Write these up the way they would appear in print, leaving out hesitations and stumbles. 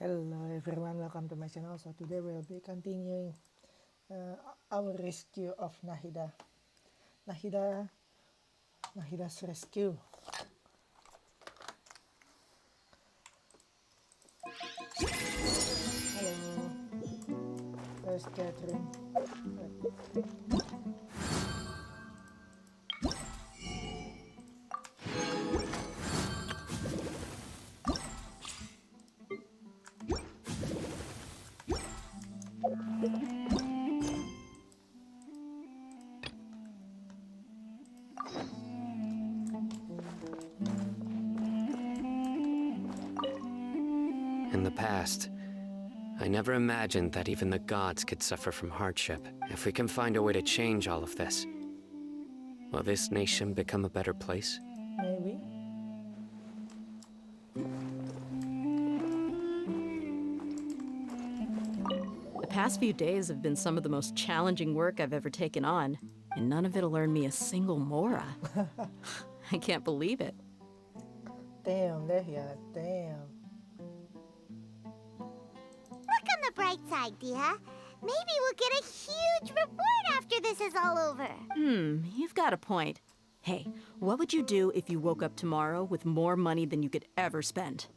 Hello everyone, welcome to my channel. So today we'll be continuing our rescue of Nahida. Nahida's rescue. Hello. There's Catherine. In the past, I never imagined that even the gods could suffer from hardship. If we can find a way to change all of this, will this nation become a better place? Maybe. The past few days have been some of the most challenging work I've ever taken on, and none of it'll earn me a single mora. I can't believe it. Damn, there he are. Damn. Look on the bright side, Dia. Maybe we'll get a huge reward after this is all over. You've got a point. Hey, what would you do if you woke up tomorrow with more money than you could ever spend?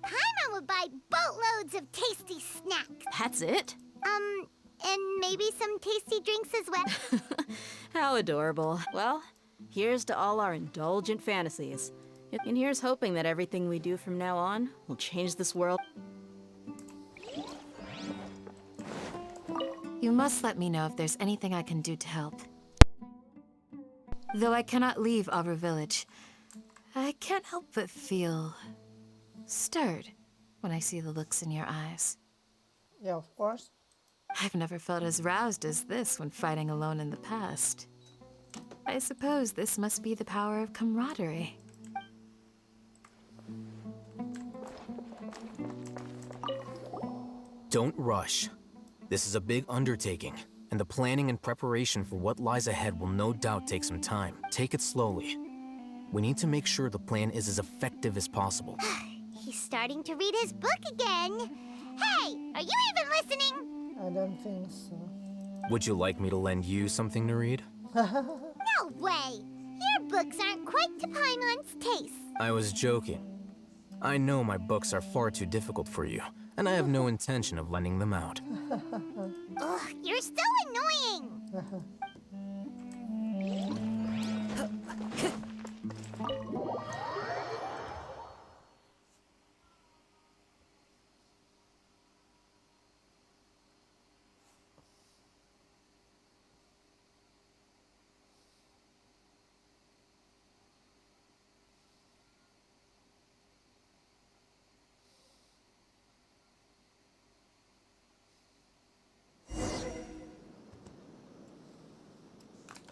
Paimon would buy boatloads of tasty snacks. That's it? And maybe some tasty drinks as well. How adorable. Well, here's to all our indulgent fantasies. And here's hoping that everything we do from now on will change this world. You must let me know if there's anything I can do to help. Though I cannot leave our village, I can't help but feel stirred when I see the looks in your eyes. Yeah, of course. I've never felt as roused as this when fighting alone in the past. I suppose this must be the power of camaraderie. Don't rush. This is a big undertaking, and the planning and preparation for what lies ahead will no doubt take some time. Take it slowly. We need to make sure the plan is as effective as possible. He's starting to read his book again. Hey, are you even listening? I don't think so. Would you like me to lend you something to read? No way. Your books aren't quite to Paimon's taste. I was joking. I know my books are far too difficult for you, and I have no intention of lending them out. Ugh, you're so annoying.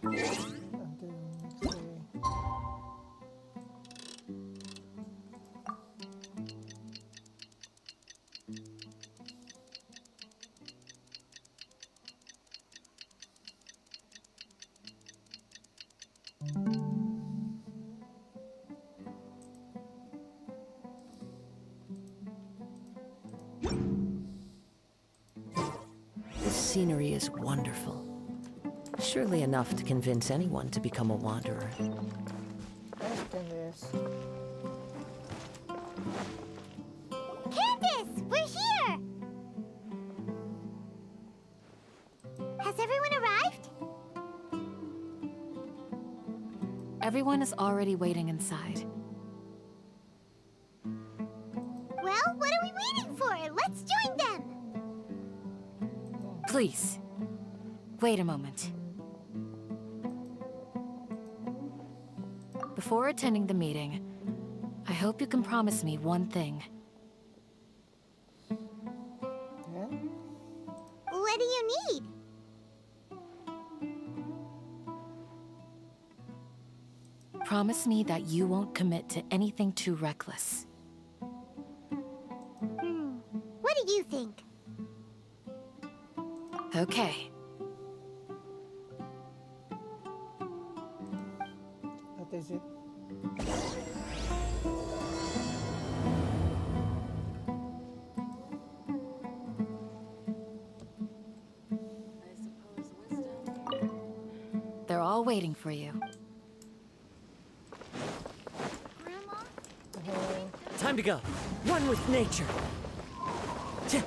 Until next day. This scenery is wonderful. Surely enough to convince anyone to become a wanderer. Yes. Candace, we're here. Has everyone arrived? Everyone is already waiting inside. Well, what are we waiting for? Let's join them. Please, wait a moment. Before attending the meeting, I hope you can promise me one thing. Yeah? What do you need? Promise me that you won't commit to anything too reckless. What do you think? Okay. What is it? all waiting for you. Time to go. One with nature. Tch.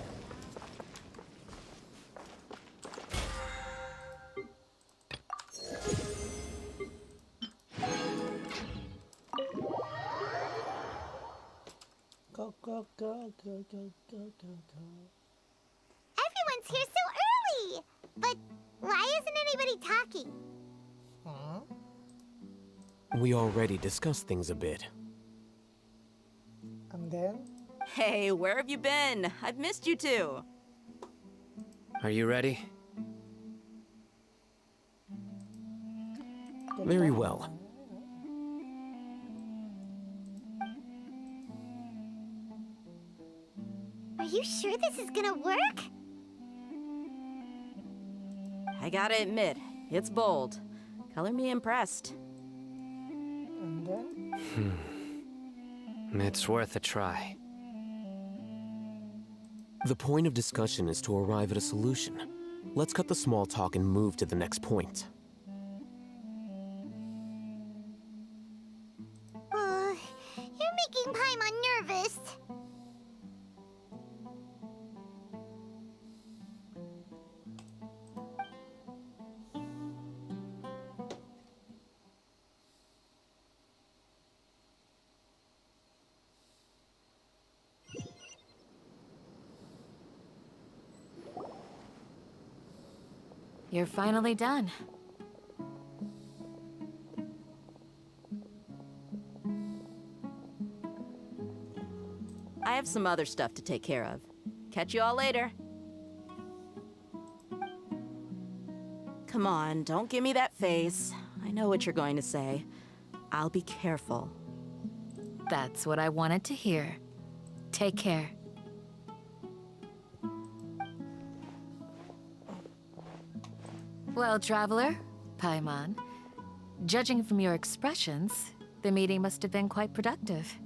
Go, go, go, go, go, go, go, go. Everyone's here so early! But why isn't anybody talking? Huh? We already discussed things a bit. And then? Hey, where have you been? I've missed you too. Are you ready? Very well. Are you sure this is gonna work? I gotta admit, it's bold. Color me impressed. And then? It's worth a try. The point of discussion is to arrive at a solution. Let's cut the small talk and move to the next point. You're making Paimon nervous. You're finally done. I have some other stuff to take care of. Catch you all later. Come on, don't give me that face. I know what you're going to say. I'll be careful. That's what I wanted to hear. Take care. Well, traveler, Paimon, judging from your expressions, the meeting must have been quite productive.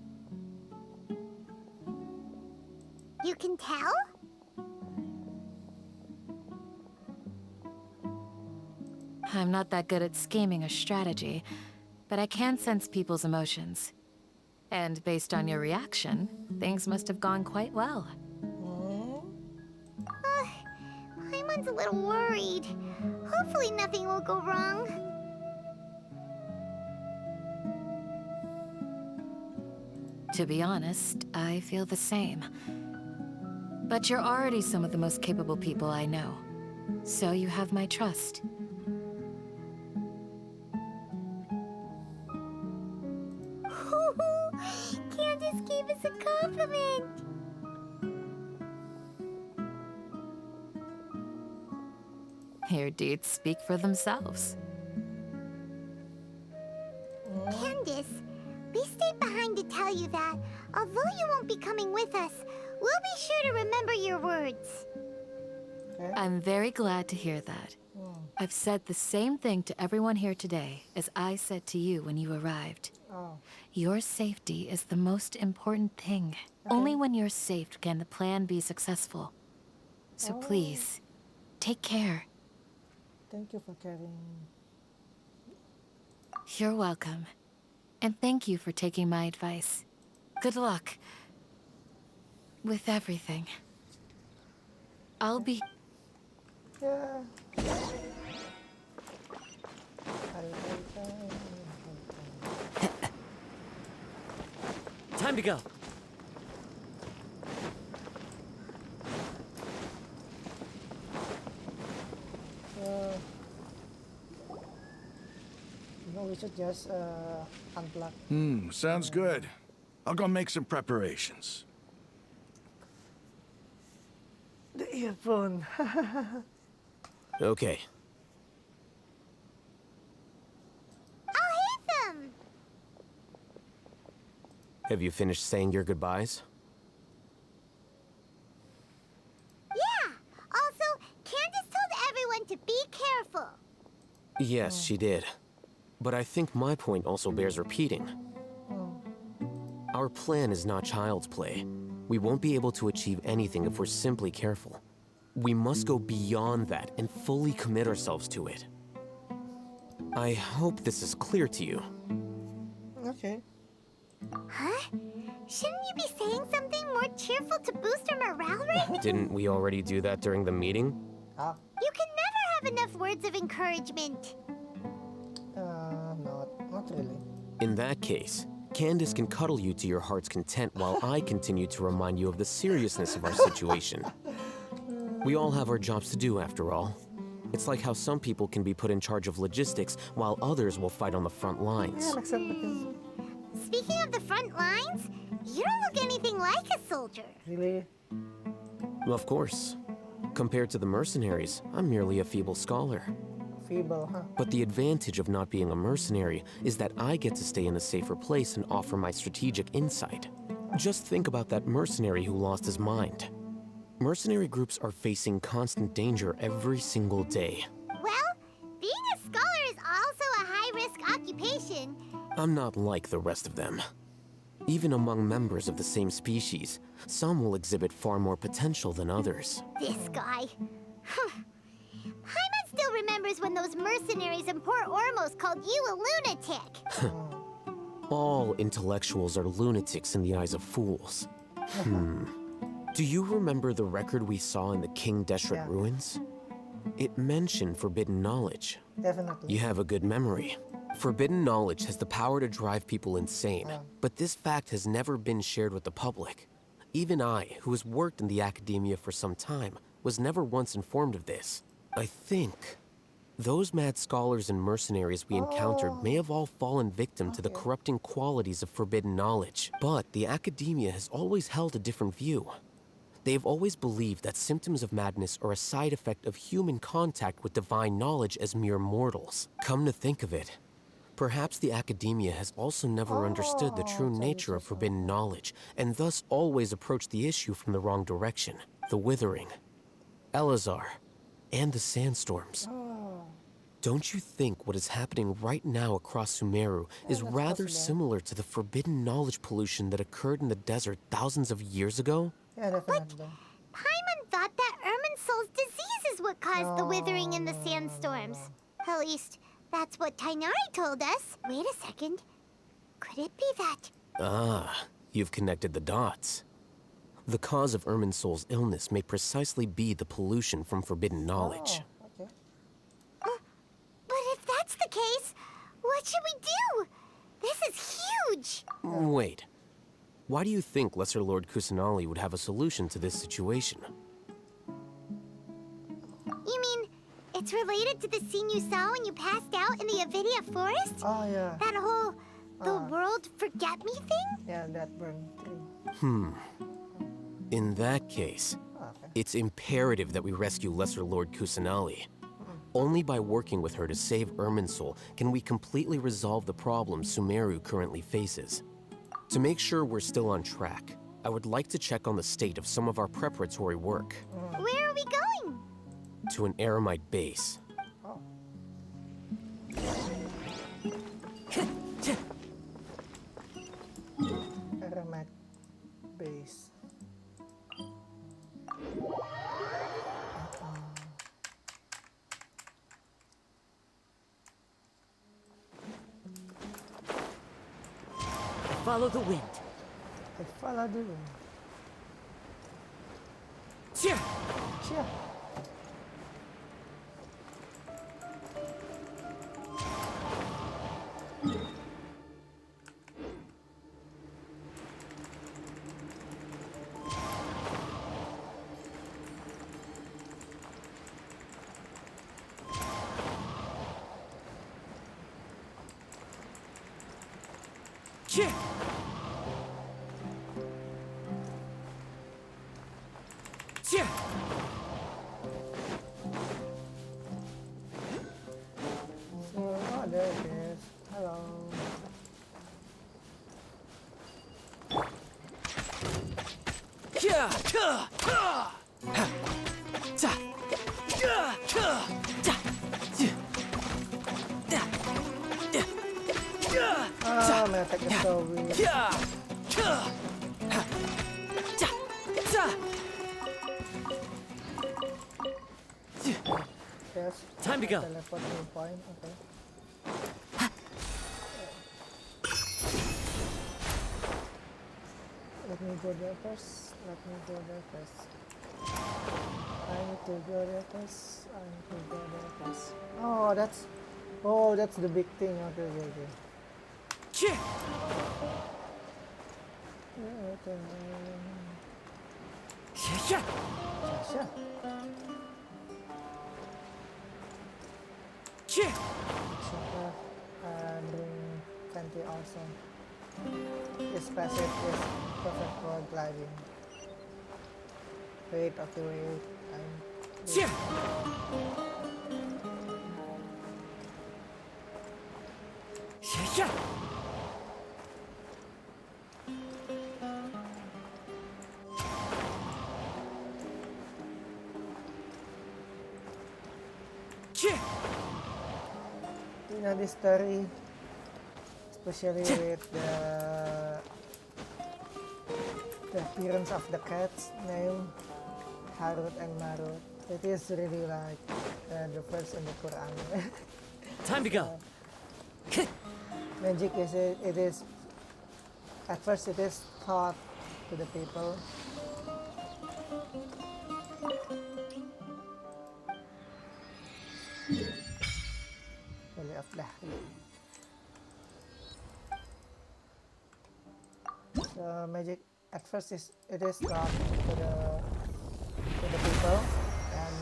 You can tell? I'm not that good at scheming or strategy, but I can sense people's emotions. And based on your reaction, things must have gone quite well. Paimon's a little worried. Hopefully nothing will go wrong. To be honest, I feel the same. But you're already some of the most capable people I know, so you have my trust. Candace gave us a compliment. Your deeds speak for themselves. Candace, we stayed behind to tell you that, although you won't be coming with us, we'll be sure to remember your words. Okay. I'm very glad to hear that. I've said the same thing to everyone here today as I said to you when you arrived. Oh. Your safety is the most important thing. Only when you're safe can the plan be successful. So please, take care. Thank you for caring. You're welcome. And thank you for taking my advice. Good luck. With everything. I'll be... Yeah. Time to go. We should just unplug. Sounds good. I'll go make some preparations. The earphone. Okay. I'll hit them! Have you finished saying your goodbyes? Yeah! Also, Candace told everyone to be careful. Yes, she did. But I think my point also bears repeating. Our plan is not child's play. We won't be able to achieve anything if we're simply careful. We must go beyond that and fully commit ourselves to it. I hope this is clear to you. Okay. Huh? Shouldn't you be saying something more cheerful to boost our morale rate? Didn't we already do that during the meeting? Ah, You can never have enough words of encouragement. not really. In that case, Candace can cuddle you to your heart's content while I continue to remind you of the seriousness of our situation. We all have our jobs to do, after all. It's like how some people can be put in charge of logistics while others will fight on the front lines. Yeah, accept because Speaking of the front lines, you don't look anything like a soldier. really, Of course. Compared to the mercenaries, I'm merely a feeble scholar. feeble, huh? But the advantage of not being a mercenary is that I get to stay in a safer place and offer my strategic insight. Just think about that mercenary who lost his mind. Mercenary groups are facing constant danger every single day. Well, being a scholar is also a high-risk occupation. I'm not like the rest of them. Even among members of the same species, some will exhibit far more potential than others. This guy. Paimon still remembers when those mercenaries in Port Ormos called you a lunatic. All intellectuals are lunatics in the eyes of fools. Do you remember the record we saw in the King Deshret Yeah. ruins? It mentioned forbidden knowledge. Definitely. You have a good memory. Forbidden knowledge has the power to drive people insane, but this fact has never been shared with the public. Even I, who has worked in the academia for some time, was never once informed of this. I think those mad scholars and mercenaries we encountered may have all fallen victim to the corrupting qualities of forbidden knowledge. But the academia has always held a different view. They've always believed that symptoms of madness are a side effect of human contact with divine knowledge as mere mortals. Come to think of it, perhaps the academia has also never understood the true nature of forbidden knowledge, and thus always approached the issue from the wrong direction. The Withering, Elazar, and the sandstorms. Don't you think what is happening right now across Sumeru is that's rather possible. similar to the forbidden knowledge pollution that occurred in the desert thousands of years ago? Yeah, definitely. Paimon thought that Irminsul's disease is what caused the withering and the sandstorms. At least, that's what Tainari told us. Wait a second. Could it be that? Ah, you've connected the dots. The cause of Irminsul's illness may precisely be the pollution from forbidden knowledge. Oh, okay. But if that's the case, what should we do? This is huge! Wait. Why do you think Lesser Lord Kusanali would have a solution to this situation? You mean, it's related to the scene you saw when you passed out in the Avidia forest? Oh, yeah. That whole, the world forget me thing? Yeah, that burned tree. In that case, Okay. it's imperative that we rescue Lesser Lord Kusanali. Only by working with her to save Irminsul can we completely resolve the problems Sumeru currently faces. To make sure we're still on track, I would like to check on the state of some of our preparatory work. Where are we going? To an Eremite base. Oh. Aramat base. Follow the wind. I follow the wind. Cheer! Cheer. Cheer! Cheer! So, oh, there it is. Hello. Yeah! Ah, my attack is so weird. Yes. Time to go. Teleport to a point, okay. me go there first. Let me go there first. I need to go there first. I need to go there first. Oh, that's the big thing. Okay, okay, okay. Sure. Bring plenty also. This passage is perfect for gliding. Wait, okay, wait. You know this story, especially with the appearance of the cats named Harut and Marut. It is really like the first in the Quran. Time to go. Magic is at first it is taught to the people. So magic at first it is taught to the people, and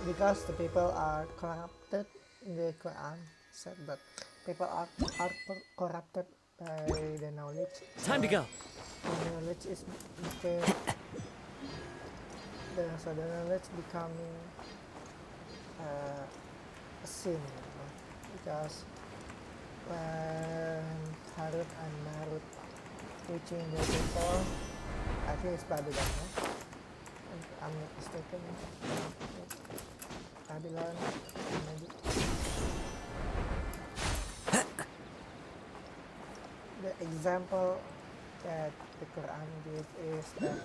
because the people are corrupted, the Quran said that people are corrupted by the knowledge. Time to go. The knowledge is so the knowledge becoming a sin, because when Harut and Marut teaching the people, I think it's Babylon, no? I'm not mistaken. Babylon, maybe. The example that the Quran gives is that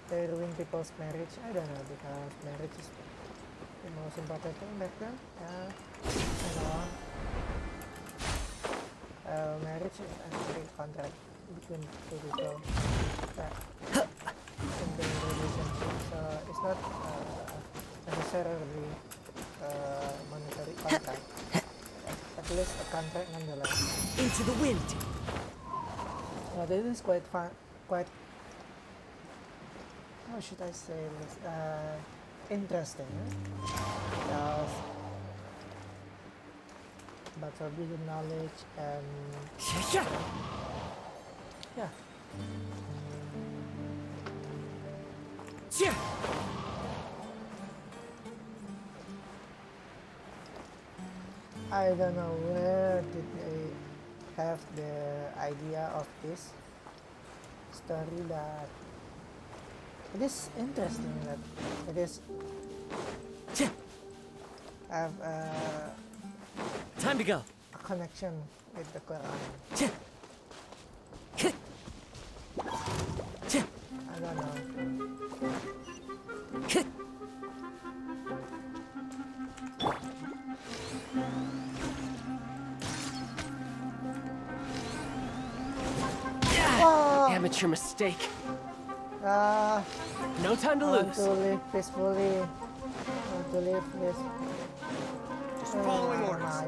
they ruin people's marriage. I don't know, because marriage is the most important thing back then. Yeah, I know. Marriage is actually a contract between two people in the relationship, so it's not necessarily monetary contract. At least a contract nonetheless. Into the wind. Well, this is quite fun, quite, how should I say this, interesting, because but forbidden knowledge and yeah. I don't know where did they have the idea of this story, but it is interesting that it is have Time to go. a connection with the Quran. I don't know. Oh! Amateur mistake. Ah, No time to I want lose. to live peacefully. I want to live this. Just following Oh, orders. my.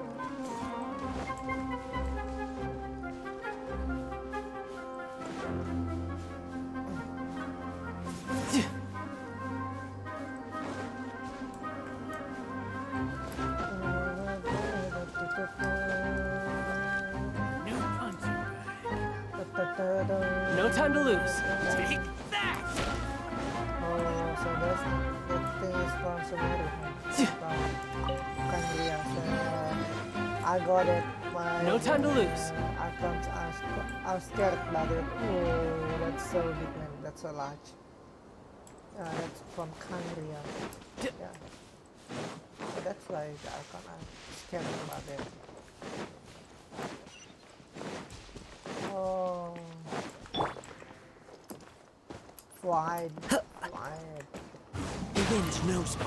No time to lose. Take that! Oh, so that thing is from Sumeru. From Kandria. So I got it. No time to lose. I was scared about it. Oh, that's so big, man. That's so large. That's from Kandria. Yeah. So that's why the icon, I'm scared about it. Oh. Wide. The wind knows me.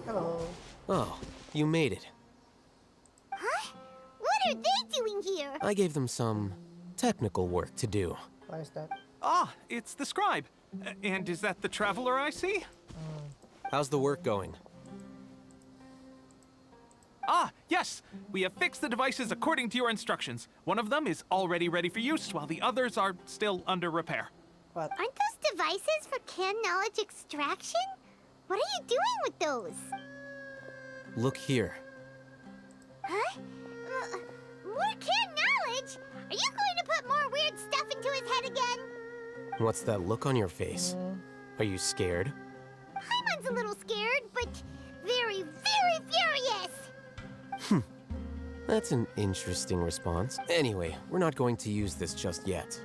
Hello. Oh, you made it. Huh? What are they doing here? I gave them some technical work to do. Why is that? Ah, it's the scribe. And is that the traveler I see? How's the work going? Ah, yes! We have fixed the devices according to your instructions. One of them is already ready for use, while the others are still under repair. What? Aren't those devices for canned knowledge extraction? What are you doing with those? Look here. Huh? More canned knowledge? Are you going to put more weird stuff into his head again? What's that look on your face? Are you scared? Paimon's a little scared, but very, very furious. That's an interesting response. Anyway, we're not going to use this just yet.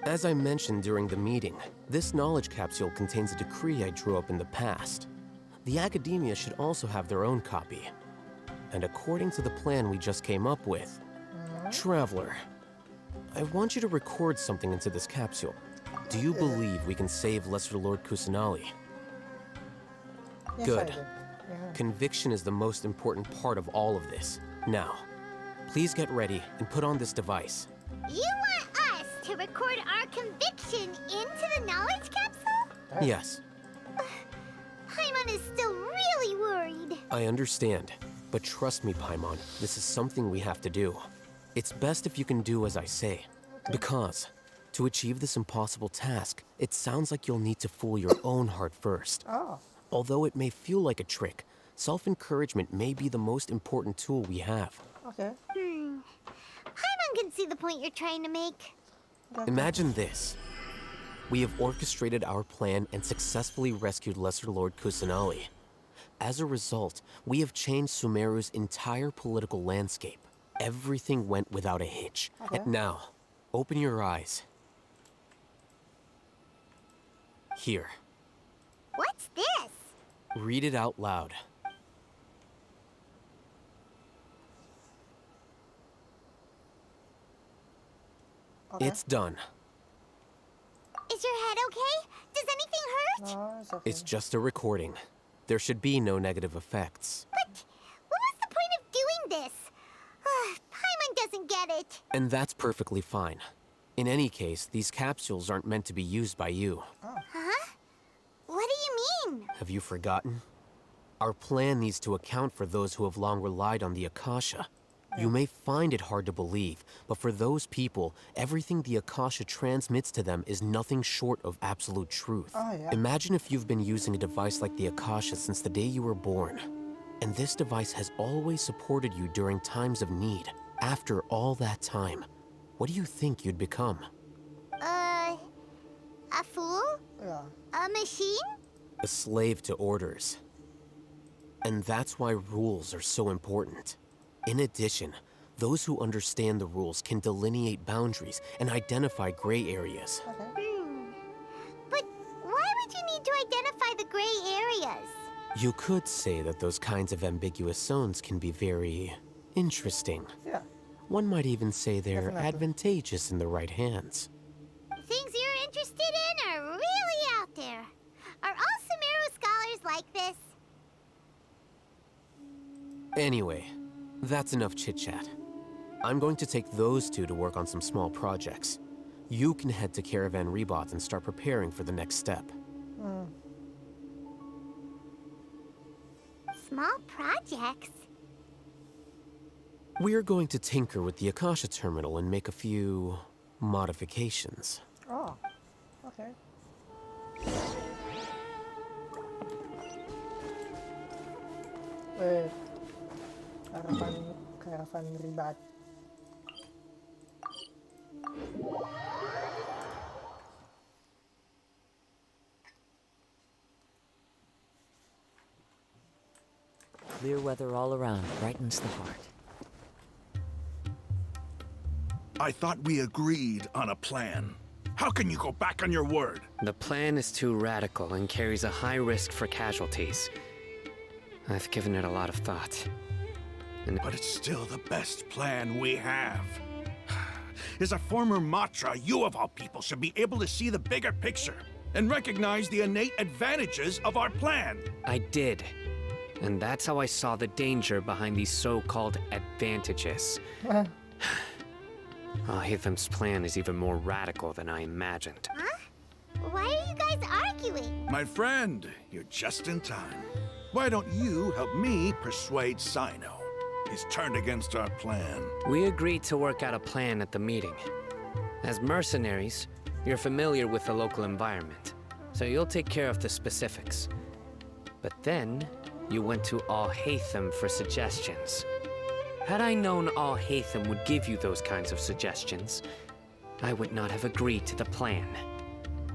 As I mentioned during the meeting, this knowledge capsule contains a decree I drew up in the past. The academia should also have their own copy. And according to the plan we just came up with, Traveler, I want you to record something into this capsule. Do you believe we can save Lesser Lord Kusanali? Yes, Good. I do. Yeah. Conviction is the most important part of all of this. Now, please get ready and put on this device. You want us to record our conviction into the knowledge capsule? Yes, Paimon is still really worried. I understand. But trust me, Paimon, this is something we have to do. It's best if you can do as I say. Because, to achieve this impossible task, it sounds like you'll need to fool your own heart first. Oh. Although it may feel like a trick, self-encouragement may be the most important tool we have. Okay. Paimon can see the point you're trying to make. Imagine this. We have orchestrated our plan and successfully rescued Lesser Lord Kusanali. As a result, we have changed Sumeru's entire political landscape. Everything went without a hitch. Okay. Now, open your eyes. Here, What's this? read it out loud. Okay. It's done. Is your head okay? Does anything hurt? No, it's okay. It's just a recording. There should be no negative effects. But what was the point of doing this? Paimon doesn't get it. And that's perfectly fine. In any case, these capsules aren't meant to be used by you. Huh? What do you mean? Have you forgotten? Our plan needs to account for those who have long relied on the Akasha. You may find it hard to believe, but for those people, everything the Akasha transmits to them is nothing short of absolute truth. Oh, yeah. Imagine if you've been using a device like the Akasha since the day you were born. And this device has always supported you during times of need. After all that time, what do you think you'd become? A fool? Yeah. A machine? A slave to orders. And that's why rules are so important. In addition, those who understand the rules can delineate boundaries and identify gray areas. Okay. But why would you need to identify the gray areas? You could say that those kinds of ambiguous zones can be very interesting. Yeah. One might even say they're Definitely. advantageous in the right hands. Things you're interested in are really out there. Are all sumeru scholars like this? Anyway, that's enough chit-chat. I'm going to take those two to work on some small projects. You can head to Caravan Rebot and start preparing for the next step. Small projects? We're going to tinker with the Akasha terminal and make a few modifications. Oh. Okay. Wait. Caravan Ribat. Clear weather all around brightens the heart. I thought we agreed on a plan. How can you go back on your word? The plan is too radical and carries a high risk for casualties. I've given it a lot of thought. But it's still the best plan we have. As a former Matra, you of all people should be able to see the bigger picture and recognize the innate advantages of our plan. I did. And that's how I saw the danger behind these so-called advantages. Hatham's plan is even more radical than I imagined. Huh? Why are you guys arguing? My friend, you're just in time. Why don't you help me persuade Sino? He's turned against our plan. We agreed to work out a plan at the meeting. As mercenaries, you're familiar with the local environment, so you'll take care of the specifics. But then, you went to Al-Haytham for suggestions. Had I known Al-Haytham would give you those kinds of suggestions, I would not have agreed to the plan.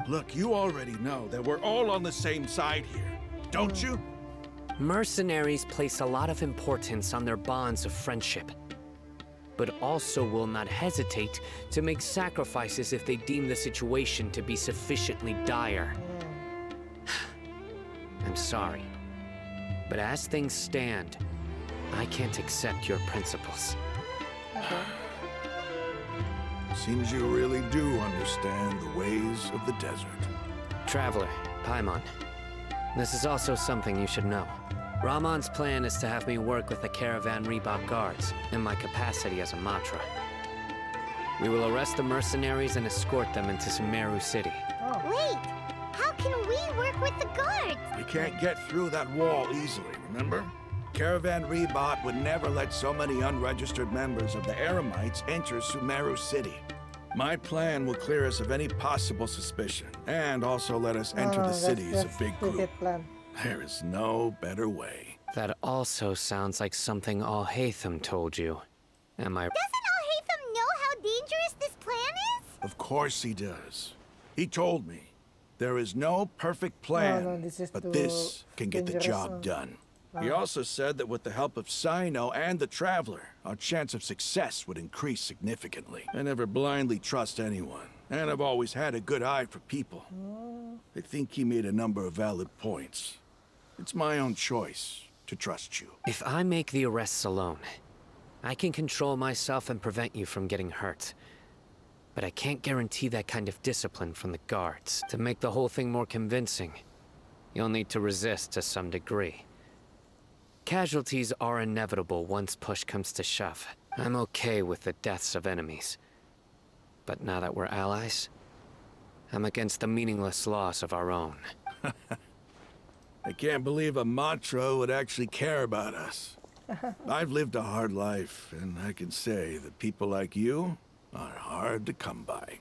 Look, you already know that we're all on the same side here, don't you? Mercenaries place a lot of importance on their bonds of friendship, but also will not hesitate to make sacrifices if they deem the situation to be sufficiently dire. I'm sorry, but as things stand, I can't accept your principles. Seems you really do understand the ways of the desert. Traveler, Paimon, this is also something you should know. Rahman's plan is to have me work with the Caravan Reebok guards in my capacity as a Matra. We will arrest the mercenaries and escort them into Sumeru City. Wait, how can we work with the guards? We can't get through that wall easily, remember? Caravan Reebok would never let so many unregistered members of the Eremites enter Sumeru City. My plan will clear us of any possible suspicion, and also let us enter the city as a big group. There is no better way. That also sounds like something Al-Haytham told you. Am I... Doesn't Al-Haytham know how dangerous this plan is? Of course he does. He told me, there is no perfect plan, but this can get the job done. He also said that with the help of Sino and the Traveler, our chance of success would increase significantly. I never blindly trust anyone, and I've always had a good eye for people. I think he made a number of valid points. It's my own choice to trust you. If I make the arrests alone, I can control myself and prevent you from getting hurt. But I can't guarantee that kind of discipline from the guards. To make the whole thing more convincing, you'll need to resist to some degree. Casualties are inevitable once push comes to shove. I'm okay with the deaths of enemies. But now that we're allies, I'm against the meaningless loss of our own. I can't believe a Matra would actually care about us. I've lived a hard life, and I can say that people like you are hard to come by.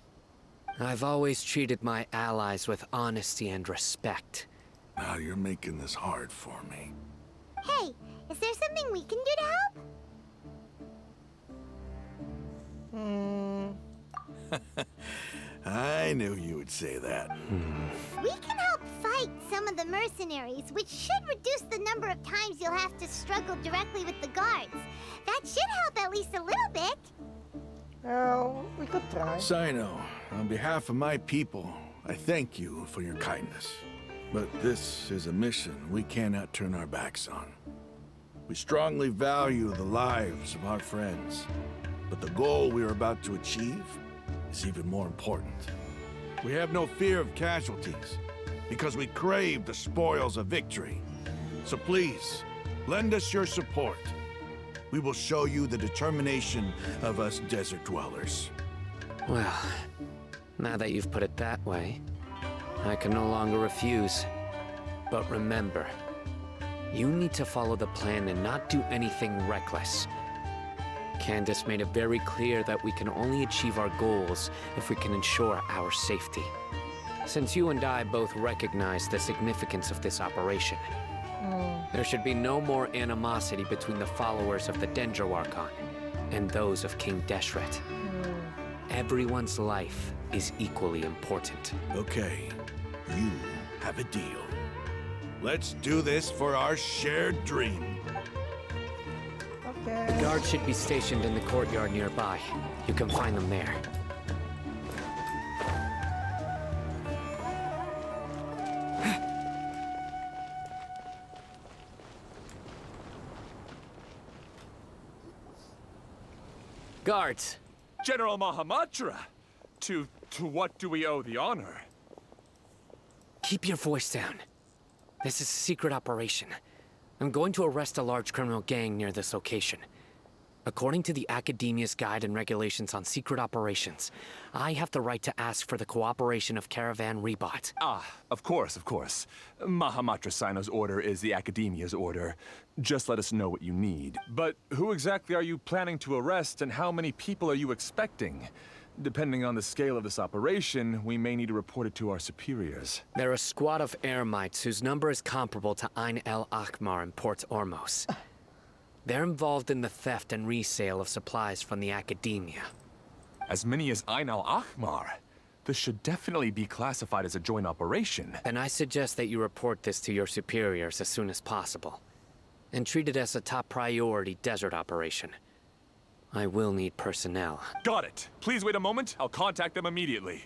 I've always treated my allies with honesty and respect. Now you're making this hard for me. Hey, is there something we can do to help? I knew you would say that. We can help fight some of the mercenaries, which should reduce the number of times you'll have to struggle directly with the guards. That should help at least a little bit. Well, we could try. Sino, on behalf of my people, I thank you for your kindness. But this is a mission we cannot turn our backs on. We strongly value the lives of our friends, but the goal we are about to achieve is even more important. We have no fear of casualties, because we crave the spoils of victory. So please, lend us your support. We will show you the determination of us desert dwellers. Well, now that you've put it that way, I can no longer refuse. But remember, you need to follow the plan and not do anything reckless. Candace made it very clear that we can only achieve our goals if we can ensure our safety. Since you and I both recognize the significance of this operation, there should be no more animosity between the followers of the Dendro Archon and those of King Deshret. Everyone's life is equally important. Okay, you have a deal. Let's do this for our shared dream. Okay. The guards should be stationed in the courtyard nearby. You can find them there. Guards! General Mahamatra! To what do we owe the honor? Keep your voice down. This is a secret operation. I'm going to arrest a large criminal gang near this location. According to the Academia's Guide and Regulations on Secret Operations, I have the right to ask for the cooperation of Caravan Rebot. Ah, of course, of course. Mahamatra Sino's order is the Academia's order. Just let us know what you need. But who exactly are you planning to arrest, and how many people are you expecting? Depending on the scale of this operation, we may need to report it to our superiors. They're a squad of Eremites whose number is comparable to Ain el Akmar in Port Ormos. They're involved in the theft and resale of supplies from the Academia. As many as Ain al-Ahmar? This should definitely be classified as a joint operation. And I suggest that you report this to your superiors as soon as possible. And treat it as a top priority desert operation. I will need personnel. Got it. Please wait a moment. I'll contact them immediately.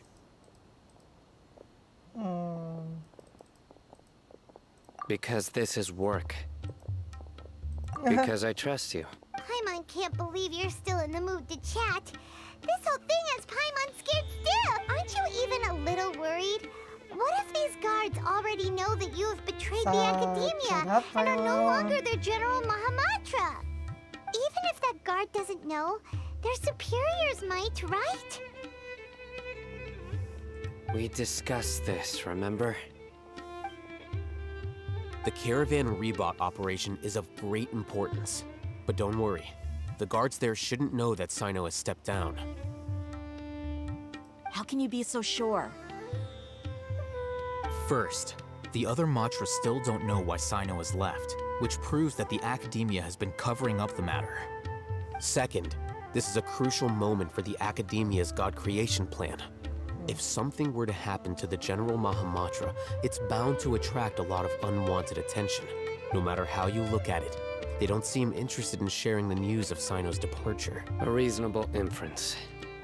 Because this is work. Because I trust you. Paimon can't believe you're still in the mood to chat. This whole thing has Paimon scared stiff. Aren't you even a little worried? What if these guards already know that you have betrayed the Academia and are no longer their General Mahamatra? Even if that guard doesn't know, their superiors might, right? We discussed this, remember? The Caravan Rebot operation is of great importance. But don't worry, the guards there shouldn't know that Sino has stepped down. How can you be so sure? First, the other Matras still don't know why Sino has left, which proves that the Academia has been covering up the matter. Second, this is a crucial moment for the Academia's God creation plan. If something were to happen to the General Mahamatra, it's bound to attract a lot of unwanted attention. No matter how you look at it, they don't seem interested in sharing the news of Sino's departure. A reasonable inference.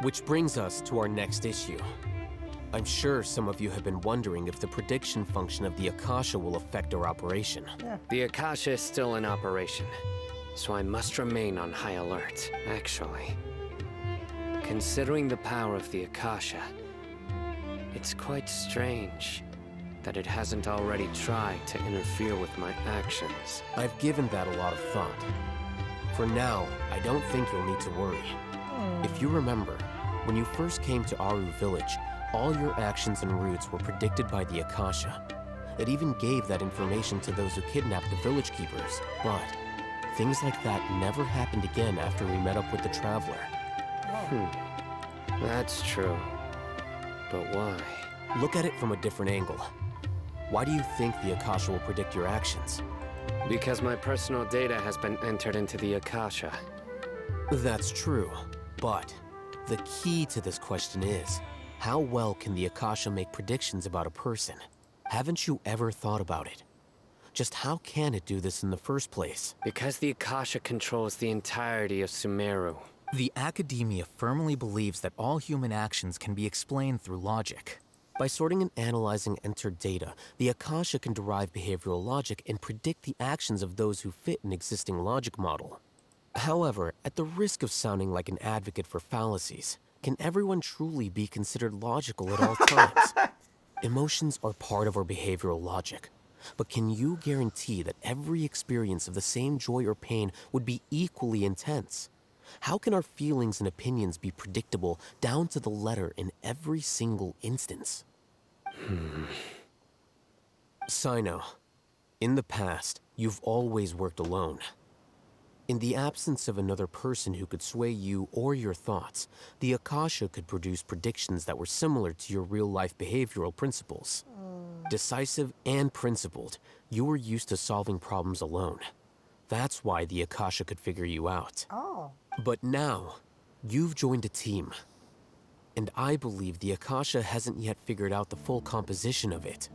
Which brings us to our next issue. I'm sure some of you have been wondering if the prediction function of the Akasha will affect our operation. The Akasha is still in operation, so I must remain on high alert, actually. Considering the power of the Akasha, it's quite strange that it hasn't already tried to interfere with my actions. I've given that a lot of thought. For now, I don't think you'll need to worry. If you remember, when you first came to Aru Village, all your actions and routes were predicted by the Akasha. It even gave that information to those who kidnapped the village keepers. But things like that never happened again after we met up with the Traveler. That's true. But why? Look at it from a different angle. Why do you think the Akasha will predict your actions? Because my personal data has been entered into the Akasha. That's true, but the key to this question is, how well can the Akasha make predictions about a person? Haven't you ever thought about it? Just how can it do this in the first place? Because the Akasha controls the entirety of Sumeru. The Academia firmly believes that all human actions can be explained through logic. By sorting and analyzing entered data, the Akasha can derive behavioral logic and predict the actions of those who fit an existing logic model. However, at the risk of sounding like an advocate for fallacies, can everyone truly be considered logical at all times? Emotions are part of our behavioral logic. But can you guarantee that every experience of the same joy or pain would be equally intense? How can our feelings and opinions be predictable down to the letter in every single instance? Sino, in the past, you've always worked alone. In the absence of another person who could sway you or your thoughts, the Akasha could produce predictions that were similar to your real-life behavioral principles. Decisive and principled, you were used to solving problems alone. That's why the Akasha could figure you out. But now, you've joined a team. And I believe the Akasha hasn't yet figured out the full composition of it.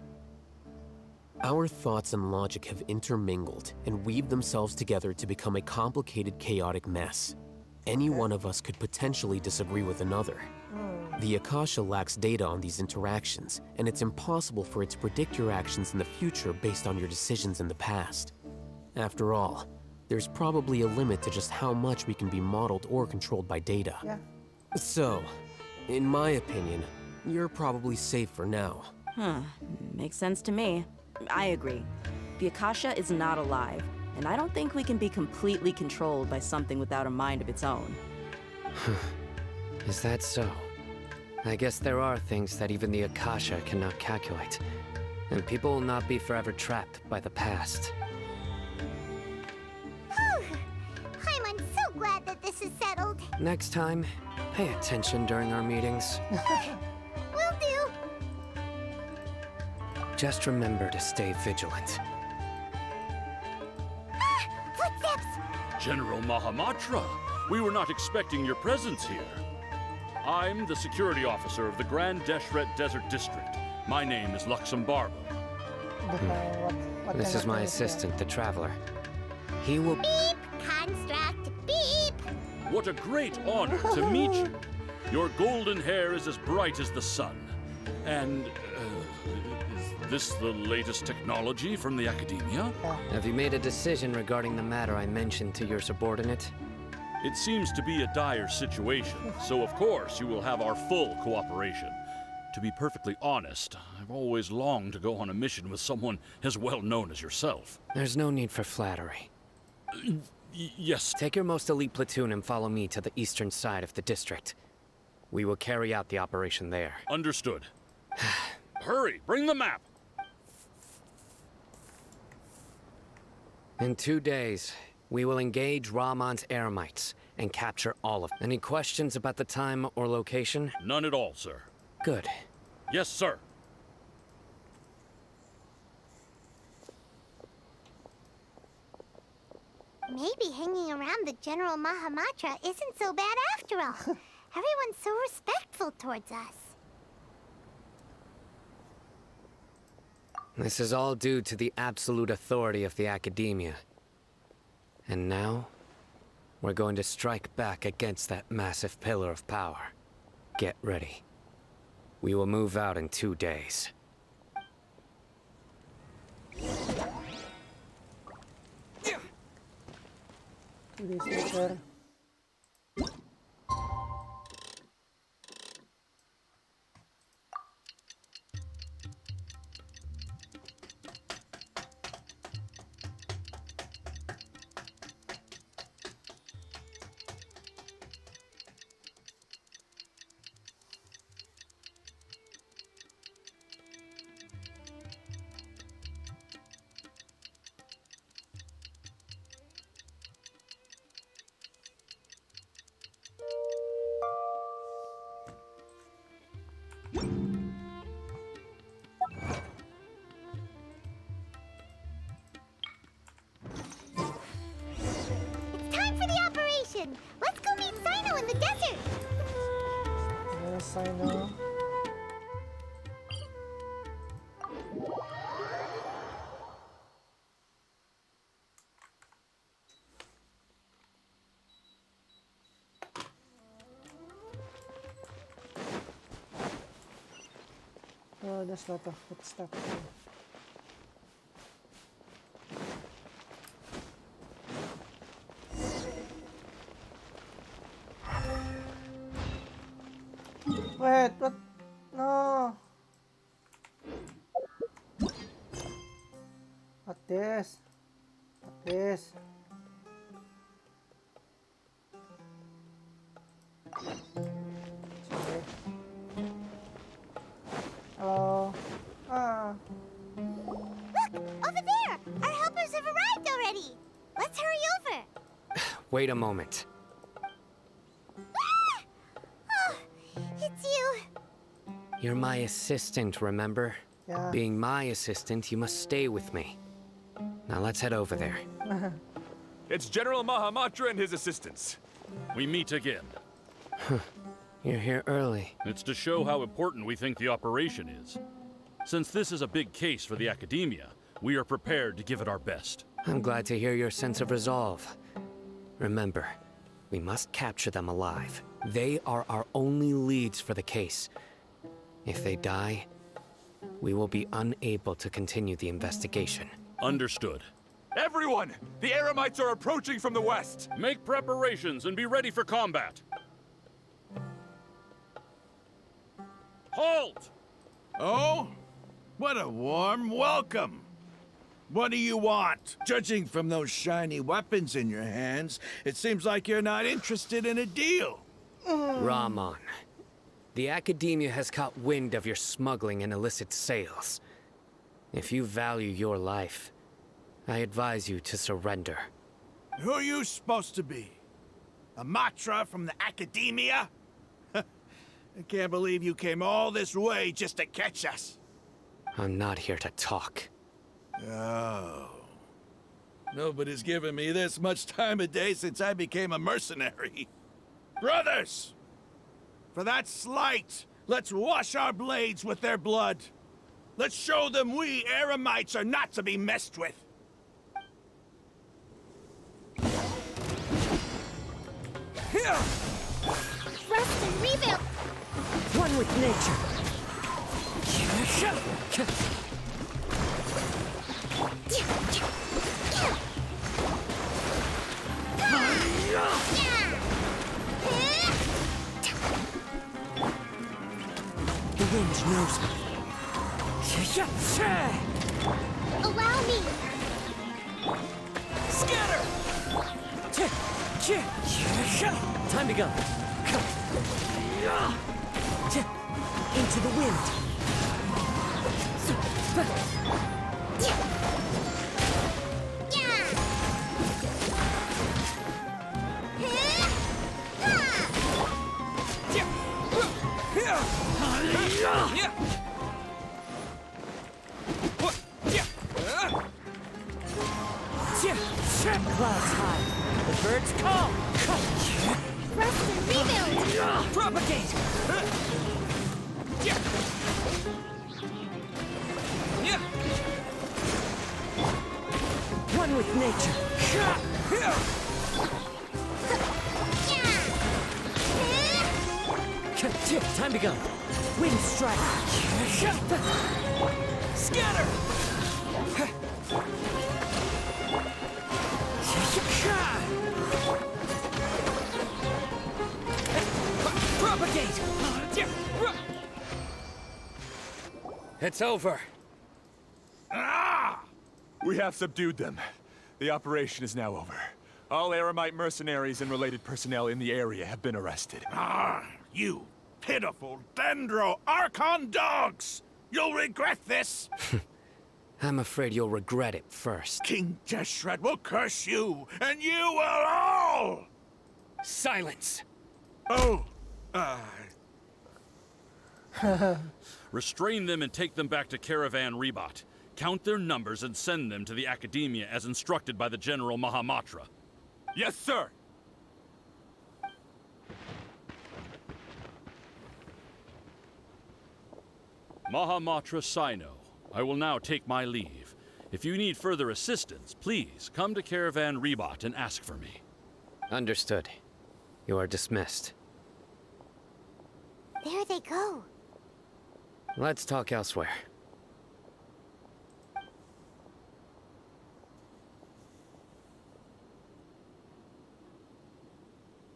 Our thoughts and logic have intermingled and weaved themselves together to become a complicated, chaotic mess. Any one of us could potentially disagree with another. The Akasha lacks data on these interactions, and it's impossible for it to predict your actions in the future based on your decisions in the past. After all, there's probably a limit to just how much we can be modeled or controlled by data. So, in my opinion, you're probably safe for now. Makes sense to me. I agree. The Akasha is not alive. And I don't think we can be completely controlled by something without a mind of its own. Is that so? I guess there are things that even the Akasha cannot calculate. And people will not be forever trapped by the past. Whew. I'm so glad that this is settled. Next time, pay attention during our meetings. Will do. Just remember to stay vigilant. Footsteps! General Mahamatra, we were not expecting your presence here. I'm the security officer of the Grand Deshret Desert District. My name is Luxembarbo. What This kind is of my thing that? assistant, the Traveler. He will... Beep! Construct! Beep! What a great honor to meet you. Your golden hair is as bright as the sun. And, is this the latest technology from the Academia? Have you made a decision regarding the matter I mentioned to your subordinate? It seems to be a dire situation, so of course you will have our full cooperation. To be perfectly honest, I've always longed to go on a mission with someone as well known as yourself. There's no need for flattery. Yes. Take your most elite platoon and follow me to the eastern side of the district. We will carry out the operation there. Understood. Hurry, bring the map! In 2 days, we will engage Rahman's Eremites and capture all of them. Any questions about the time or location? None at all, sir. Good. Yes, sir. Maybe hanging around the General Mahamatra isn't so bad after all. Everyone's so respectful towards us. This is all due to the absolute authority of the Academia. And now, we're going to strike back against that massive pillar of power. Get ready. We will move out in 2 days. 2 days later. It's time for the operation! Let's go meet Sino in the desert! Yes, I know. Oh, there's a lot of good stuff. Wait, what? No. What this? What this? Sorry. Hello. Ah. Look! Over there! Our helpers have arrived already! Let's hurry over! Wait a moment. Ah! Oh, it's you! You're my assistant, remember? Yeah. Being my assistant, you must stay with me. Now let's head over there. It's General Mahamatra and his assistants. We meet again. You're here early. It's to show how important we think the operation is. Since this is a big case for the Academia, we are prepared to give it our best. I'm glad to hear your sense of resolve. Remember, we must capture them alive. They are our only leads for the case. If they die, we will be unable to continue the investigation. Understood. Everyone! The Eremites are approaching from the west! Make preparations and be ready for combat. Halt! Oh, what a warm welcome. What do you want? Judging from those shiny weapons in your hands, it seems like you're not interested in a deal. Rahman, the Academia has caught wind of your smuggling and illicit sales. If you value your life, I advise you to surrender. Who are you supposed to be? A Matra from the Academia? I can't believe you came all this way just to catch us. I'm not here to talk. Oh. Nobody's given me this much time of day since I became a mercenary. Brothers! For that slight, let's wash our blades with their blood. Let's show them we Eremites are not to be messed with. Rest and rebuild! One with nature. The wind knows me. Allow me! Scatter! Time to go. Into the wind. Clouds high. The birds call. Rest and rebuild! Propagate. One with nature. Time to go. Wind strike. Scatter. Propagate. It's over. We have subdued them. The operation is now over. All Eremite mercenaries and related personnel in the area have been arrested. You pitiful Dendro Archon dogs! You'll regret this! I'm afraid you'll regret it first. King Jeshred will curse you, and you will all! Silence! Oh, Restrain them and take them back to Caravan Rebot. Count their numbers and send them to the Academia as instructed by the General Mahamatra. Yes, sir! Mahamatra Sino, I will now take my leave. If you need further assistance, please come to Caravan Rebot and ask for me. Understood. You are dismissed. There they go. Let's talk elsewhere.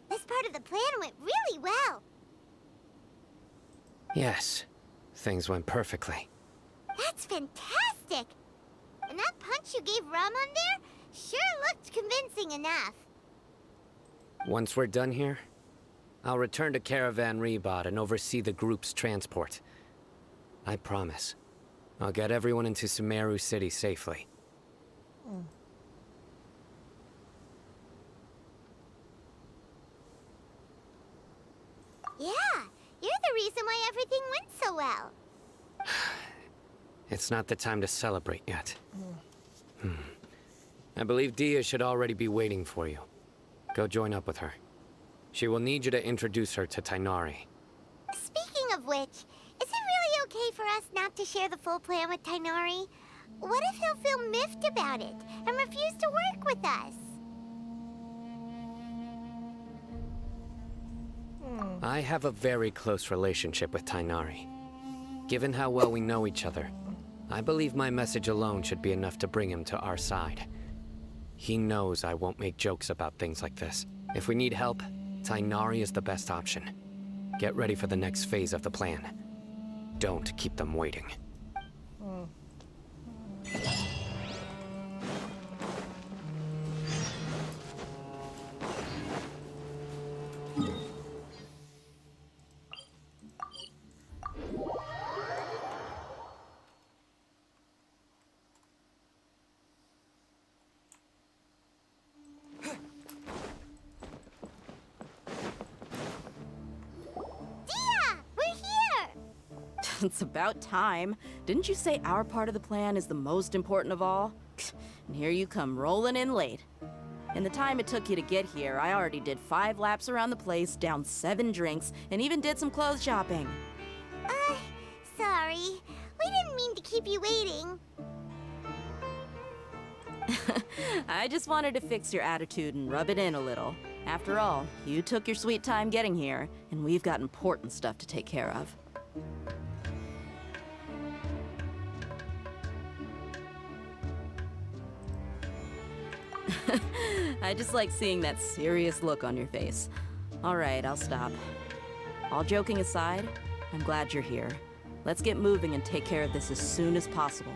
This part of the plan went really well. Yes, things went perfectly. That's fantastic! And that punch you gave Ramon there sure looked convincing enough. Once we're done here, I'll return to Caravan Rebot and oversee the group's transport. I promise. I'll get everyone into Sumeru City safely. Yeah, you're the reason why everything went so well. It's not the time to celebrate yet. I believe Dia should already be waiting for you. Go join up with her. She will need you to introduce her to Tainari. Speaking of which, is it really okay for us not to share the full plan with Tainari? What if he'll feel miffed about it and refuse to work with us? I have a very close relationship with Tainari. Given how well we know each other, I believe my message alone should be enough to bring him to our side. He knows I won't make jokes about things like this. If we need help, Tainari is the best option. Get ready for the next phase of the plan. Don't keep them waiting. It's about time. Didn't you say our part of the plan is the most important of all? And here you come rolling in late. In the time it took you to get here, I already did 5 laps around the place, downed 7 drinks, and even did some clothes shopping. Sorry. We didn't mean to keep you waiting. I just wanted to fix your attitude and rub it in a little. After all, you took your sweet time getting here, and we've got important stuff to take care of. I just like seeing that serious look on your face. All right, I'll stop. All joking aside, I'm glad you're here. Let's get moving and take care of this as soon as possible.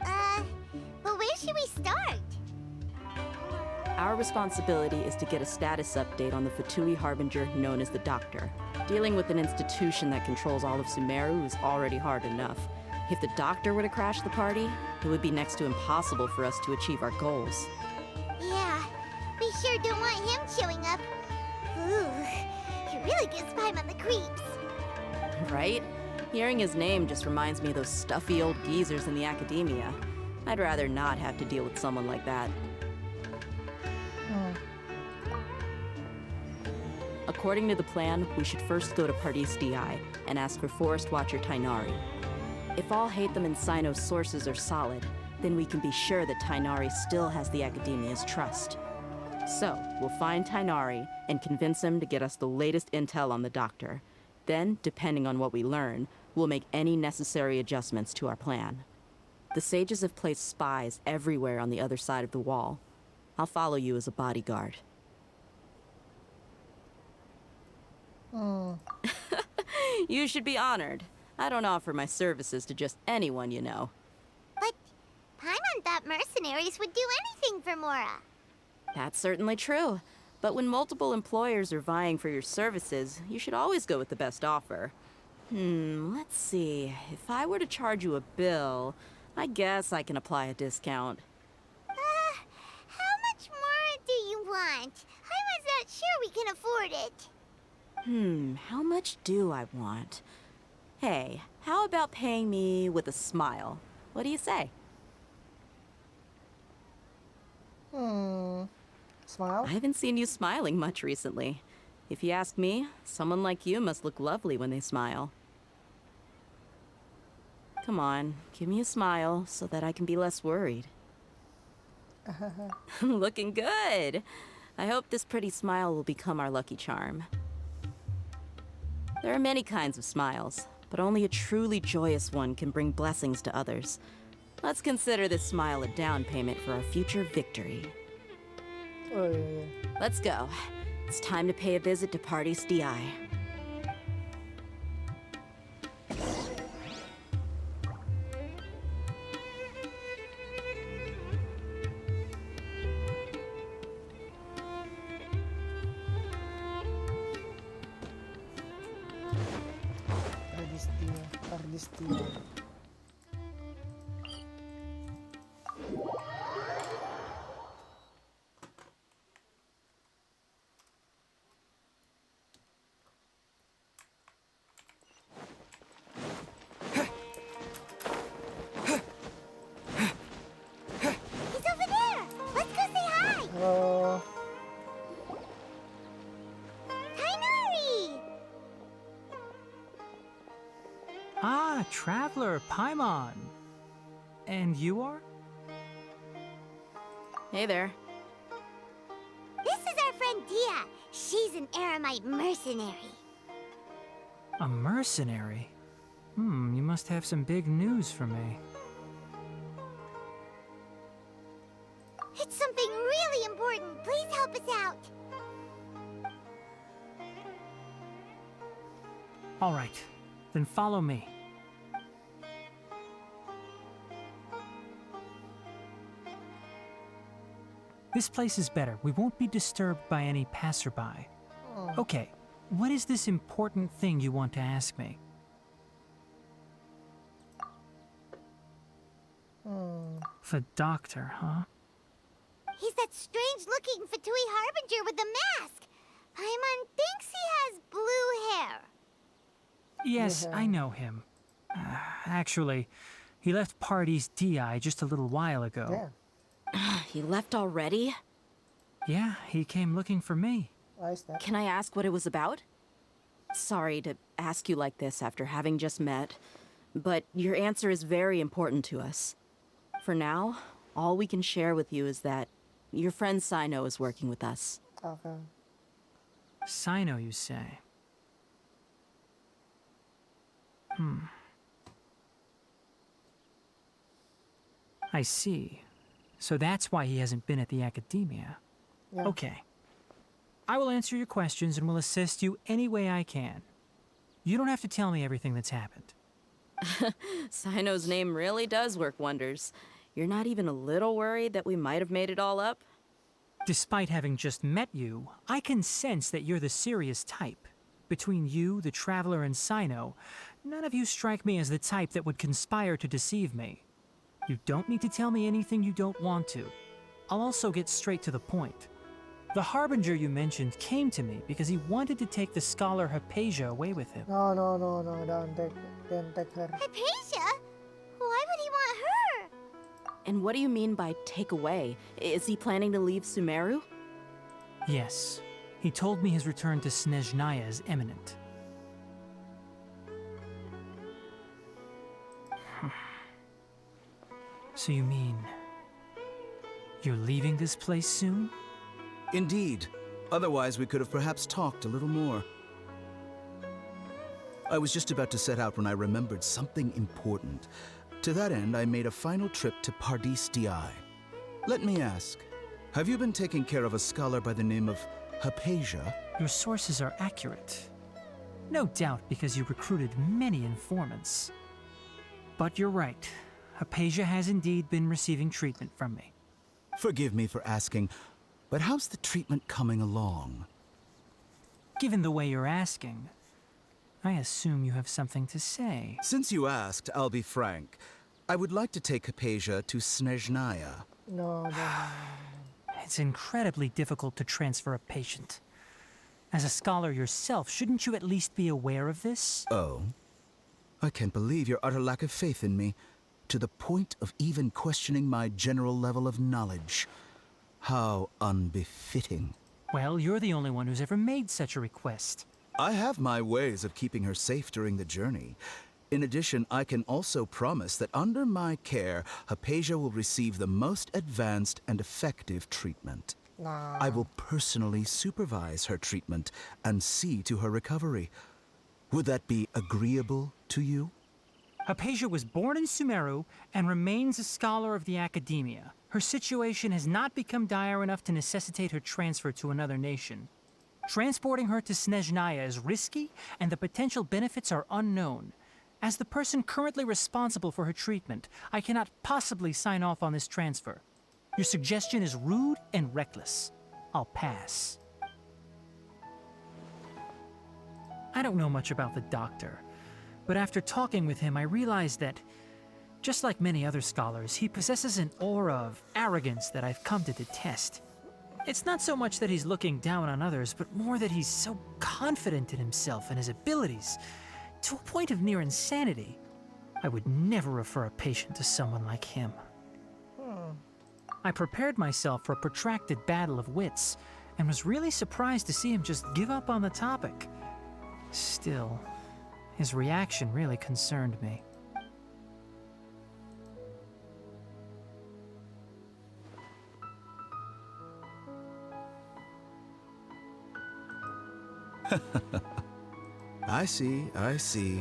But where should we start? Our responsibility is to get a status update on the Fatui Harbinger known as the Doctor. Dealing with an institution that controls all of Sumeru is already hard enough. If the Doctor were to crash the party, it would be next to impossible for us to achieve our goals. Yeah, we sure don't want him showing up. Ooh, he really gives Paimon the creeps. Right? Hearing his name just reminds me of those stuffy old geezers in the academia. I'd rather not have to deal with someone like that. According to the plan, we should first go to Pardis Di and ask for Forest Watcher Tainari. If all Hatham and Sino's sources are solid, then we can be sure that Tainari still has the Academia's trust. So, we'll find Tainari and convince him to get us the latest intel on the Doctor. Then, depending on what we learn, we'll make any necessary adjustments to our plan. The sages have placed spies everywhere on the other side of the wall. I'll follow you as a bodyguard. You should be honored. I don't offer my services to just anyone you know. But Paimon thought mercenaries would do anything for Mora. That's certainly true. But when multiple employers are vying for your services, you should always go with the best offer. Let's see. If I were to charge you a bill, I guess I can apply a discount. How much more do you want? Paimon's not sure we can afford it. How much do I want? Hey, how about paying me with a smile? What do you say? Smile? I haven't seen you smiling much recently. If you ask me, someone like you must look lovely when they smile. Come on, give me a smile so that I can be less worried. Looking good! I hope this pretty smile will become our lucky charm. There are many kinds of smiles, but only a truly joyous one can bring blessings to others. Let's consider this smile a down payment for our future victory. Let's go. It's time to pay a visit to Pardis Di. Pardis Di. He's over there! Let's go say hi! Tainari! Ah, Traveler, Paimon. And you are? Hey there. This is our friend Dia. She's an Aramite mercenary. A mercenary? You must have some big news for me. It's something really important. Please help us out. All right, then follow me. This place is better. We won't be disturbed by any passerby. Okay, what is this important thing you want to ask me? The Doctor, huh? He's that strange-looking Fatui Harbinger with the mask. Paimon thinks he has blue hair. Yes, Yeah. I know him. Actually, he left Party's DI just a little while ago. Yeah. He left already? Yeah, he came looking for me. Why is that? Can I ask what it was about? Sorry to ask you like this after having just met, but your answer is very important to us. For now, all we can share with you is that your friend Sino is working with us. Okay. Sino, you say? I see. So that's why he hasn't been at the academia. Yeah. Okay. I will answer your questions and will assist you any way I can. You don't have to tell me everything that's happened. Sino's name really does work wonders. You're not even a little worried that we might have made it all up? Despite having just met you, I can sense that you're the serious type. Between you, the Traveler, and Sino, none of you strike me as the type that would conspire to deceive me. You don't need to tell me anything you don't want to. I'll also get straight to the point. The Harbinger you mentioned came to me because he wanted to take the scholar Hypatia away with him. No, don't take her. Hypatia? Why would he want her? And what do you mean by take away? Is he planning to leave Sumeru? Yes. He told me his return to Snezhnaya is imminent. So you mean... you're leaving this place soon? Indeed. Otherwise, we could have perhaps talked a little more. I was just about to set out when I remembered something important. To that end, I made a final trip to Pardis DI. Let me ask, have you been taking care of a scholar by the name of Hypatia? Your sources are accurate. No doubt because you recruited many informants. But you're right. Hypatia has indeed been receiving treatment from me. Forgive me for asking, but how's the treatment coming along? Given the way you're asking, I assume you have something to say. Since you asked, I'll be frank. I would like to take Hypatia to Snezhnaya. No. It's incredibly difficult to transfer a patient. As a scholar yourself, shouldn't you at least be aware of this? Oh? I can't believe your utter lack of faith in me, to the point of even questioning my general level of knowledge. How unbefitting. Well, you're the only one who's ever made such a request. I have my ways of keeping her safe during the journey. In addition, I can also promise that under my care, Hypatia will receive the most advanced and effective treatment. Nah. I will personally supervise her treatment and see to her recovery. Would that be agreeable to you? Hypatia was born in Sumeru and remains a scholar of the academia. Her situation has not become dire enough to necessitate her transfer to another nation. Transporting her to Snezhnaya is risky, and the potential benefits are unknown. As the person currently responsible for her treatment, I cannot possibly sign off on this transfer. Your suggestion is rude and reckless. I'll pass. I don't know much about the doctor, but after talking with him, I realized that, just like many other scholars, he possesses an aura of arrogance that I've come to detest. It's not so much that he's looking down on others, but more that he's so confident in himself and his abilities, to a point of near insanity. I would never refer a patient to someone like him. I prepared myself for a protracted battle of wits, and was really surprised to see him just give up on the topic. Still, his reaction really concerned me. I see.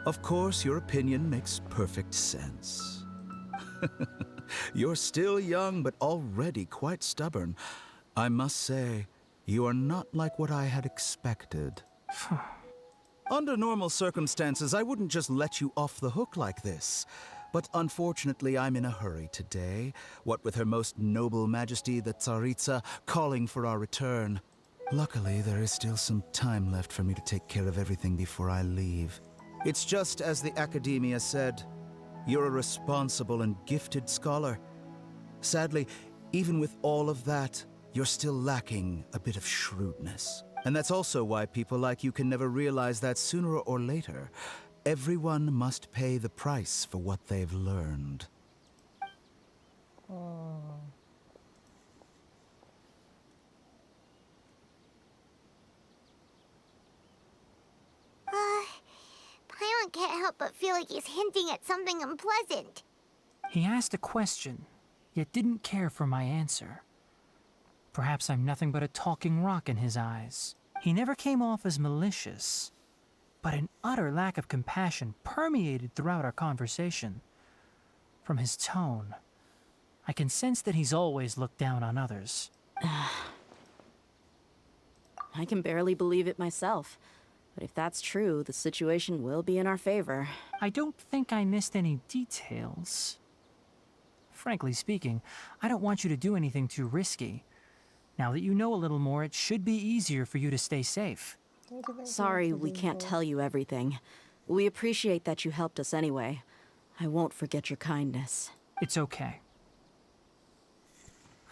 Of course, your opinion makes perfect sense. You're still young, but already quite stubborn. I must say, you are not like what I had expected. Under normal circumstances, I wouldn't just let you off the hook like this. But unfortunately, I'm in a hurry today, what with Her Most Noble Majesty the Tsaritsa calling for our return. Luckily, there is still some time left for me to take care of everything before I leave. It's just as the Academia said, you're a responsible and gifted scholar. Sadly, even with all of that, you're still lacking a bit of shrewdness. And that's also why people like you can never realize that sooner or later, everyone must pay the price for what they've learned. Paimon can't help but feel like he's hinting at something unpleasant. He asked a question, yet didn't care for my answer. Perhaps I'm nothing but a talking rock in his eyes. He never came off as malicious, but an utter lack of compassion permeated throughout our conversation. From his tone, I can sense that he's always looked down on others. I can barely believe it myself. But if that's true, the situation will be in our favor. I don't think I missed any details. Frankly speaking, I don't want you to do anything too risky. Now that you know a little more, it should be easier for you to stay safe. Sorry we can't tell you everything. We appreciate that you helped us anyway. I won't forget your kindness. It's okay.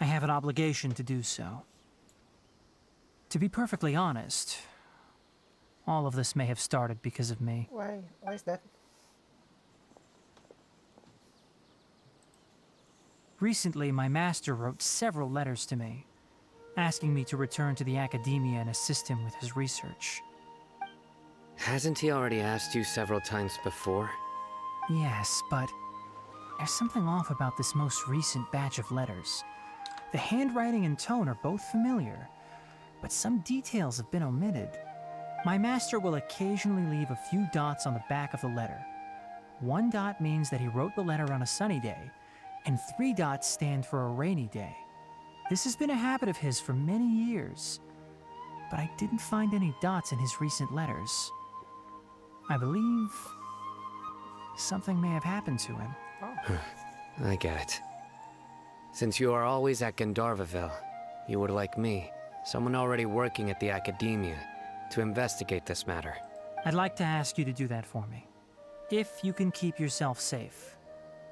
I have an obligation to do so. To be perfectly honest, all of this may have started because of me. Why is that? Recently, my master wrote several letters to me, asking me to return to the academia and assist him with his research. Hasn't he already asked you several times before? Yes, but there's something off about this most recent batch of letters. The handwriting and tone are both familiar, but some details have been omitted. My master will occasionally leave a few dots on the back of the letter. 1 dot means that he wrote the letter on a sunny day, and 3 dots stand for a rainy day. This has been a habit of his for many years, but I didn't find any dots in his recent letters. I believe something may have happened to him. I get it. Since you are always at Gandharvaville, you would like me, someone already working at the academia, to investigate this matter. I'd like to ask you to do that for me. If you can keep yourself safe,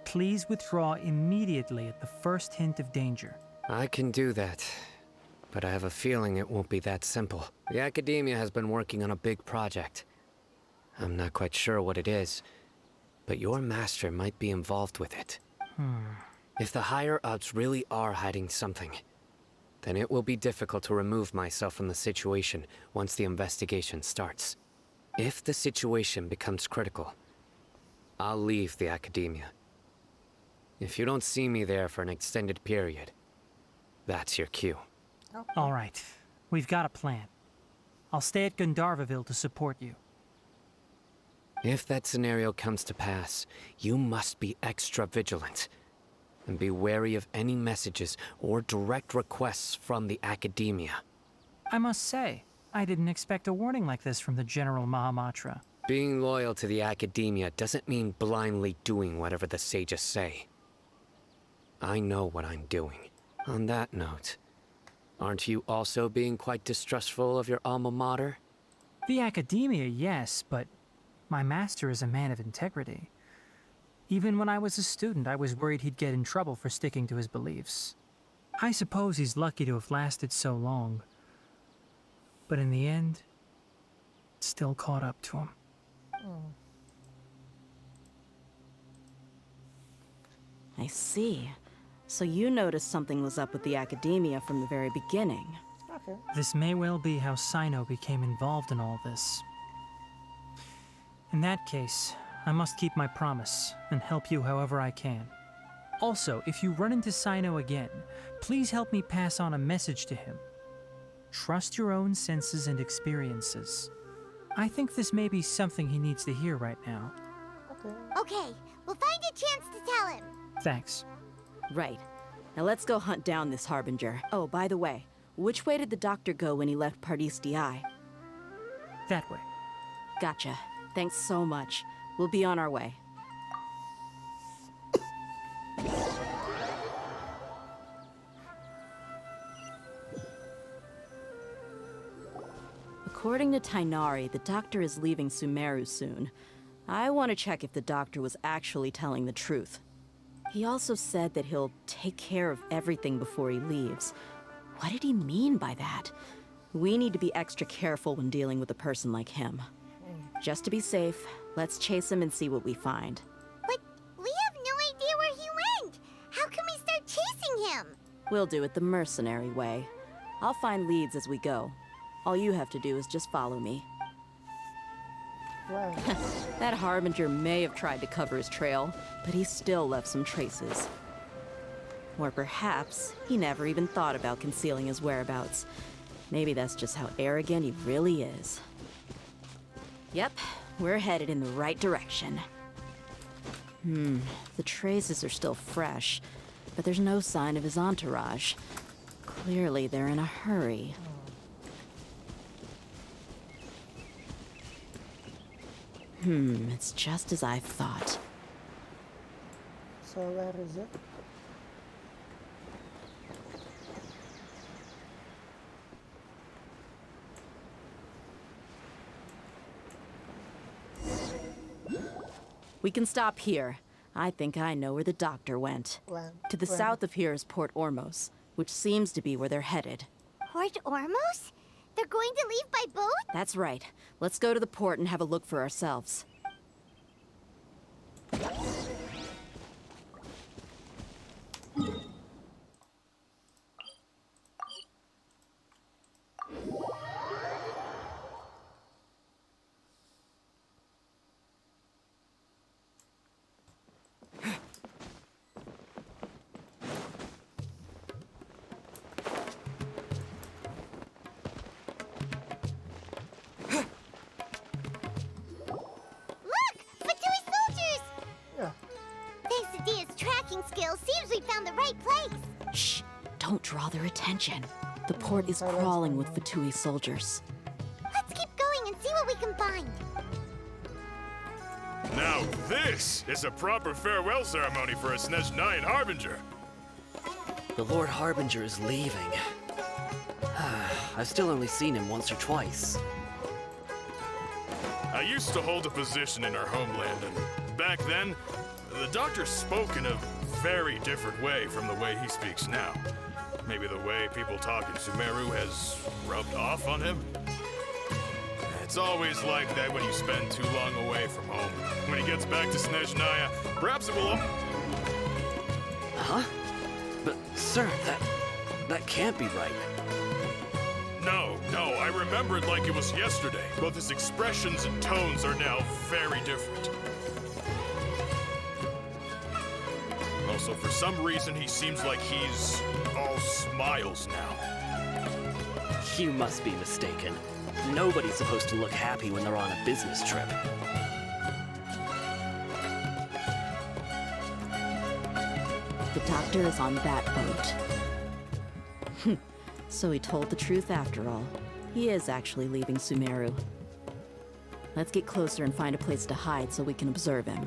please withdraw immediately at the first hint of danger. I can do that, but I have a feeling it won't be that simple. The academia has been working on a big project. I'm not quite sure what it is, but your master might be involved with it. If the higher-ups really are hiding something, then it will be difficult to remove myself from the situation once the investigation starts. If the situation becomes critical, I'll leave the academia. If you don't see me there for an extended period, that's your cue. All right, we've got a plan. I'll stay at Gandharvaville to support you. If that scenario comes to pass, you must be extra vigilant. And be wary of any messages or direct requests from the academia. I must say, I didn't expect a warning like this from the General Mahamatra. Being loyal to the academia doesn't mean blindly doing whatever the sages say. I know what I'm doing. On that note, aren't you also being quite distrustful of your alma mater? The academia, yes, but my master is a man of integrity. Even when I was a student, I was worried he'd get in trouble for sticking to his beliefs. I suppose he's lucky to have lasted so long. But in the end, it still caught up to him. I see. So you noticed something was up with the academia from the very beginning. Okay. This may well be how Sino became involved in all this. In that case, I must keep my promise and help you however I can. Also, if you run into Sino again, please help me pass on a message to him. Trust your own senses and experiences. I think this may be something he needs to hear right now. Okay, we'll find a chance to tell him. Thanks. Right. Now let's go hunt down this Harbinger. Oh, by the way, which way did the doctor go when he left Pardis DI? That way. Gotcha. Thanks so much. We'll be on our way. According to Tainari, the doctor is leaving Sumeru soon. I want to check if the doctor was actually telling the truth. He also said that he'll take care of everything before he leaves. What did he mean by that? We need to be extra careful when dealing with a person like him. Just to be safe, let's chase him and see what we find. But we have no idea where he went! How can we start chasing him? We'll do it the mercenary way. I'll find leads as we go. All you have to do is just follow me. Wow. That Harbinger may have tried to cover his trail, but he still left some traces. Or perhaps he never even thought about concealing his whereabouts. Maybe that's just how arrogant he really is. Yep, we're headed in the right direction. The traces are still fresh, but there's no sign of his entourage. Clearly they're in a hurry. It's just as I thought. So where is it? We can stop here. I think I know where the doctor went. To the south of here is Port Ormos, which seems to be where they're headed. Port Ormos? They're going to leave by boat? That's right. Let's go to the port and have a look for ourselves. Don't draw their attention. The port is crawling with Fatui soldiers. Let's keep going and see what we can find. Now this is a proper farewell ceremony for a Snezhnayan Harbinger. The Lord Harbinger is leaving. I've still only seen him once or twice. I used to hold a position in our homeland, and back then, the doctor spoke in a very different way from the way he speaks now. Maybe the way people talk in Sumeru has rubbed off on him? It's always like that when you spend too long away from home. When he gets back to Snezhnaya, perhaps it will... Huh? But, sir, that can't be right. No, I remember it like it was yesterday. Both his expressions and tones are now very different. Also, for some reason, he seems like he's all smiles now. You must be mistaken. Nobody's supposed to look happy when they're on a business trip. The doctor is on that boat. So he told the truth after all. He is actually leaving Sumeru. Let's get closer and find a place to hide so we can observe him.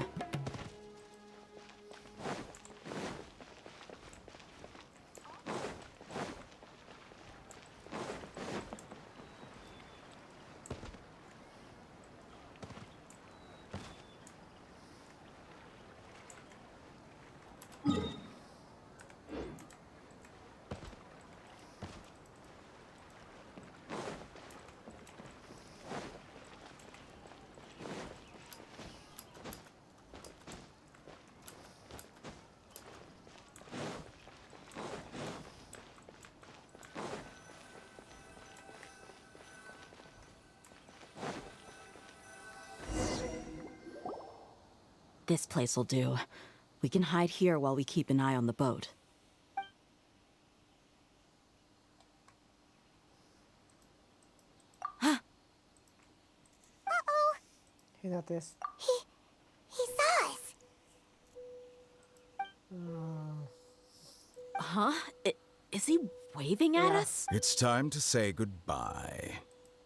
This place'll do. We can hide here while we keep an eye on the boat. Uh-oh! He noticed. He saw us! Huh? Is he waving at us? It's time to say goodbye.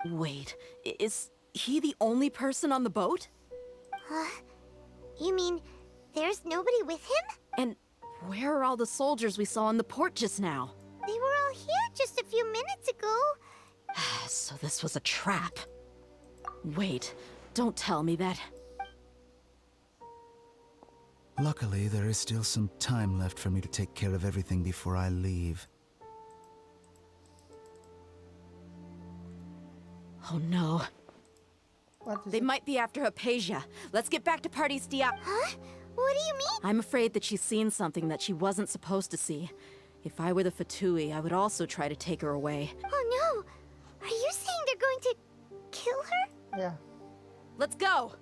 Wait, is he the only person on the boat? You mean there's nobody with him? And where are all the soldiers we saw in the port just now? They were all here just a few minutes ago. So this was a trap. Wait, don't tell me that. Luckily, there is still some time left for me to take care of everything before I leave. Oh no. What is They it? might be after Hypatia. Let's get back to Party's DI. Huh? What do you mean? I'm afraid that she's seen something that she wasn't supposed to see. If I were the Fatui, I would also try to take her away. Oh no! Are you saying they're going to kill her? Yeah. Let's go!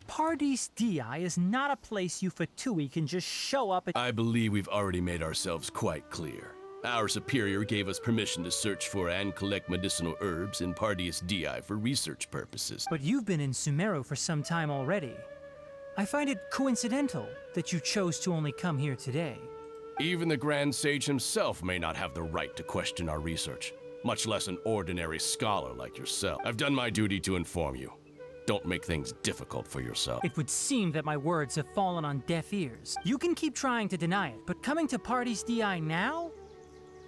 Pardes Di is not a place you Fatui can just show up at. I believe we've already made ourselves quite clear. Our superior gave us permission to search for and collect medicinal herbs in Pardes Di for research purposes. But you've been in Sumeru for some time already. I find it coincidental that you chose to only come here today. Even the Grand Sage himself may not have the right to question our research, much less an ordinary scholar like yourself. I've done my duty to inform you. Don't make things difficult for yourself. It would seem that my words have fallen on deaf ears. You can keep trying to deny it, but coming to Pardes Di now?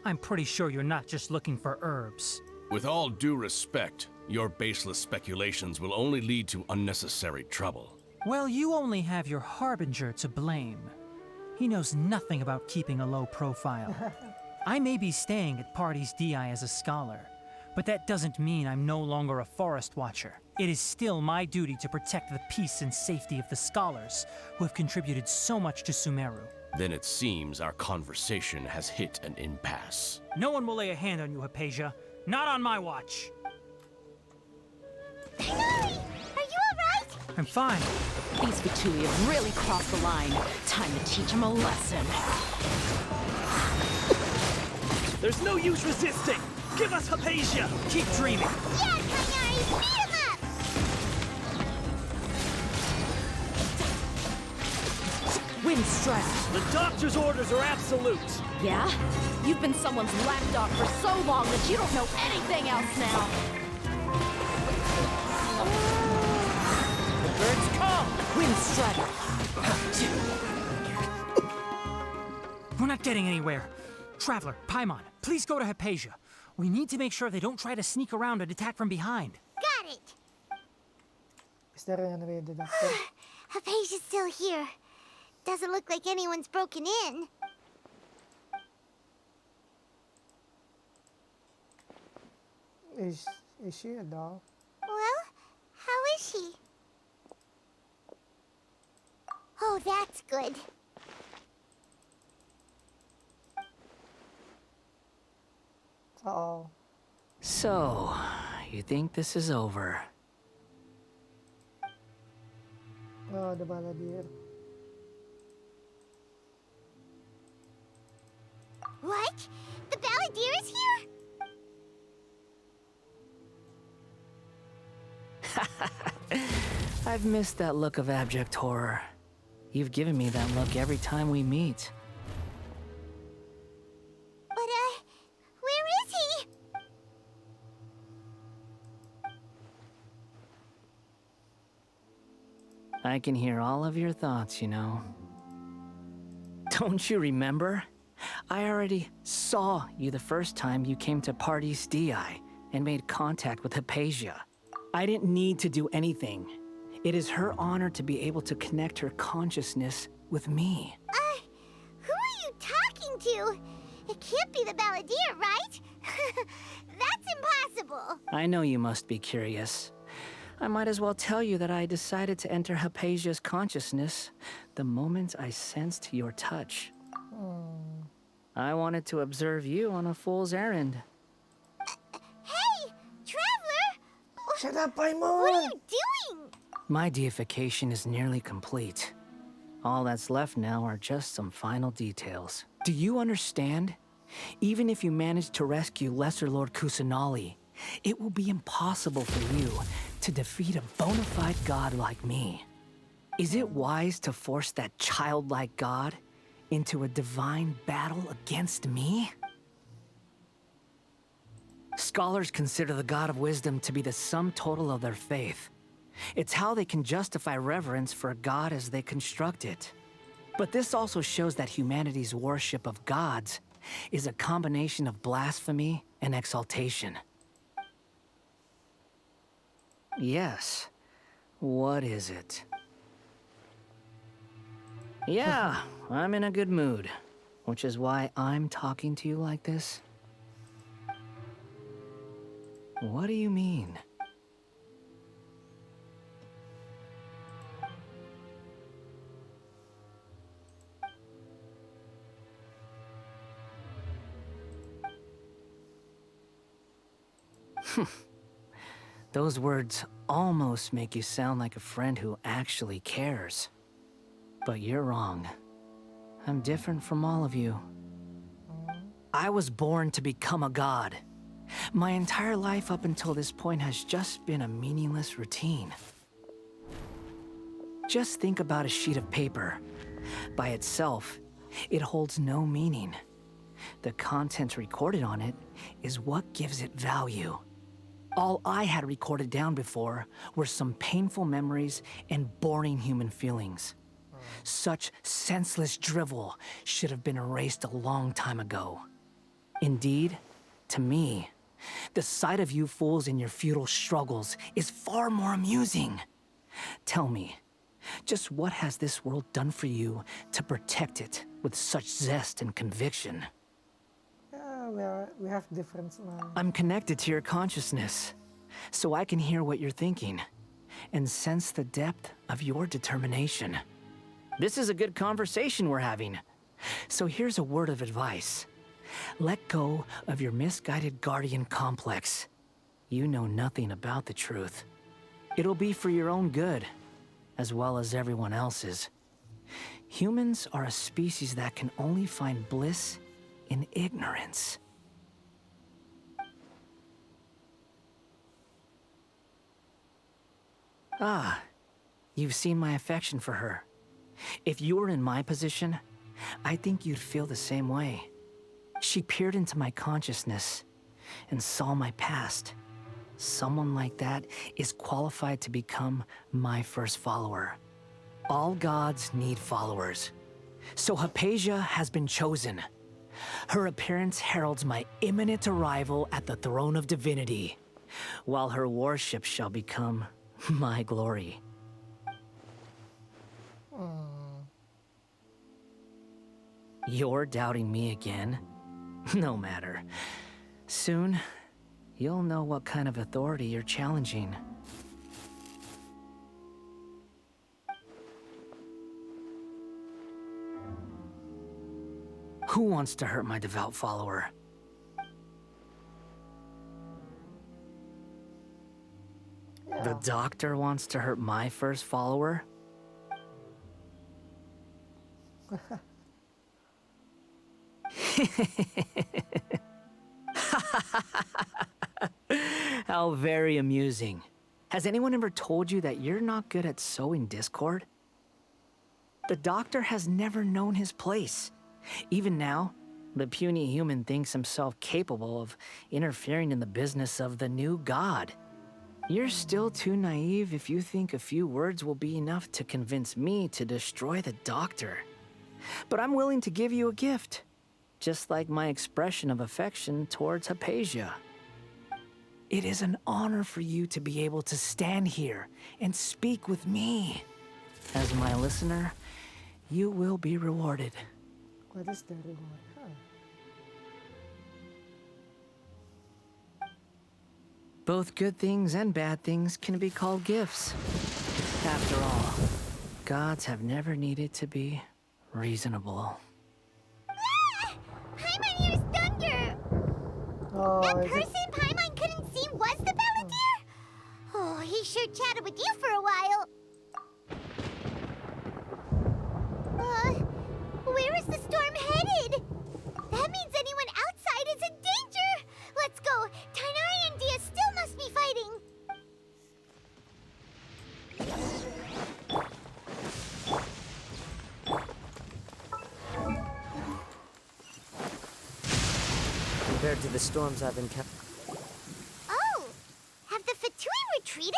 I'm pretty sure you're not just looking for herbs. With all due respect, your baseless speculations will only lead to unnecessary trouble. Well, you only have your Harbinger to blame. He knows nothing about keeping a low profile. I may be staying at Pardes Di as a scholar, but that doesn't mean I'm no longer a forest watcher. It is still my duty to protect the peace and safety of the scholars who have contributed so much to Sumeru. Then it seems our conversation has hit an impasse. No one will lay a hand on you, Hypatia. Not on my watch. Are you alright? I'm fine. These Fatui have really crossed the line. Time to teach them a lesson. There's no use resisting! Give us Hypatia! Keep dreaming! Yeah, Kainari! Beat him up! Windstrike! The doctor's orders are absolute! Yeah? You've been someone's lapdog for so long that you don't know anything else now! The birds come! Windstrike! We're not getting anywhere. Traveler, Paimon, please go to Hypatia. We need to make sure they don't try to sneak around and attack from behind. Got it! Is there any way the doctor? Hypatia's still here. Doesn't look like anyone's broken in. Is she a doll? Well, how is she? Oh, that's good. Uh-oh. So, you think this is over? Oh, the balladeer. What? The balladeer is here? I've missed that look of abject horror. You've given me that look every time we meet. But, where is he? I can hear all of your thoughts, you know. Don't you remember? I already saw you the first time you came to Pardes Di and made contact with Hypatia. I didn't need to do anything. It is her honor to be able to connect her consciousness with me. Who are you talking to? It can't be the balladeer, right? That's impossible. I know you must be curious. I might as well tell you that I decided to enter Hypatia's consciousness the moment I sensed your touch. I wanted to observe you on a fool's errand. Hey, Traveler! Shut up, Paimon! What are you doing? My deification is nearly complete. All that's left now are just some final details. Do you understand? Even if you manage to rescue Lesser Lord Kusanali, it will be impossible for you to defeat a bona fide god like me. Is it wise to force that childlike god into a divine battle against me? Scholars consider the god of wisdom to be the sum total of their faith. It's how they can justify reverence for a god as they construct it. But this also shows that humanity's worship of gods is a combination of blasphemy and exaltation. Yes. What is it? Yeah, I'm in a good mood. Which is why I'm talking to you like this. What do you mean? Those words almost make you sound like a friend who actually cares. But you're wrong. I'm different from all of you. I was born to become a god. My entire life up until this point has just been a meaningless routine. Just think about a sheet of paper. By itself, it holds no meaning. The content recorded on it is what gives it value. All I had recorded down before were some painful memories and boring human feelings. Such senseless drivel should have been erased a long time ago. Indeed, to me, the sight of you fools in your futile struggles is far more amusing. Tell me, just what has this world done for you to protect it with such zest and conviction? Yeah, we have different now. I'm connected to your consciousness, so I can hear what you're thinking, and sense the depth of your determination. This is a good conversation we're having. So here's a word of advice. Let go of your misguided guardian complex. You know nothing about the truth. It'll be for your own good, as well as everyone else's. Humans are a species that can only find bliss in ignorance. Ah, you've seen my affection for her. If you were in my position, I think you'd feel the same way. She peered into my consciousness and saw my past. Someone like that is qualified to become my first follower. All gods need followers. So Hypatia has been chosen. Her appearance heralds my imminent arrival at the throne of divinity, while her worship shall become my glory. You're doubting me again? No matter. Soon, you'll know what kind of authority you're challenging. Who wants to hurt my devout follower? The doctor wants to hurt my first follower? How very amusing. Has anyone ever told you that you're not good at sowing discord? The doctor has never known his place. Even now, the puny human thinks himself capable of interfering in the business of the new god. You're still too naive if you think a few words will be enough to convince me to destroy the doctor. But I'm willing to give you a gift, just like my expression of affection towards Hypatia. It is an honor for you to be able to stand here and speak with me. As my listener, you will be rewarded. What is the reward? Both good things and bad things can be called gifts. After all, gods have never needed to be reasonable. Paimon hears thunder! That person Paimon couldn't see was the Palantir? Oh, he sure chatted with you for a while. Where is the storm headed? That means anyone outside is in danger! Let's go! Tighnari and Dia still must be fighting! Compared to the storms I've encountered. Oh! Have the Fatui retreated?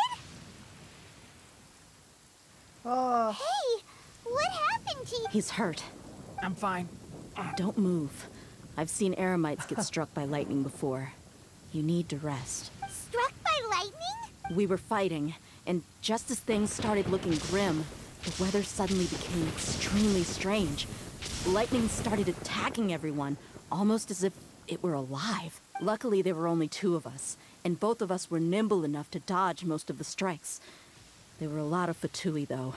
Hey! What happened to you? He's hurt. I'm fine. Don't move. I've seen Eremites get struck by lightning before. You need to rest. Struck by lightning? We were fighting, and just as things started looking grim, the weather suddenly became extremely strange. Lightning started attacking everyone, almost as if it were alive. Luckily, there were only two of us, and both of us were nimble enough to dodge most of the strikes. There were a lot of Fatui, though,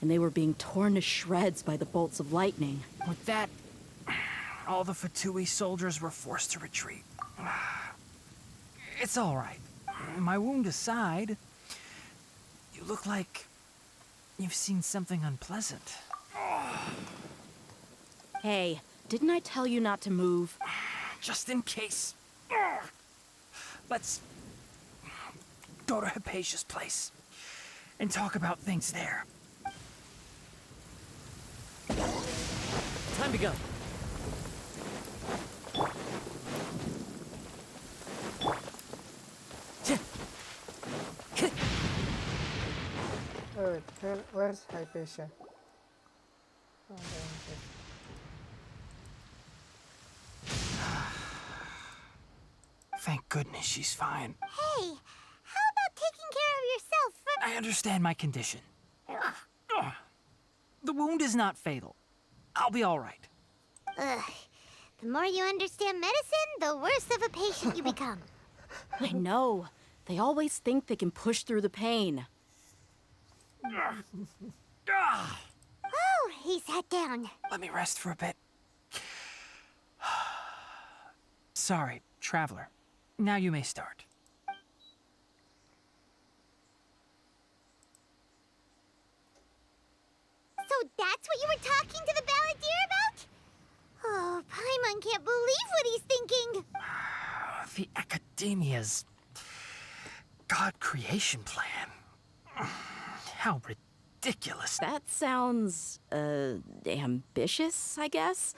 and they were being torn to shreds by the bolts of lightning. With that, all the Fatui soldiers were forced to retreat. It's all right. My wound aside, you look like you've seen something unpleasant. Hey, didn't I tell you not to move? Just in case. Let's go to Hypatia's place and talk about things there. Time to go. Alright, where's Hypatia? Oh, okay. Thank goodness she's fine. Hey, how about taking care of yourself for... I understand my condition. The wound is not fatal. I'll be all right. Ugh. The more you understand medicine, the worse of a patient you become. I know. They always think they can push through the pain. Oh, he sat down. Let me rest for a bit. Sorry, traveler. Now you may start. So that's what you were talking to the balladeer about? Oh, Paimon can't believe what he's thinking. The Academia's God creation plan. How ridiculous. That sounds, ambitious, I guess?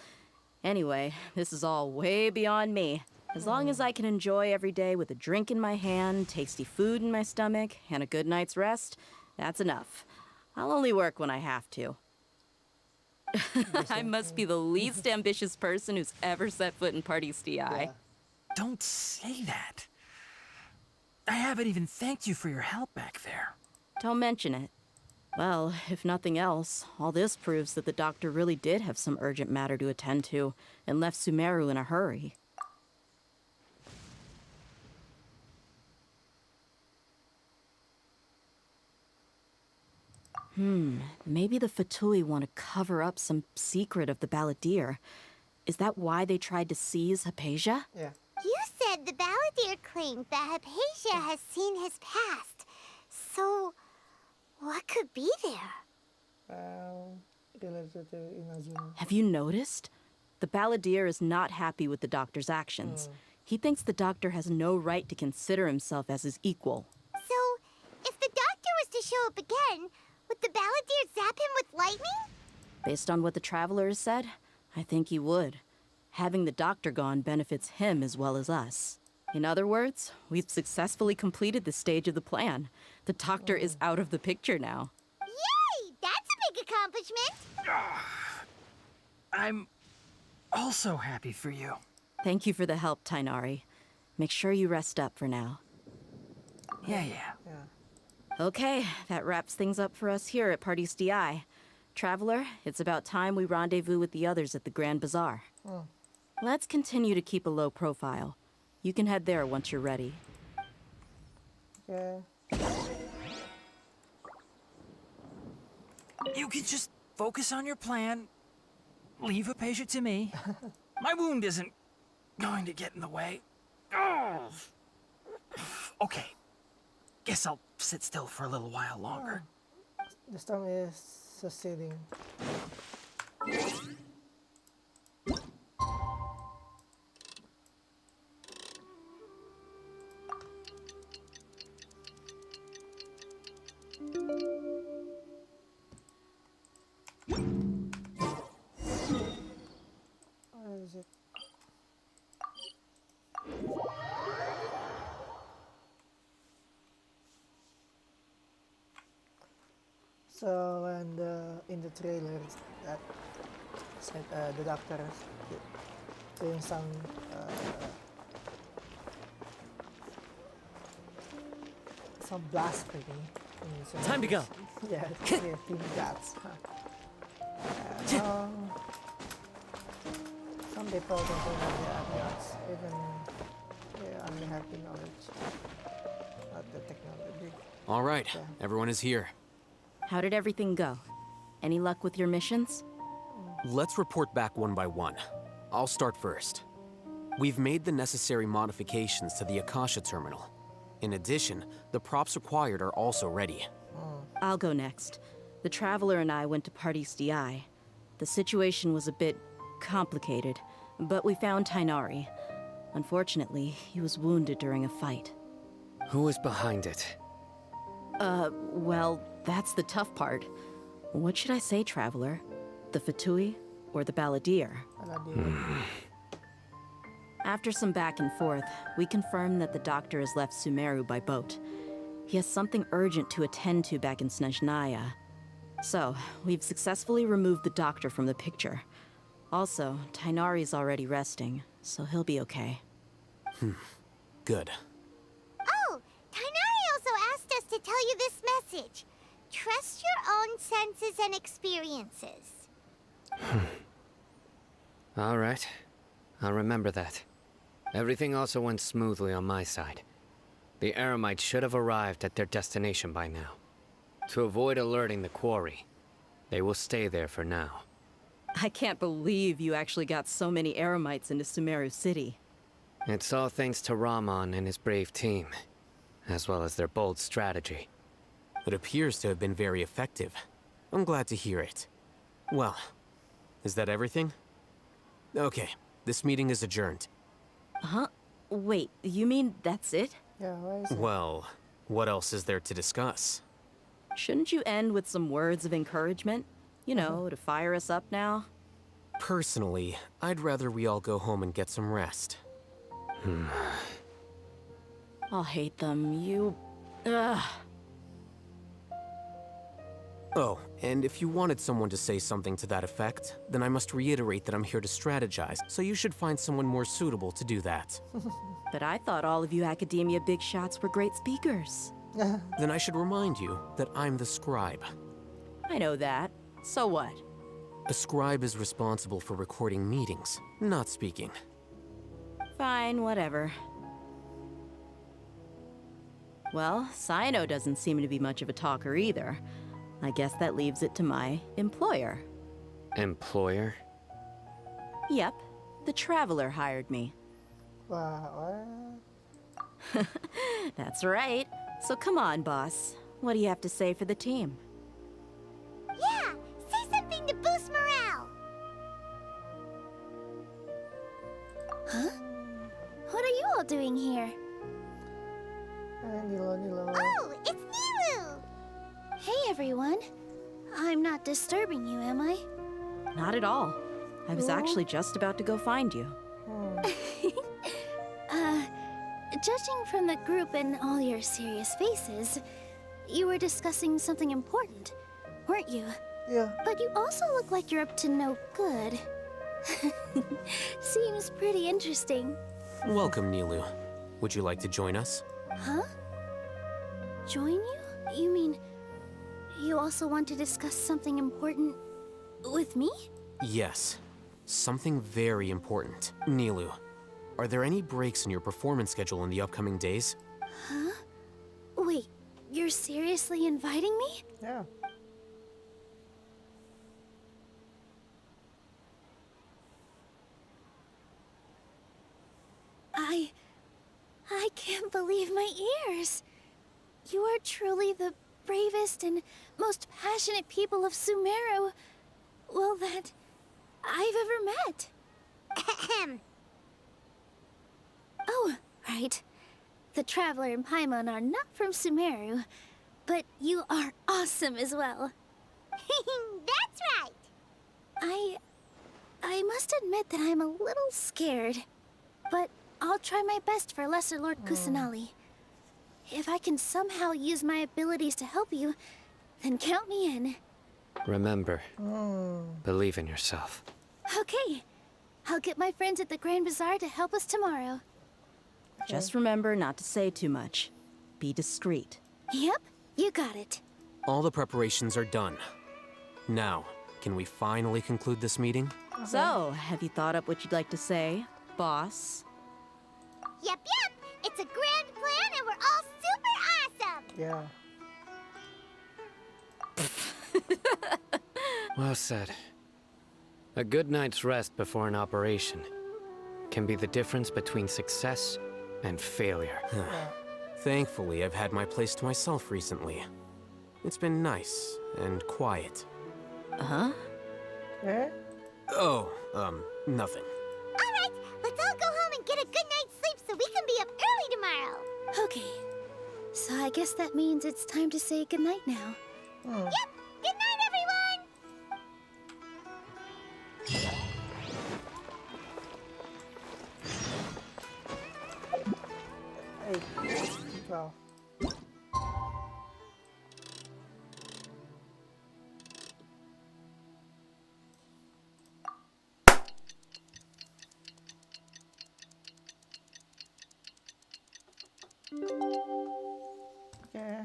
Anyway, this is all way beyond me. As long as I can enjoy every day with a drink in my hand, tasty food in my stomach, and a good night's rest, that's enough. I'll only work when I have to. I must be the least ambitious person who's ever set foot in Party's DI. Yeah. Don't say that. I haven't even thanked you for your help back there. Don't mention it. Well, if nothing else, all this proves that the doctor really did have some urgent matter to attend to and left Sumeru in a hurry. Maybe the Fatui want to cover up some secret of the balladeer. Is that why they tried to seize Hypatia? Yeah. You said the balladeer claimed that Hypatia has seen his past. So, what could be there? Related to Inazuma. Have you noticed? The balladeer is not happy with the doctor's actions. He thinks the doctor has no right to consider himself as his equal. So, if the doctor was to show up again, would the balladeer zap him with lightning? Based on what the traveler has said, I think he would. Having the doctor gone benefits him as well as us. In other words, we've successfully completed this stage of the plan. The doctor is out of the picture now. Yay! That's a big accomplishment! I'm also happy for you. Thank you for the help, Tainari. Make sure you rest up for now. Yeah. Okay, that wraps things up for us here at Party's DI. Traveler, it's about time we rendezvous with the others at the Grand Bazaar. Let's continue to keep a low profile. You can head there once you're ready. Okay. You can just focus on your plan. Leave Hypatia to me. My wound isn't going to get in the way. Okay. Guess I'll sit still for a little while longer. The storm is succeeding. Where is it? So when in the trailer that said the doctor doing some blasphemy. Time to go. Yeah, they're being gods. Some people don't know that they are gods, even they only have the knowledge, not the technology. All right, Yeah. everyone is here. How did everything go? Any luck with your missions? Let's report back one by one. I'll start first. We've made the necessary modifications to the Akasha terminal. In addition, the props required are also ready. I'll go next. The Traveler and I went to Party's DI. The situation was a bit complicated, but we found Tainari. Unfortunately, he was wounded during a fight. Who was behind it? Well, that's the tough part. What should I say, Traveler? The Fatui or the Balladeer? After some back and forth, we confirmed that the doctor has left Sumeru by boat. He has something urgent to attend to back in Snezhnaya. So, we've successfully removed the doctor from the picture. Also, Tainari's already resting, so he'll be okay. Good. Oh, Tainari also asked us to tell you this message. Trust your own senses and experiences. All right. I'll remember that. Everything also went smoothly on my side. The Eremites should have arrived at their destination by now. To avoid alerting the quarry, they will stay there for now. I can't believe you actually got so many Eremites into Sumeru City. It's all thanks to Rahman and his brave team, as well as their bold strategy. It appears to have been very effective. I'm glad to hear it. Well, is that everything? Okay, this meeting is adjourned. Huh? Wait, you mean that's it? Yeah, why is it? Well, what else is there to discuss? Shouldn't you end with some words of encouragement? You know, to fire us up now? Personally, I'd rather we all go home and get some rest. I'll hate them, you... Ugh. Oh, and if you wanted someone to say something to that effect, then I must reiterate that I'm here to strategize, so you should find someone more suitable to do that. But I thought all of you Academia big shots were great speakers. Then I should remind you that I'm the scribe. I know that. So what? A scribe is responsible for recording meetings, not speaking. Fine, whatever. Well, Sino doesn't seem to be much of a talker either. I guess that leaves it to my employer. Employer? Yep, the Traveler hired me. What? That's right. So come on, boss. What do you have to say for the team? Yeah, say something to boost morale. Huh? What are you all doing here? Nilo. Oh, it's Nilu! Hey, everyone. I'm not disturbing you, am I? Not at all. I was actually just about to go find you. Judging from the group and all your serious faces, you were discussing something important, weren't you? Yeah. But you also look like you're up to no good. Seems pretty interesting. Welcome, Nilu. Would you like to join us? Huh? Join you? You mean you also want to discuss something important with me? Yes. Something very important. Nilu, are there any breaks in your performance schedule in the upcoming days? Huh? Wait, you're seriously inviting me? Yeah. I can't believe my ears. You are truly the bravest and most passionate people of Sumeru, well, that I've ever met. Ahem. Oh, right. The Traveler and Paimon are not from Sumeru, but you are awesome as well. That's right. I must admit that I'm a little scared, but I'll try my best for Lesser Lord Kusanali. If I can somehow use my abilities to help you, then count me in. Remember, believe in yourself. Okay. I'll get my friends at the Grand Bazaar to help us tomorrow. Just remember not to say too much. Be discreet. Yep, you got it. All the preparations are done. Now, can we finally conclude this meeting? So, have you thought up what you'd like to say, boss? Yep. It's a grand plan and we're all super awesome. Yeah. Well said. A good night's rest before an operation can be the difference between success and failure. Thankfully, I've had my place to myself recently. It's been nice and quiet. Uh-huh? Eh? Oh, nothing. Alright, let's all go home and get a good night's sleep so we can be up early tomorrow. Okay. So I guess that means it's time to say goodnight now. Yep, good night everyone! Hey, 12. Okay.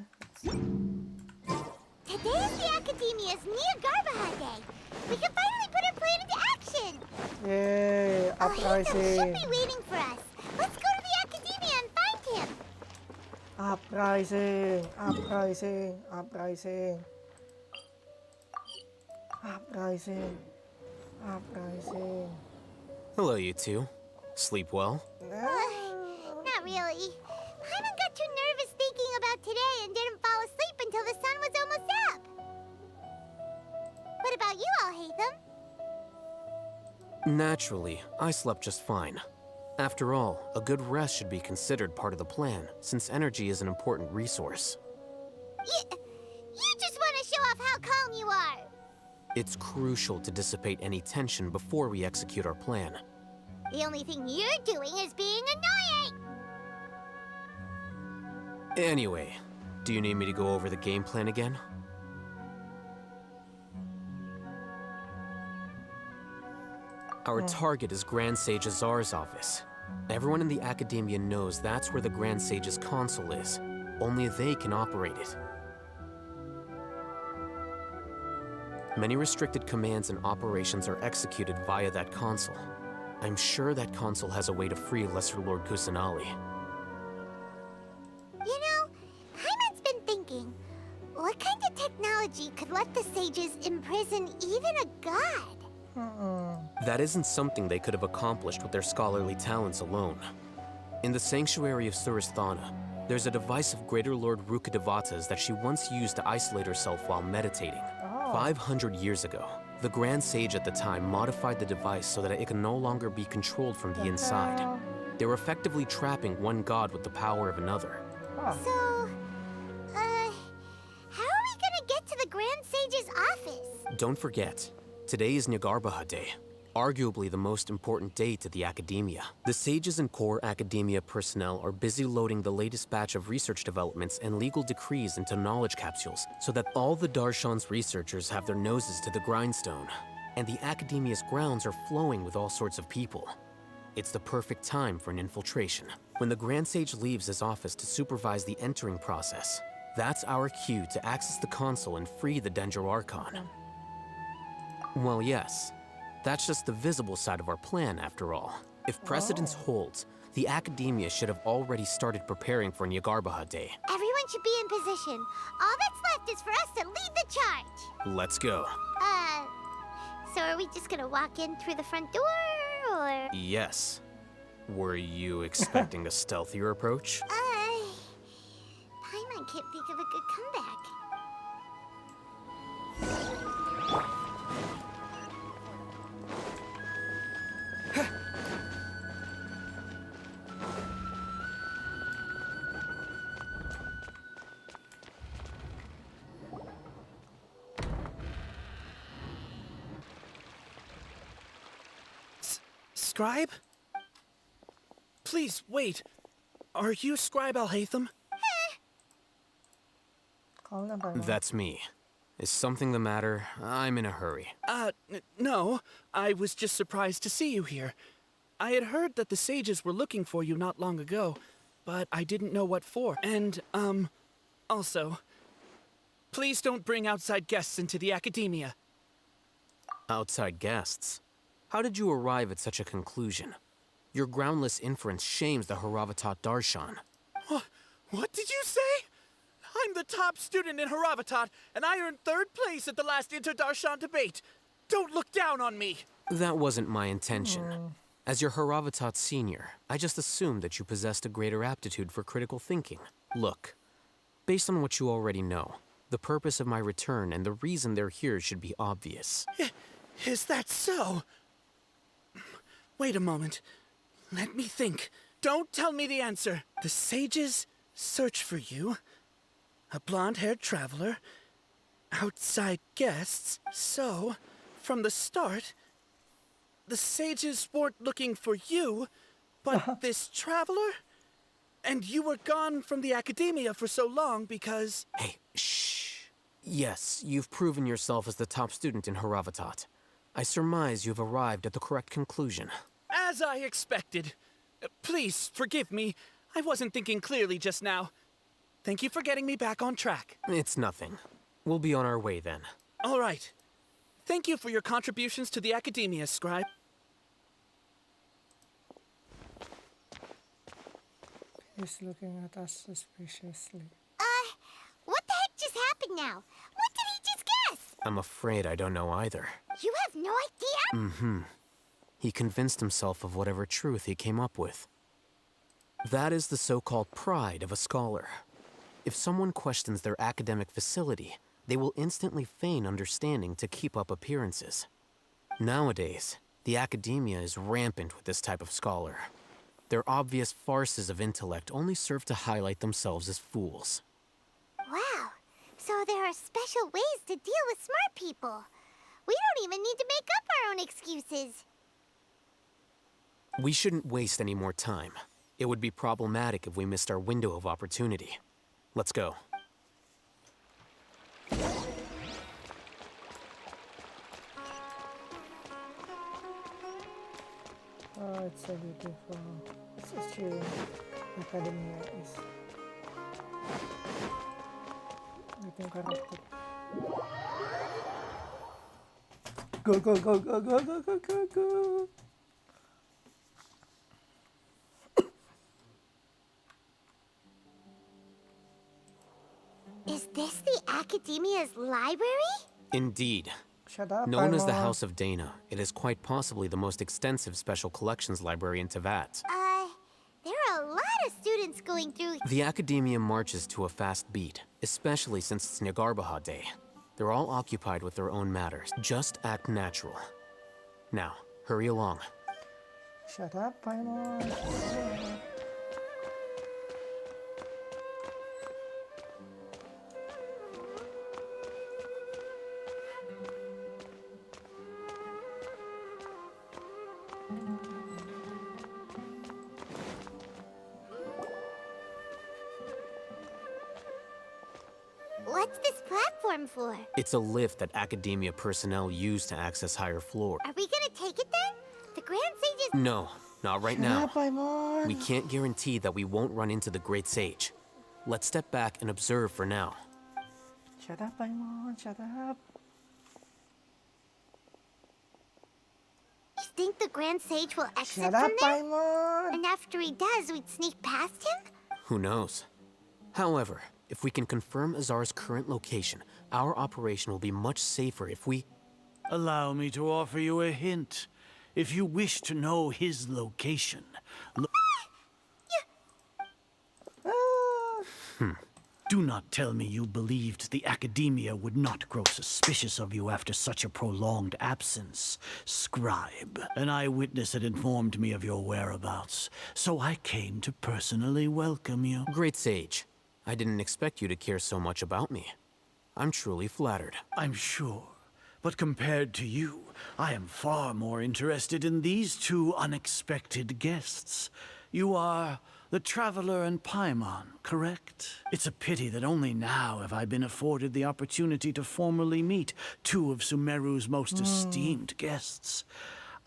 Today is the Academia's Niagarbaha Day. We can finally put our plan into action. Yay, Alhaitham uprising. should be waiting for us. Let's go to the Academia and find him. Uprising, uprising, uprising. Uprising, uprising. Hello, you two. Sleep well? Not really. Paimon got too nervous thinking about today and didn't fall asleep until the sun was almost up. What about you, Alhaitham? Naturally, I slept just fine. After all, a good rest should be considered part of the plan, since energy is an important resource. You just want to show off how calm you are. It's crucial to dissipate any tension before we execute our plan. The only thing you're doing is being annoying. Anyway, do you need me to go over the game plan again? Our target is Grand Sage Azar's office. Everyone in the Academia knows that's where the Grand Sage's console is. Only they can operate it. Many restricted commands and operations are executed via that console. I'm sure that console has a way to free Lesser Lord Kusanali. You know, Paimon's been thinking, what kind of technology could let the sages imprison even a god? That isn't something they could have accomplished with their scholarly talents alone. In the Sanctuary of Suristhana, there's a device of Greater Lord Rukkhadevata's that she once used to isolate herself while meditating. 500 years ago, the Grand Sage at the time modified the device so that it can no longer be controlled from the inside. They were effectively trapping one god with the power of another. So, how are we gonna get to the Grand Sage's office? Don't forget, today is Niagarbaha Day, arguably the most important day to the Academia. The sages and core Academia personnel are busy loading the latest batch of research developments and legal decrees into knowledge capsules so that all the Darshan's researchers have their noses to the grindstone. And the Academia's grounds are flowing with all sorts of people. It's the perfect time for an infiltration. When the Grand Sage leaves his office to supervise the entering process, that's our cue to access the console and free the Dendro Archon. Well, yes. That's just the visible side of our plan, after all. If precedence holds, the Academia should have already started preparing for Niagarbaha Day. Everyone should be in position. All that's left is for us to lead the charge. Let's go. So are we just gonna walk in through the front door, or? Yes. Were you expecting a stealthier approach? Paimon can't think of a good comeback. Scribe? Please, wait. Are you Scribe Alhaitham? That's me. Is something the matter? I'm in a hurry. No. I was just surprised to see you here. I had heard that the sages were looking for you not long ago, but I didn't know what for. And, Also, please don't bring outside guests into the academia. Outside guests? How did you arrive at such a conclusion? Your groundless inference shames the Haravatat Darshan. What did you say? I'm the top student in Haravatat, and I earned 3rd place at the last Inter-Darshan debate. Don't look down on me. That wasn't my intention. As your Haravatat senior, I just assumed that you possessed a greater aptitude for critical thinking. Look, based on what you already know, the purpose of my return and the reason they're here should be obvious. Is that so? Wait a moment. Let me think. Don't tell me the answer. The sages search for you. A blonde-haired traveler. Outside guests. So, from the start, the sages weren't looking for you, but this traveler? And you were gone from the academia for so long because... Hey, shh. Yes, you've proven yourself as the top student in Haravatat. I surmise you've arrived at the correct conclusion. As I expected. Please, forgive me. I wasn't thinking clearly just now. Thank you for getting me back on track. It's nothing. We'll be on our way then. All right. Thank you for your contributions to the academia, Scribe. He's looking at us suspiciously. What the heck just happened now? What did he just guess? I'm afraid I don't know either. You have no idea? Mm-hmm. He convinced himself of whatever truth he came up with. That is the so-called pride of a scholar. If someone questions their academic facility, they will instantly feign understanding to keep up appearances. Nowadays, the academia is rampant with this type of scholar. Their obvious farces of intellect only serve to highlight themselves as fools. Wow. So there are special ways to deal with smart people. We don't even need to make up our own excuses. We shouldn't waste any more time. It would be problematic if we missed our window of opportunity. Let's go. Oh, it's so beautiful. It's so true. Academia is getting corrupted. Go, go, go, go, go, go, go, go, go. Is this the Academia's library? Indeed. Shut up, Known as the Paimon. House of Dana, it is quite possibly the most extensive special collections library in Teyvat. There are a lot of students going through. The Academia marches to a fast beat, especially since it's Nyagarbaha Day. They're all occupied with their own matters. Just act natural. Now, hurry along. Shut up, Paimon. Shut up. What's this platform for? It's a lift that Academia personnel use to access higher floor. Are we gonna take it then? The Grand Sages. No, not right Shut now. up, Paimon. We can't guarantee that we won't run into the Great Sage. Let's step back and observe for now. Shut up, Paimon. Shut up. You think the Grand Sage will exit Shut up, from there? Paimon. And after he does, we'd sneak past him? Who knows? However, if we can confirm Azar's current location, our operation will be much safer if we... Allow me to offer you a hint. If you wish to know his location, do not tell me you believed the Academia would not grow suspicious of you after such a prolonged absence, Scribe. An eyewitness had informed me of your whereabouts, so I came to personally welcome you. Great Sage, I didn't expect you to care so much about me. I'm truly flattered. I'm sure. But compared to you, I am far more interested in these two unexpected guests. You are the Traveler and Paimon, correct? It's a pity that only now have I been afforded the opportunity to formally meet two of Sumeru's most esteemed guests.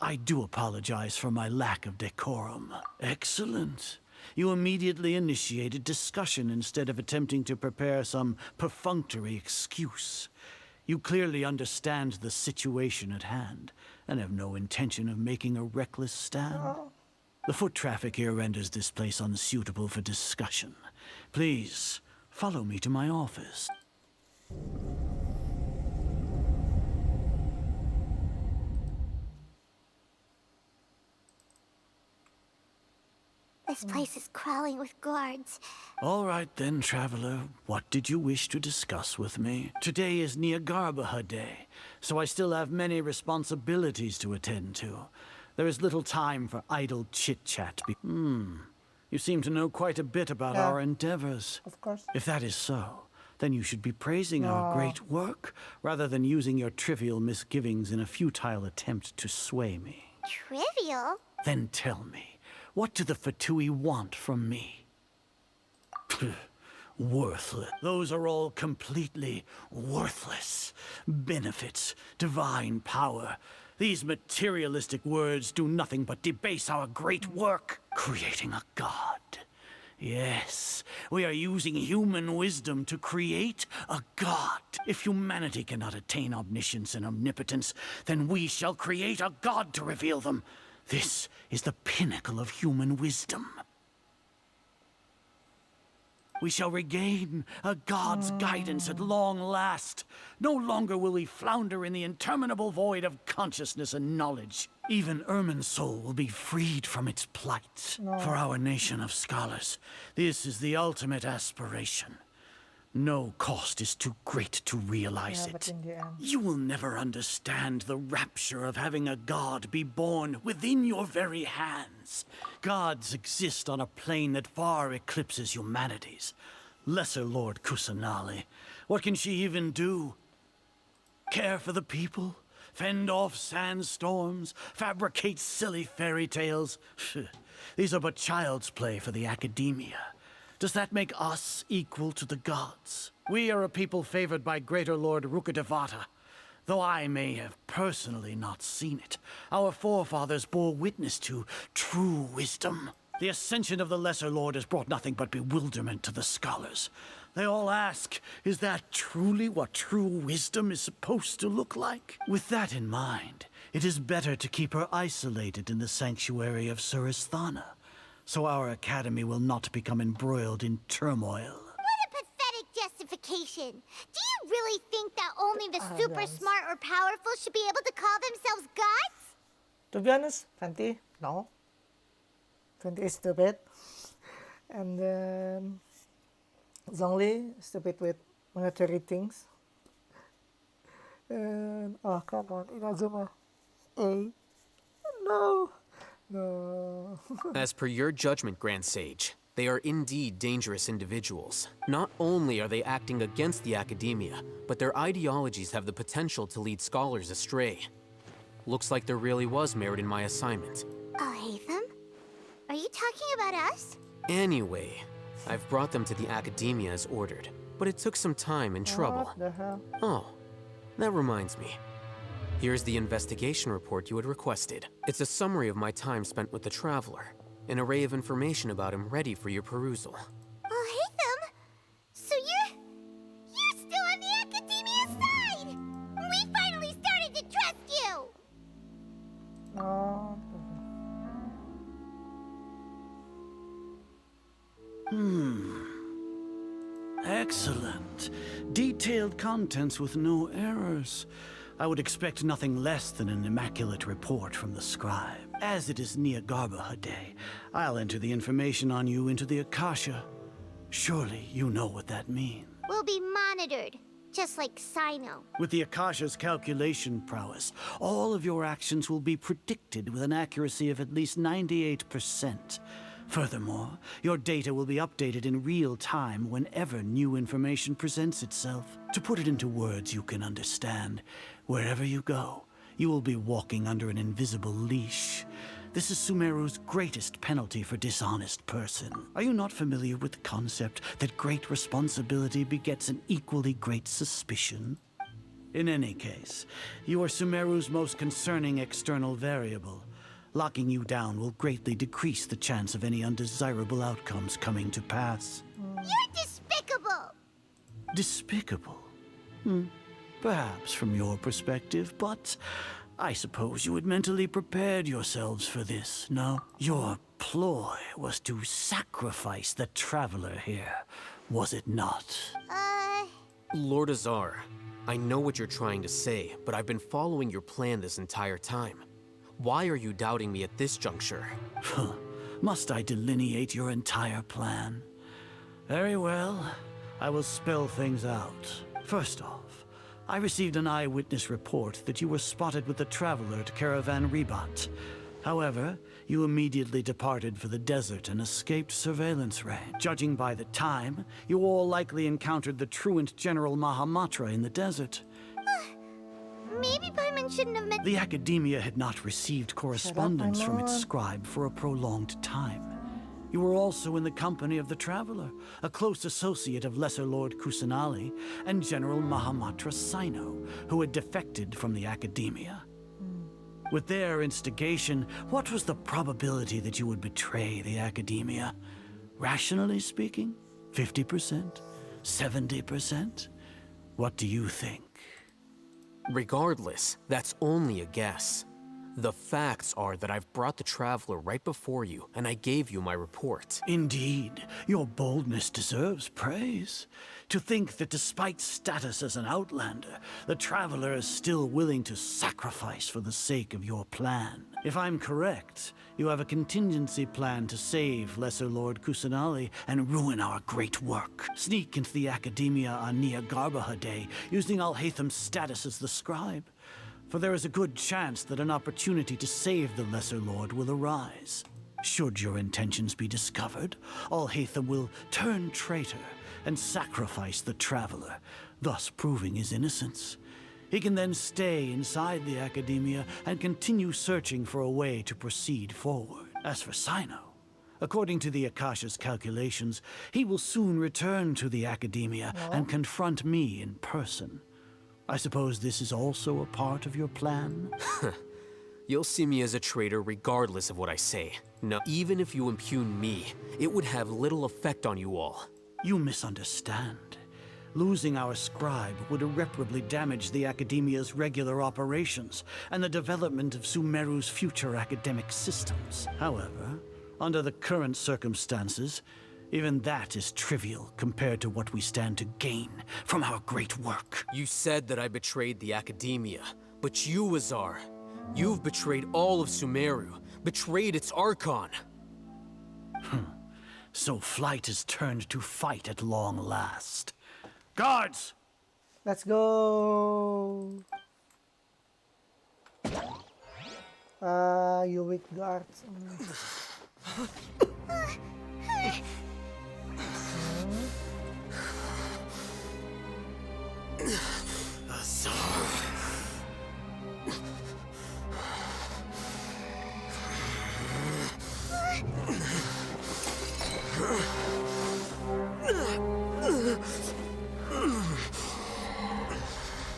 I do apologize for my lack of decorum. Excellent. You immediately initiated discussion instead of attempting to prepare some perfunctory excuse. You clearly understand the situation at hand, and have no intention of making a reckless stand. The foot traffic here renders this place unsuitable for discussion. Please, follow me to my office. This place is crawling with guards. All right then, traveler. What did you wish to discuss with me? Today is Niagarbaha Day, so I still have many responsibilities to attend to. There is little time for idle chit-chat. You seem to know quite a bit about our endeavors. Of course. If that is so, then you should be praising our great work, rather than using your trivial misgivings in a futile attempt to sway me. Trivial? Then tell me, what do the Fatui want from me? Worthless. Those are all completely worthless. Benefits, divine power. These materialistic words do nothing but debase our great work, creating a god. Yes, we are using human wisdom to create a god. If humanity cannot attain omniscience and omnipotence, then we shall create a god to reveal them. This is the pinnacle of human wisdom. We shall regain a god's guidance at long last. No longer will we flounder in the interminable void of consciousness and knowledge. Even Ermin's soul will be freed from its plight. For our nation of scholars, this is the ultimate aspiration. No cost is too great to realize But it. in the end, You will never understand the rapture of having a god be born within your very hands. Gods exist on a plane that far eclipses humanity's. Lesser Lord Kusanali, what can she even do? Care for the people? Fend off sandstorms? Fabricate silly fairy tales? These are but child's play for the academia. Does that make us equal to the gods? We are a people favored by Greater Lord Rukadevata. Though I may have personally not seen it, our forefathers bore witness to true wisdom. The ascension of the Lesser Lord has brought nothing but bewilderment to the scholars. They all ask, is that truly what true wisdom is supposed to look like? With that in mind, it is better to keep her isolated in the sanctuary of Suristhana, so our academy will not become embroiled in turmoil. What a pathetic justification. Do you really think that only the super smart or powerful should be able to call themselves gods? to be honest, Fenty, no. Fenty is stupid. And then Zhongli, stupid with monetary things. And, oh, come on, Inazuma. A. No. No. As per your judgment, Grand Sage, they are indeed dangerous individuals. Not only are they acting against the academia, but their ideologies have the potential to lead scholars astray. Looks like there really was merit in my assignment. Hatham? Are you talking about us? Anyway, I've brought them to the academia as ordered, but it took some time and trouble. What the hell? Oh, that reminds me. Here's the investigation report you had requested. It's a summary of my time spent with the Traveler, an array of information about him ready for your perusal. Hatham? So you're still on the academia side! We finally started to trust you! No. Excellent. Detailed contents with no errors. I would expect nothing less than an immaculate report from the scribe. As it is Niagarbaha Day, I'll enter the information on you into the Akasha. Surely you know what that means. We'll be monitored, just like Sino. With the Akasha's calculation prowess, all of your actions will be predicted with an accuracy of at least 98%. Furthermore, your data will be updated in real time whenever new information presents itself. To put it into words you can understand, wherever you go, you will be walking under an invisible leash. This is Sumeru's greatest penalty for dishonest person. Are you not familiar with the concept that great responsibility begets an equally great suspicion? In any case, you are Sumeru's most concerning external variable. Locking you down will greatly decrease the chance of any undesirable outcomes coming to pass. You're despicable! Despicable? Perhaps from your perspective, but I suppose you had mentally prepared yourselves for this, no? Your ploy was to sacrifice the Traveler here, was it not? Lord Azar, I know what you're trying to say, but I've been following your plan this entire time. Why are you doubting me at this juncture? Must I delineate your entire plan? Very well. I will spell things out. First off, I received an eyewitness report that you were spotted with the Traveler at Caravan Ribat. However, you immediately departed for the desert and escaped surveillance range. Judging by the time, you all likely encountered the truant General Mahamatra in the desert. Maybe Paimon shouldn't have met— The Academia had not received correspondence from its scribe for a prolonged time. You were also in the company of the Traveler, a close associate of Lesser Lord Kusanali and General Mahamatra Sino, who had defected from the Academia. With their instigation, what was the probability that you would betray the Academia? Rationally speaking, 50%? 70%? What do you think? Regardless, that's only a guess. The facts are that I've brought the Traveler right before you, and I gave you my report. Indeed, your boldness deserves praise. To think that despite status as an outlander, the Traveler is still willing to sacrifice for the sake of your plan. If I'm correct, you have a contingency plan to save Lesser Lord Kusanali and ruin our great work. Sneak into the Academia on Nia Garbaha Day, using Alhaitham's status as the scribe. For there is a good chance that an opportunity to save the Lesser Lord will arise. Should your intentions be discovered, Alhaitham will turn traitor and sacrifice the Traveler, thus proving his innocence. He can then stay inside the Academia and continue searching for a way to proceed forward. As for Sino, according to the Akasha's calculations, he will soon return to the Academia and confront me in person. I suppose this is also a part of your plan? You'll see me as a traitor regardless of what I say. No, even if you impugn me, it would have little effect on you all. You misunderstand. Losing our scribe would irreparably damage the Academia's regular operations and the development of Sumeru's future academic systems. However, under the current circumstances, even that is trivial compared to what we stand to gain from our great work. You said that I betrayed the Academia, but you, Azar, you've betrayed all of Sumeru, betrayed its Archon. So flight has turned to fight at long last. Guards! Let's go! You weak guards.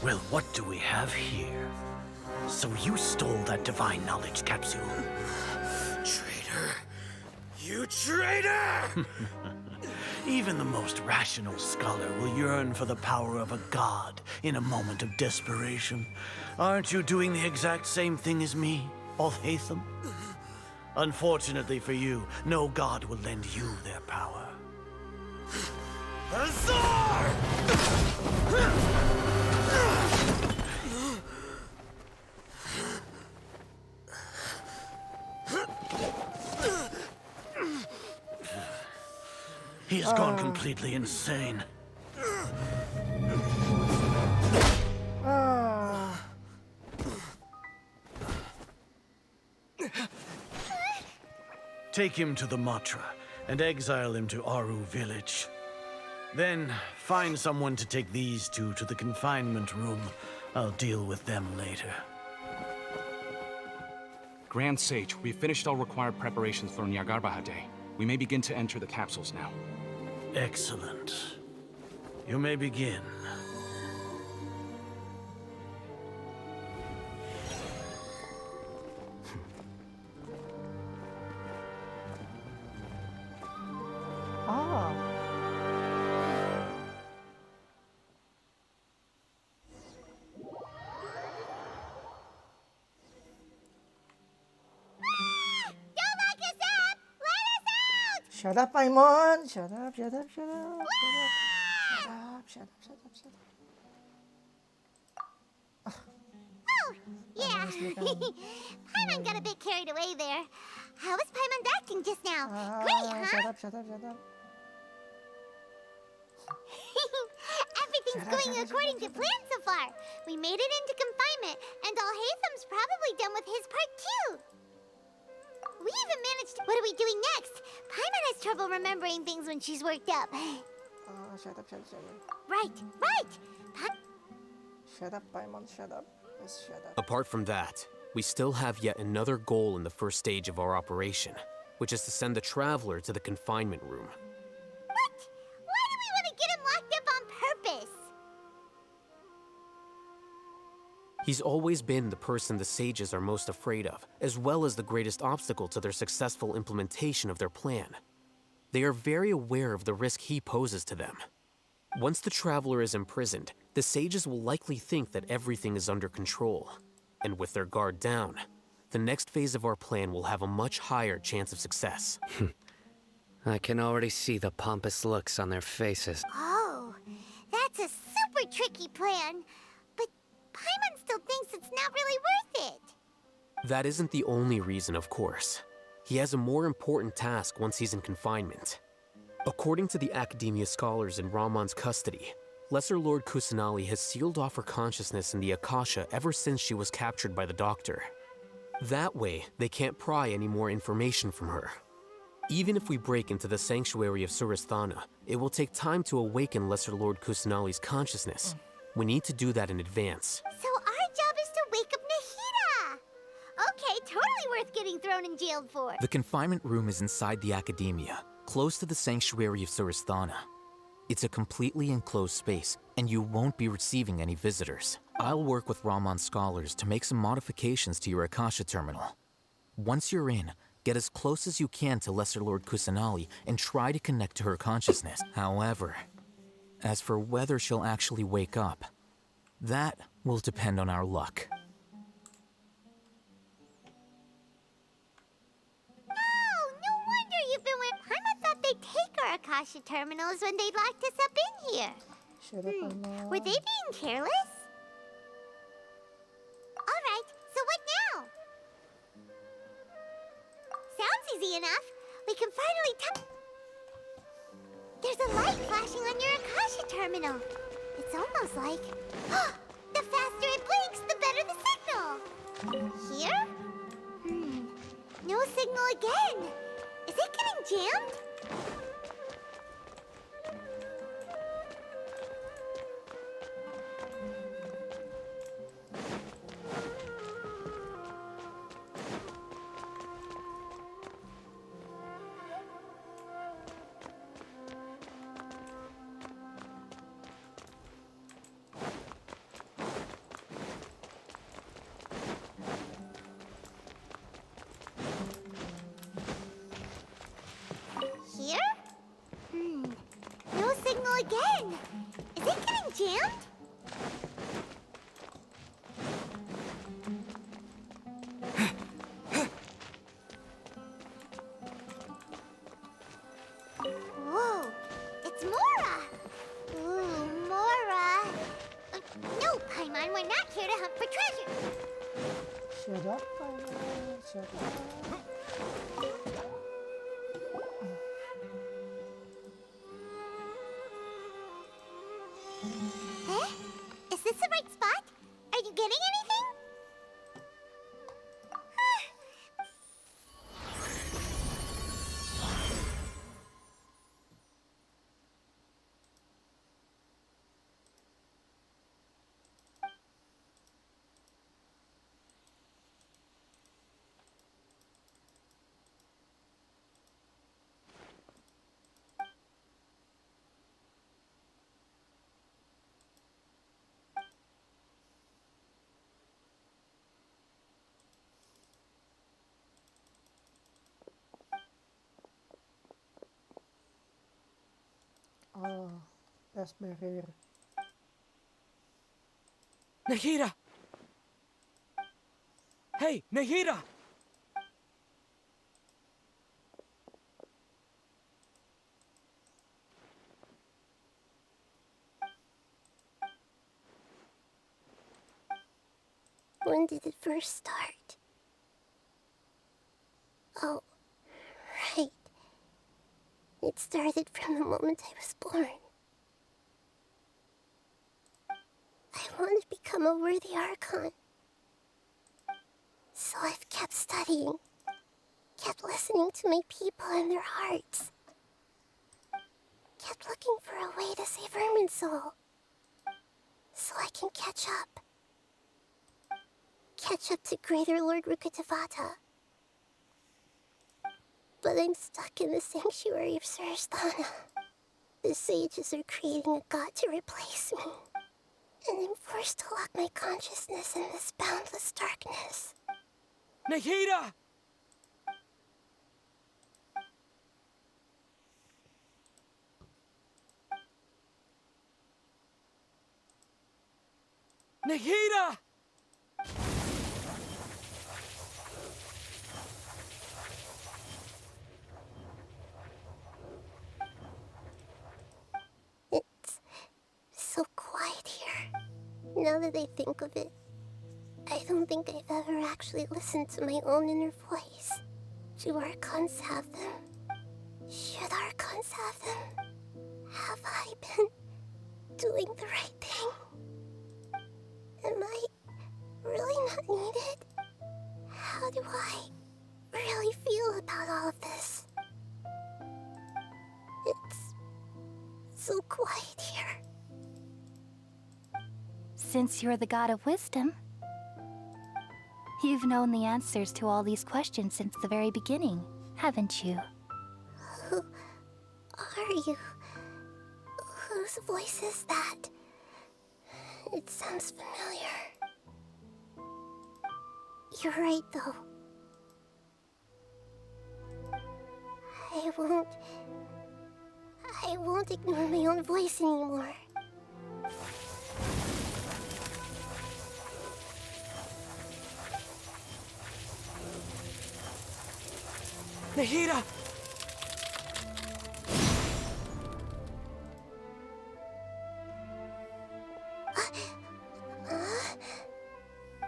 Well, what do we have here? So you stole that divine knowledge capsule? Traitor! You traitor! Even the most rational scholar will yearn for the power of a god in a moment of desperation. Aren't you doing the exact same thing as me, Alhaitham? Unfortunately for you, no god will lend you their power. Azar! He has gone completely insane. Take him to the Matra and exile him to Aru village. Then find someone to take these two to the confinement room. I'll deal with them later. Grand Sage, we've finished all required preparations for Nyagarbha Day. We may begin to enter the capsules now. Excellent. You may begin. Shut up, Paimon! Shut up, shut up, shut up, shut up. Shut up, shut up, shut up, shut up. Oh, yeah. Paimon got a bit carried away there. How was Paimon acting just now? Great, huh? Shut up, shut up, shut up. Everything's going according to plan so far. We made it into confinement, and Alhaitham's probably done with his part too. We even managed. What are we doing next? Paimon has trouble remembering things when she's worked up. Shut up, shut up, shut up. Right. Shut up, Paimon, shut up. Yes, shut up. Apart from that, we still have yet another goal in the first stage of our operation, which is to send the Traveler to the confinement room. What? Why do we want to get him locked up on purpose? He's always been the person the sages are most afraid of, as well as the greatest obstacle to their successful implementation of their plan. They are very aware of the risk he poses to them. Once the Traveler is imprisoned, the sages will likely think that everything is under control. And with their guard down, the next phase of our plan will have a much higher chance of success. I can already see the pompous looks on their faces. Oh, that's a super tricky plan. But Paimon still thinks it's not really worth it. That isn't the only reason, of course. He has a more important task once he's in confinement. According to the Academia scholars in Ramon's custody, Lesser Lord Kusanali has sealed off her consciousness in the Akasha ever since she was captured by the Doctor. That way, they can't pry any more information from her. Even if we break into the sanctuary of Suristhana, it will take time to awaken Lesser Lord Kusanali's consciousness. We need to do that in advance. So our job is to wake up Nahida! Okay, totally worth getting thrown in jail for. The confinement room is inside the Academia, close to the sanctuary of Suristhana. It's a completely enclosed space, and you won't be receiving any visitors. I'll work with Ramon's scholars to make some modifications to your Akasha terminal. Once you're in, get as close as you can to Lesser Lord Kusanali and try to connect to her consciousness. However, as for whether she'll actually wake up, that will depend on our luck. You've been with Paimon thought they'd take our Akasha terminals when they locked us up in here. Shut up, Paimon. Were they being careless? Alright, so what now? Sounds easy enough. We can finally There's a light flashing on your Akasha terminal. It's almost like... the faster it blinks, the better the signal. Here? No signal again. Is it getting jammed? No signal again. Is it getting jammed? Whoa, it's Mora. Ooh, Mora. No, Paimon, we're not here to hunt for treasure. Shut up, Paimon. Shut up. Eh? Is this the right spot? Are you getting anything? Oh, that's barrier. Nahida! Hey, Nahida! first start? Oh, right. It started from the moment I was born. I want to become a worthy Archon. So I've kept studying, kept listening to my people and their hearts, kept looking for a way to save Irminsul, so I can catch up. Catch up to Greater Lord Rukkhadevata. But I'm stuck in the sanctuary of Sarasthana. The sages are creating a god to replace me, and I'm forced to lock my consciousness in this boundless darkness. Nahida! Nahida! It's so quiet here. Now that I think of it, I don't think I've ever actually listened to my own inner voice. Do Archons have them? Should Archons have them? Have I been doing the right thing? Am I really not needed? How do I really feel about all of this? It's so quiet here. Since you're the god of wisdom, you've known the answers to all these questions since the very beginning, haven't you? Who are you? Whose voice is that? It sounds familiar. You're right, though. I won't ignore my own voice anymore. Nahida!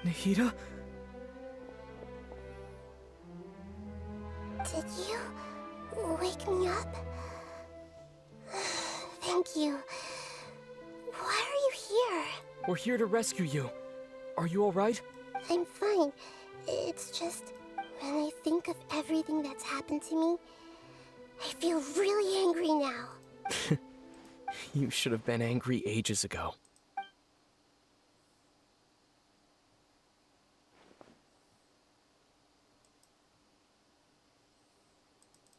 Nahida? Did you wake me up? Thank you. Why are you here? We're here to rescue you. Are you alright? I'm fine. It's just, when I think of everything that's happened to me, I feel really angry now. You should have been angry ages ago.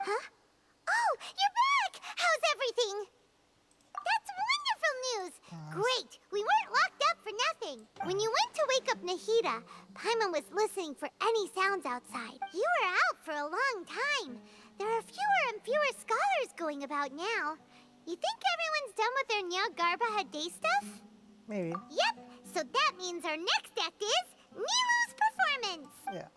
Huh? Oh, you're back! How's everything? That's wonderful news! Great! We weren't locked up for nothing. When you went to wake up Nahida, Paimon was listening for any sounds outside. You were out for a long time. There are fewer and fewer scholars going about now. You think everyone's done with their Nyagarbha Day stuff? Maybe. Yep! So that means our next act is Nilu's performance! Yeah.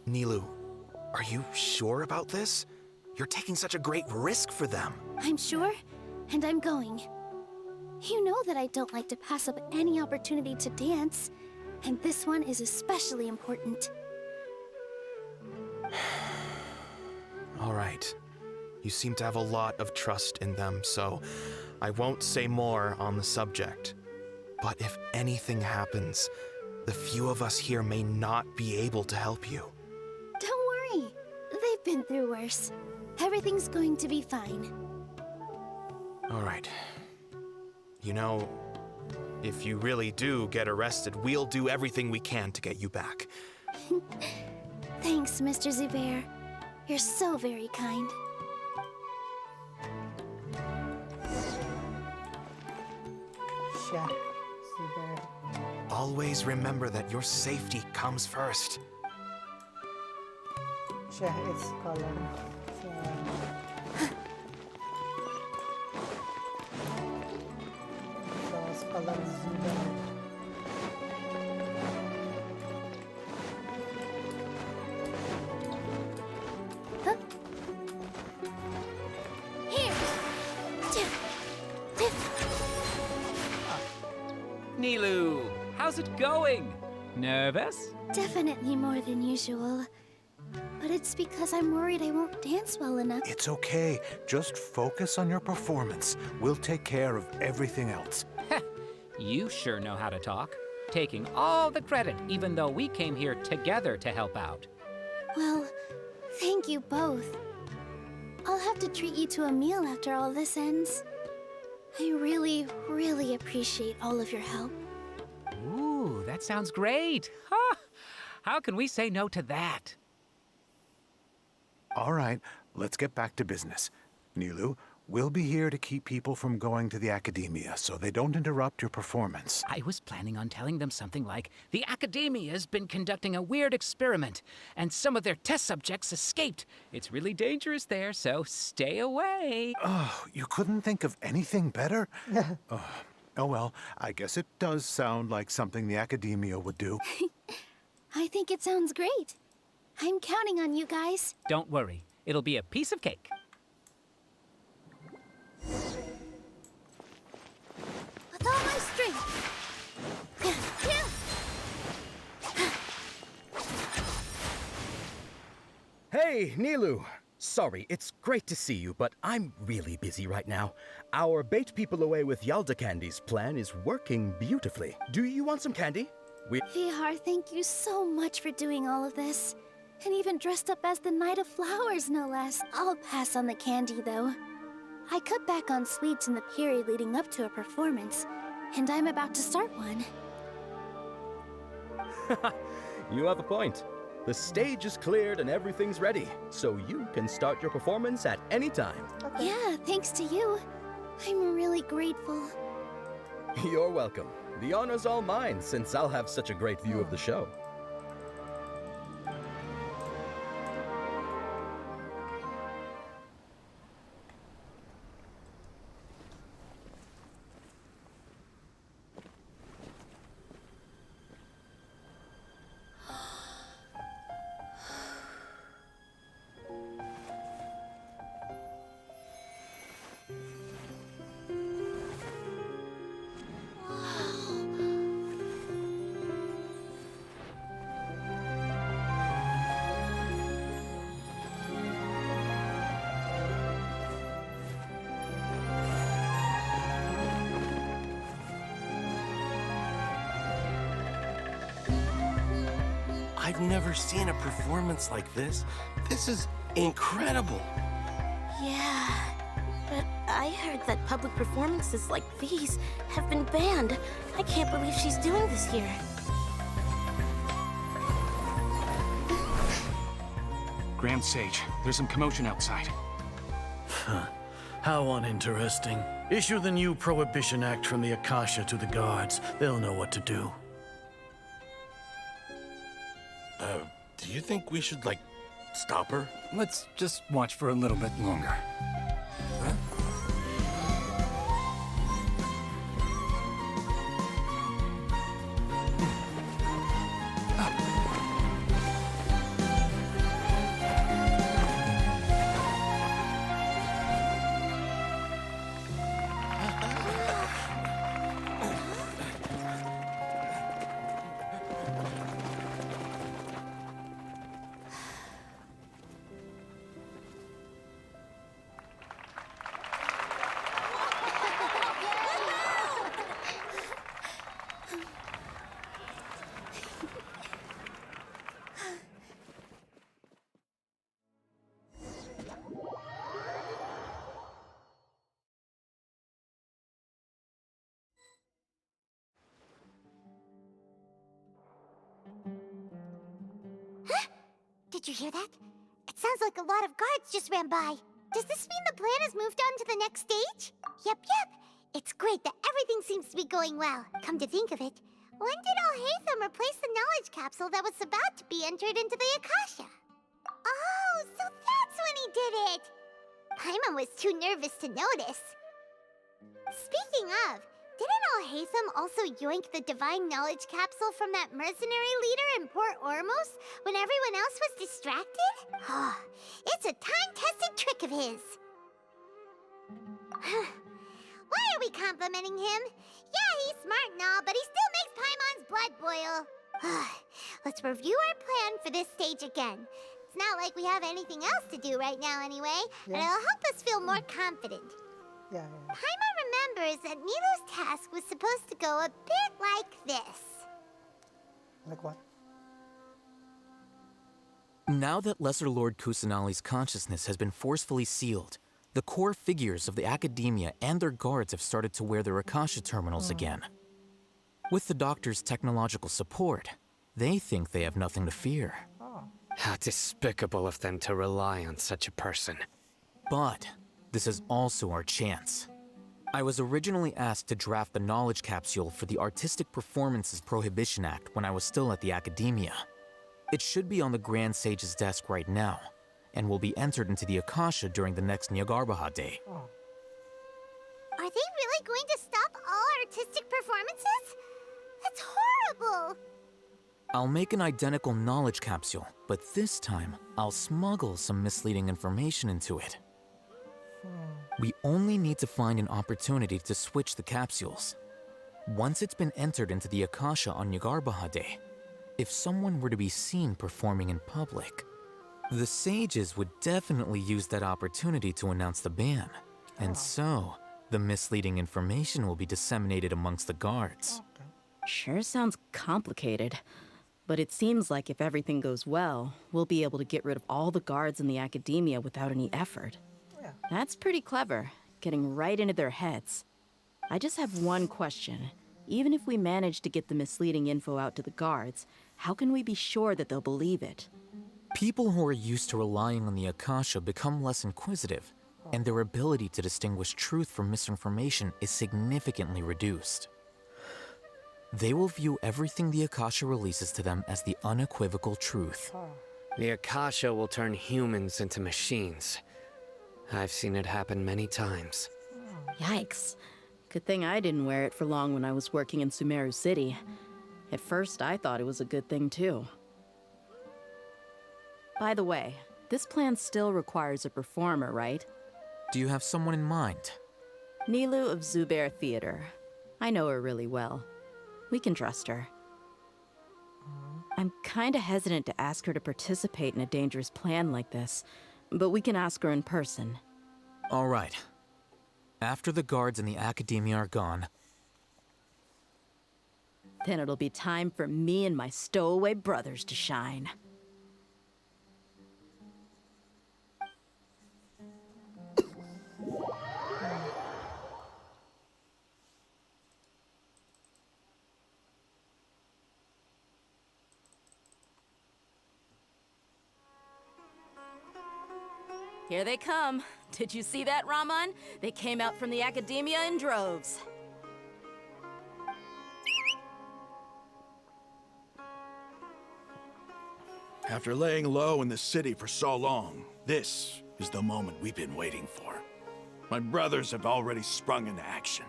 Nilu, are you sure about this? You're taking such a great risk for them. I'm sure, and I'm going. You know that I don't like to pass up any opportunity to dance, and this one is especially important. All right. You seem to have a lot of trust in them, so I won't say more on the subject. But if anything happens, the few of us here may not be able to help you. Don't worry. They've been through worse. Everything's going to be fine. All right. You know, if you really do get arrested, we'll do everything we can to get you back. Thanks, Mr. Zubair. You're so very kind. Shah, Zubair. Always remember that your safety comes first. Shah, it's column. So it's column Zubair. Nilu! How's it going? Nervous? Definitely more than usual. But it's because I'm worried I won't dance well enough. It's okay. Just focus on your performance. We'll take care of everything else. You sure know how to talk. Taking all the credit, even though we came here together to help out. Well, thank you both. I'll have to treat you to a meal after all this ends. I really, really appreciate all of your help. Ooh, that sounds great. Huh? How can we say no to that? All right, let's get back to business. Nilu, we'll be here to keep people from going to the academia so they don't interrupt your performance. I was planning on telling them something like, the Academia's been conducting a weird experiment, and some of their test subjects escaped. It's really dangerous there, so stay away. Oh, you couldn't think of anything better? Oh well, I guess it does sound like something the Academia would do. I think it sounds great. I'm counting on you guys. Don't worry, it'll be a piece of cake. With all my strength. Hey, Nilu! Sorry, it's great to see you, but I'm really busy right now. Our Bait People Away with Yalda Candies plan is working beautifully. Do you want some candy? VR, thank you so much for doing all of this. And even dressed up as the Knight of Flowers, no less. I'll pass on the candy, though. I cut back on sweets in the period leading up to a performance, and I'm about to start one. You have a point. The stage is cleared and everything's ready, so you can start your performance at any time. Yeah, thanks to you. I'm really grateful. You're welcome. The honor's all mine, since I'll have such a great view of the show. I've never seen a performance like this. This is incredible. Yeah, but I heard that public performances like these have been banned. I can't believe she's doing this here. Grand Sage, there's some commotion outside. Huh. How uninteresting. Issue the new Prohibition Act from the Akasha to the guards. They'll know what to do. Do you think we should, stop her? Let's just watch for a little bit longer. Did you hear that? It sounds like a lot of guards just ran by. Does this mean the plan has moved on to the next stage? Yep. It's great that everything seems to be going well. Come to think of it, when did Alhaitham replace the knowledge capsule that was about to be entered into the Akasha? Oh, so that's when he did it! Paimon was too nervous to notice. Speaking of, didn't Alhaitham also yoink the divine knowledge capsule from that mercenary leader in Port Ormos when everyone else was distracted? Oh, it's a time-tested trick of his. Why are we complimenting him? Yeah, he's smart and all, but he still makes Paimon's blood boil. Let's review our plan for this stage again. It's not like we have anything else to do right now anyway, and it'll help us feel more confident. Yeah. Paimon remembers that Nilu's task was supposed to go a bit like this. Like what? Now that Lesser Lord Kusanali's consciousness has been forcefully sealed, the core figures of the Academia and their guards have started to wear their Akasha terminals again. With the Doctor's technological support, they think they have nothing to fear. How despicable of them to rely on such a person. But this is also our chance. I was originally asked to draft the knowledge capsule for the Artistic Performances Prohibition Act when I was still at the Academia. It should be on the Grand Sage's desk right now, and will be entered into the Akasha during the next Nyagarbha Day. Are they really going to stop all artistic performances? That's horrible! I'll make an identical knowledge capsule, but this time, I'll smuggle some misleading information into it. We only need to find an opportunity to switch the capsules. Once it's been entered into the Akasha on Nyagarbha Day, if someone were to be seen performing in public, the sages would definitely use that opportunity to announce the ban. And so, the misleading information will be disseminated amongst the guards. Sure sounds complicated. But it seems like if everything goes well, we'll be able to get rid of all the guards in the Academia without any effort. That's pretty clever, getting right into their heads. I just have one question. Even if we manage to get the misleading info out to the guards, how can we be sure that they'll believe it? People who are used to relying on the Akasha become less inquisitive, and their ability to distinguish truth from misinformation is significantly reduced. They will view everything the Akasha releases to them as the unequivocal truth. The Akasha will turn humans into machines. I've seen it happen many times. Yikes. Good thing I didn't wear it for long when I was working in Sumeru City. At first, I thought it was a good thing too. By the way, this plan still requires a performer, right? Do you have someone in mind? Nilu of Zubair Theater. I know her really well. We can trust her. I'm kinda hesitant to ask her to participate in a dangerous plan like this, but we can ask her in person. All right. After the guards in the Academia are gone, then it'll be time for me and my stowaway brothers to shine. Here they come. Did you see that, Raman? They came out from the Academia in droves. After laying low in the city for so long, this is the moment we've been waiting for. My brothers have already sprung into action.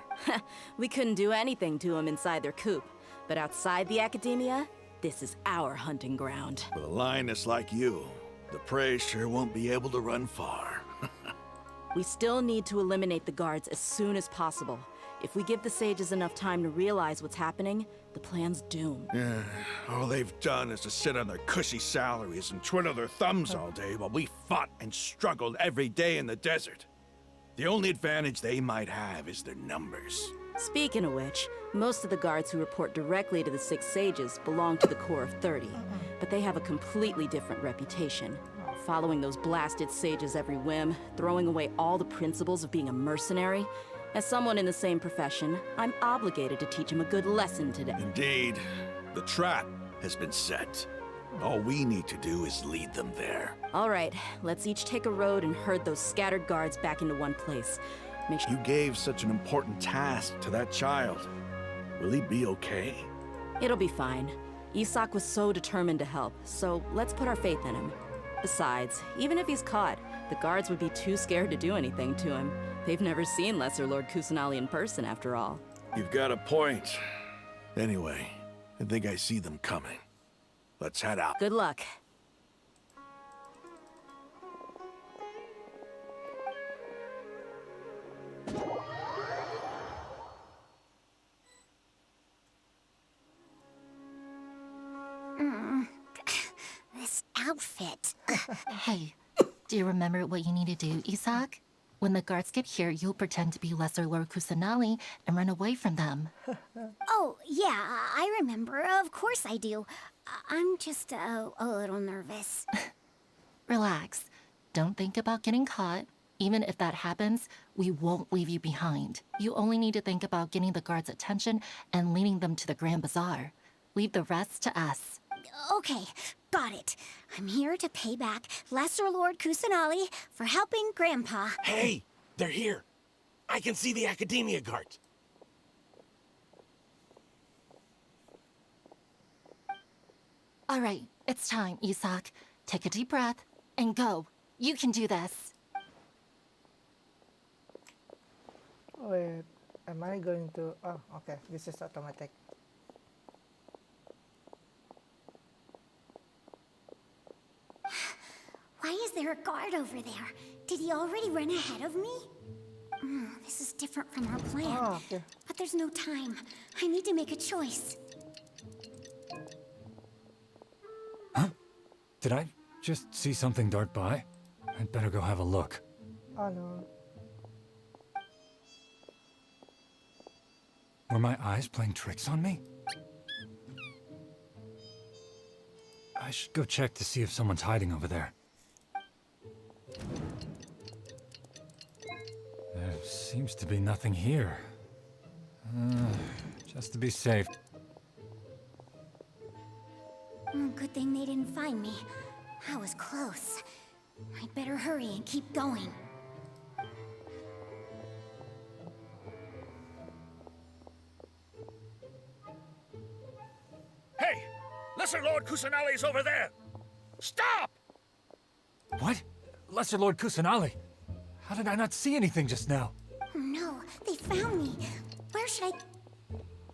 We couldn't do anything to them inside their coop, but outside the Academia, this is our hunting ground. With a lioness like you, the prey sure won't be able to run far. We still need to eliminate the guards as soon as possible. If we give the sages enough time to realize what's happening, the plan's doomed. Yeah, all they've done is to sit on their cushy salaries and twiddle their thumbs all day while we fought and struggled every day in the desert. The only advantage they might have is their numbers. Speaking of which, most of the guards who report directly to the 6 sages belong to the Corps of 30, but they have a completely different reputation. Following those blasted sages every whim, throwing away all the principles of being a mercenary. As someone in the same profession, I'm obligated to teach them a good lesson today. Indeed. The trap has been set. All we need to do is lead them there. All right, let's each take a road and herd those scattered guards back into one place. Make sure you gave such an important task to that child. Will he be okay? It'll be fine. Isak was so determined to help, so let's put our faith in him. Besides, even if he's caught, the guards would be too scared to do anything to him. They've never seen Lesser Lord Kusanali in person, after all. You've got a point. Anyway, I think I see them coming. Let's head out. Good luck. outfit. Hey, do you remember what you need to do, Isak? When the guards get here, you'll pretend to be Lesser Lord Kusanali and run away from them. Oh, yeah, I remember. Of course I do. I'm just a little nervous. Relax. Don't think about getting caught. Even if that happens, we won't leave you behind. You only need to think about getting the guards' attention and leading them to the Grand Bazaar. Leave the rest to us. Okay, got it. I'm here to pay back Lesser Lord Kusanali for helping Grandpa. Hey, they're here. I can see the Academia guard. All right, it's time, Isak. Take a deep breath and go. You can do this. Wait, am I going to... Oh, okay, this is automatic. Why is there a guard over there? Did he already run ahead of me? This is different from our plan. Oh, okay. But there's no time. I need to make a choice. Did I just see something dart by? I'd better go have a look. Oh no. Were my eyes playing tricks on me? I should go check to see if someone's hiding over there. There seems to be nothing here. Just to be safe. Good thing they didn't find me. I was close. I'd better hurry and keep going. Hey! Lesser Lord Kusanali's over there! Stop! What? Lesser Lord Kusanali? How did I not see anything just now? Oh no, they found me. Where should I...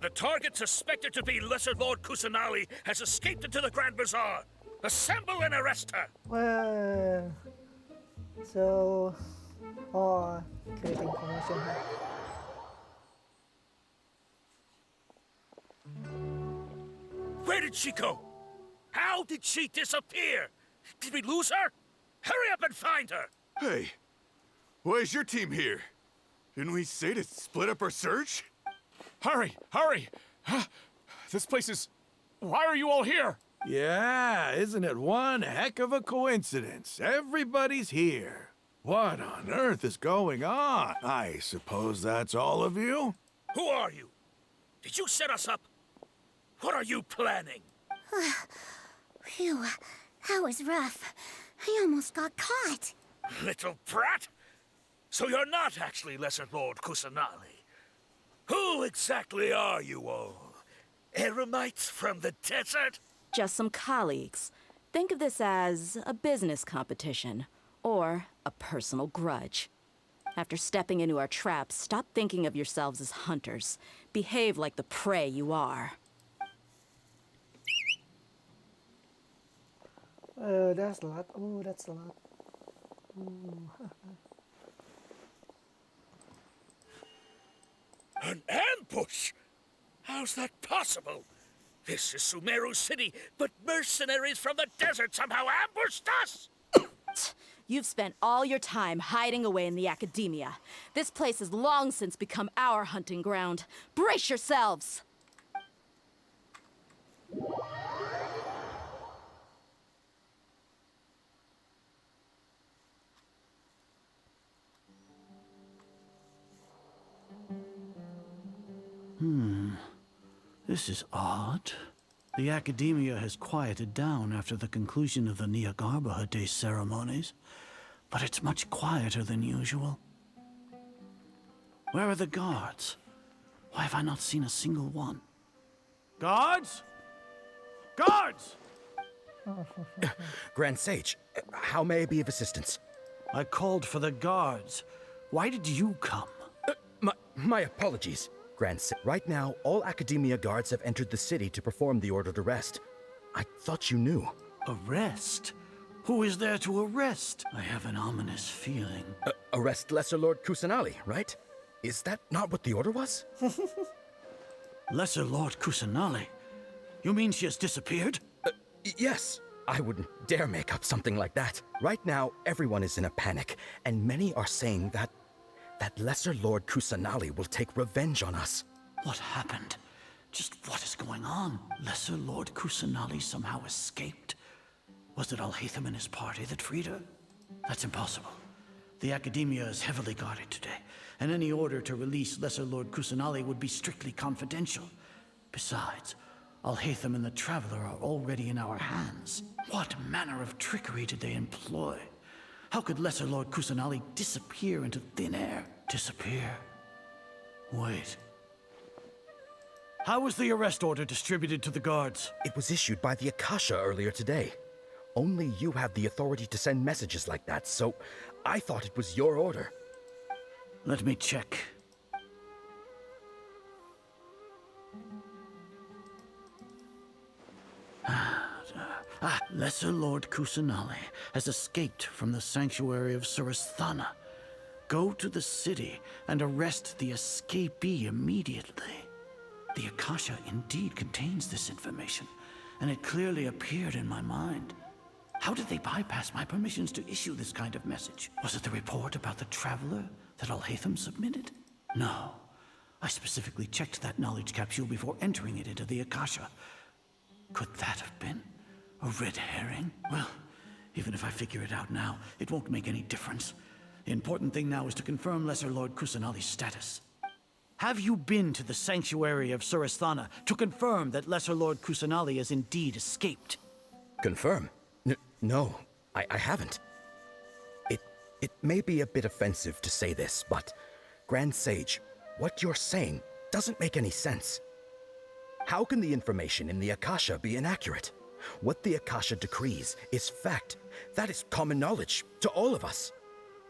The target suspected to be Lesser Lord Kusanali has escaped into the Grand Bazaar. Assemble and arrest her! Well... So... Oh, creating commotion. Where did she go? How did she disappear? Did we lose her? Hurry up and find her! Hey, why is your team here? Didn't we say to split up our search? Hurry! Hurry! This place is... Why are you all here? Yeah, isn't it one heck of a coincidence? Everybody's here. What on earth is going on? I suppose that's all of you? Who are you? Did you set us up? What are you planning? Phew, that was rough. I almost got caught. Little brat! So you're not actually Lesser Lord Kusanali. Who exactly are you all? Eremites from the desert? Just some colleagues. Think of this as a business competition, or a personal grudge. After stepping into our traps, stop thinking of yourselves as hunters. Behave like the prey you are. That's a lot. Oh, that's a lot. Ooh. An ambush? How's that possible? This is Sumeru City, but mercenaries from the desert somehow ambushed us! You've spent all your time hiding away in the Academia. This place has long since become our hunting ground. Brace yourselves! This is odd. The Academia has quieted down after the conclusion of the Nyagarbha Day ceremonies, but it's much quieter than usual. Where are the guards? Why have I not seen a single one? Guards? Guards! Grand Sage, how may I be of assistance? I called for the guards. Why did you come? My apologies. Grand Sage, right now, all Academia guards have entered the city to perform the ordered arrest. I thought you knew. Arrest? Who is there to arrest? I have an ominous feeling. Arrest Lesser Lord Kusanali, right? Is that not what the order was? Lesser Lord Kusanali? You mean she has disappeared? Yes. I wouldn't dare make up something like that. Right now, everyone is in a panic, and many are saying that Lesser Lord Kusanali will take revenge on us. What happened? Just what is going on? Lesser Lord Kusanali somehow escaped? Was it Alhaitham and his party that freed her? That's impossible. The Academia is heavily guarded today, and any order to release Lesser Lord Kusanali would be strictly confidential. Besides, Alhaitham and the Traveler are already in our hands. What manner of trickery did they employ? How could Lesser Lord Kusanali disappear into thin air? Disappear? Wait. How was the arrest order distributed to the guards? It was issued by the Akasha earlier today. Only you have the authority to send messages like that, so I thought it was your order. Let me check. Lesser Lord Kusanali has escaped from the sanctuary of Surasthana. Go to the city and arrest the escapee immediately. The Akasha indeed contains this information, and it clearly appeared in my mind. How did they bypass my permissions to issue this kind of message? Was it the report about the Traveler that Alhaitham submitted? No. I specifically checked that knowledge capsule before entering it into the Akasha. Could that have been a red herring? Well, even if I figure it out now, it won't make any difference. The important thing now is to confirm Lesser Lord Kusanali's status. Have you been to the sanctuary of Surasthana to confirm that Lesser Lord Kusanali has indeed escaped? Confirm? No, I haven't. It may be a bit offensive to say this, but Grand Sage, what you're saying doesn't make any sense. How can the information in the Akasha be inaccurate? What the Akasha decrees is fact. That is common knowledge to all of us.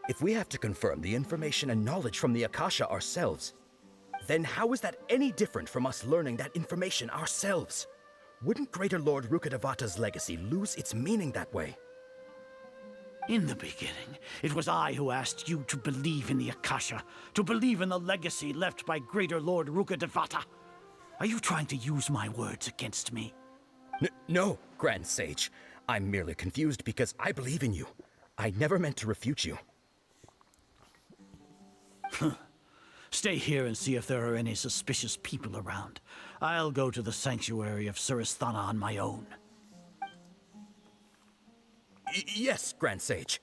If we have to confirm the information and knowledge from the Akasha ourselves, then how is that any different from us learning that information ourselves? Wouldn't Greater Lord Rukkhadevata's legacy lose its meaning that way? In the beginning, it was I who asked you to believe in the Akasha, to believe in the legacy left by Greater Lord Rukkhadevata. Are you trying to use my words against me? No, Grand Sage. I'm merely confused because I believe in you. I never meant to refute you. Stay here and see if there are any suspicious people around. I'll go to the sanctuary of Surasthana on my own. Yes, Grand Sage.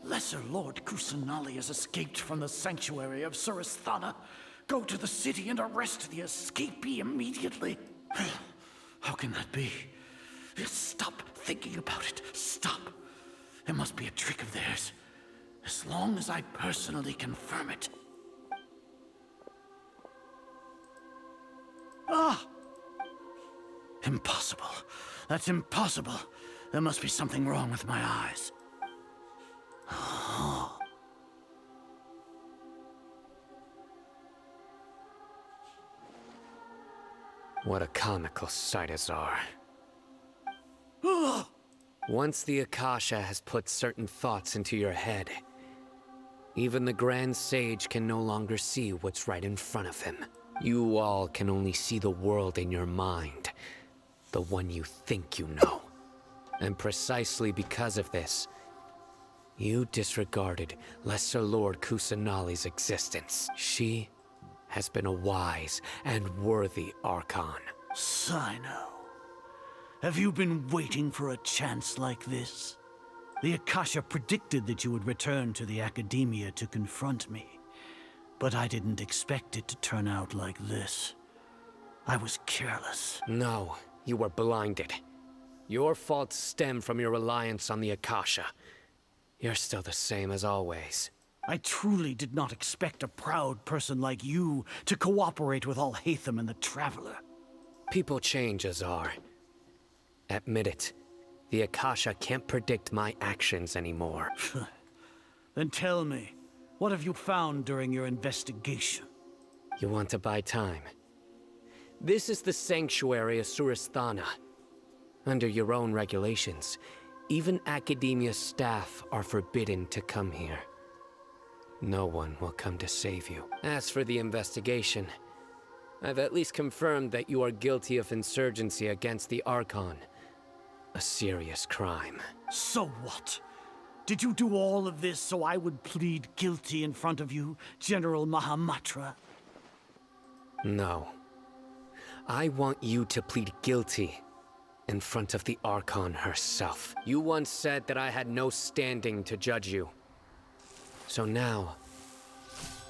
Lesser Lord Kusanali has escaped from the sanctuary of Surasthana. Go to the city and arrest the escapee immediately. How can that be? Stop thinking about it. Stop. It must be a trick of theirs. As long as I personally confirm it. Ah! Impossible. That's impossible. There must be something wrong with my eyes. What a comical sight, Azar. Once the Akasha has put certain thoughts into your head, even the Grand Sage can no longer see what's right in front of him. You all can only see the world in your mind, the one you think you know. And precisely because of this, you disregarded Lesser Lord Kusanali's existence. She has been a wise and worthy Archon. Sino, have you been waiting for a chance like this? The Akasha predicted that you would return to the Academia to confront me, but I didn't expect it to turn out like this. I was careless. No, you were blinded. Your faults stem from your reliance on the Akasha. You're still the same as always. I truly did not expect a proud person like you to cooperate with Alhaitham and the Traveler. People change, Azar. Admit it. The Akasha can't predict my actions anymore. Then tell me, what have you found during your investigation? You want to buy time? This is the sanctuary of Surasthana. Under your own regulations, Even Academia staff are forbidden to come here. No one will come to save you. As for the investigation, I've at least confirmed that you are guilty of insurgency against the Archon. A serious crime. So what? Did you do all of this so I would plead guilty in front of you, General Mahamatra? No. I want you to plead guilty in front of the Archon herself. You once said that I had no standing to judge you. So now,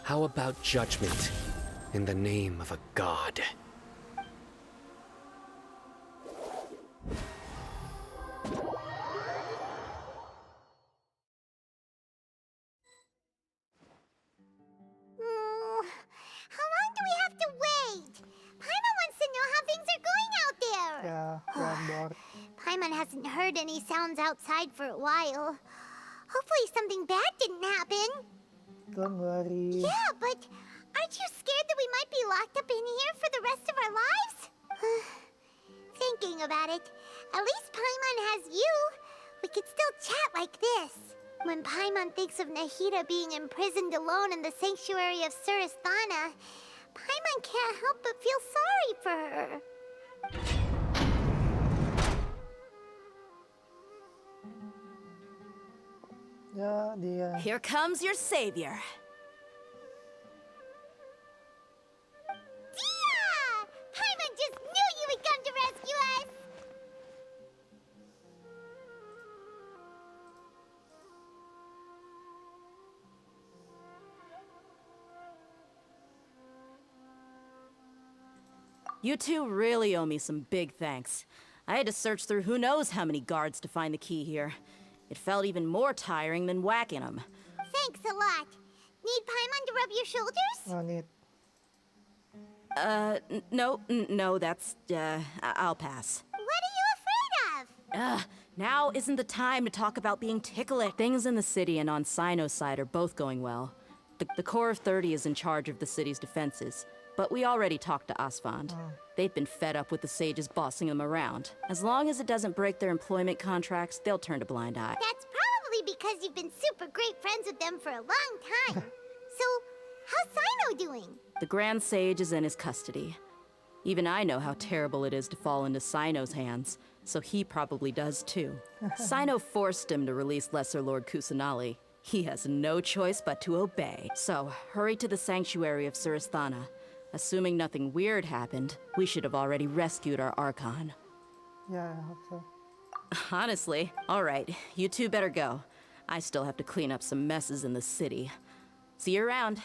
how about judgment in the name of a god? How long do we have to wait? Paimon wants to know how things are going out there. Yeah, I'm bored. Paimon hasn't heard any sounds outside for a while. Hopefully something bad didn't happen. Don't worry. Yeah, but aren't you scared that we might be locked up in here for the rest of our lives? Thinking about it, at least Paimon has you. We could still chat like this. When Paimon thinks of Nahida being imprisoned alone in the sanctuary of Surasthana, Paimon can't help but feel sorry for her. Yeah, Here comes your savior. Dia! Paimon just knew you would come to rescue us! You two really owe me some big thanks. I had to search through who knows how many guards to find the key here. It felt even more tiring than whacking them. Thanks a lot. Need Paimon to rub your shoulders? No need. No, that's, I'll pass. What are you afraid of? Now isn't the time to talk about being ticklish. Things in the city and on Sino's side are both going well. The Corps of 30 is in charge of the city's defenses, but we already talked to Asfand. They've been fed up with the sages bossing them around. As long as it doesn't break their employment contracts, they'll turn a blind eye. That's probably because you've been super great friends with them for a long time. So, how's Sino doing? The Grand Sage is in his custody. Even I know how terrible it is to fall into Sino's hands, so he probably does too. Sino forced him to release Lesser Lord Kusanali. He has no choice but to obey. So, hurry to the sanctuary of Surasthana. Assuming nothing weird happened, we should have already rescued our Archon. Yeah, I hope so. Honestly, alright, you two better go. I still have to clean up some messes in the city. See you around.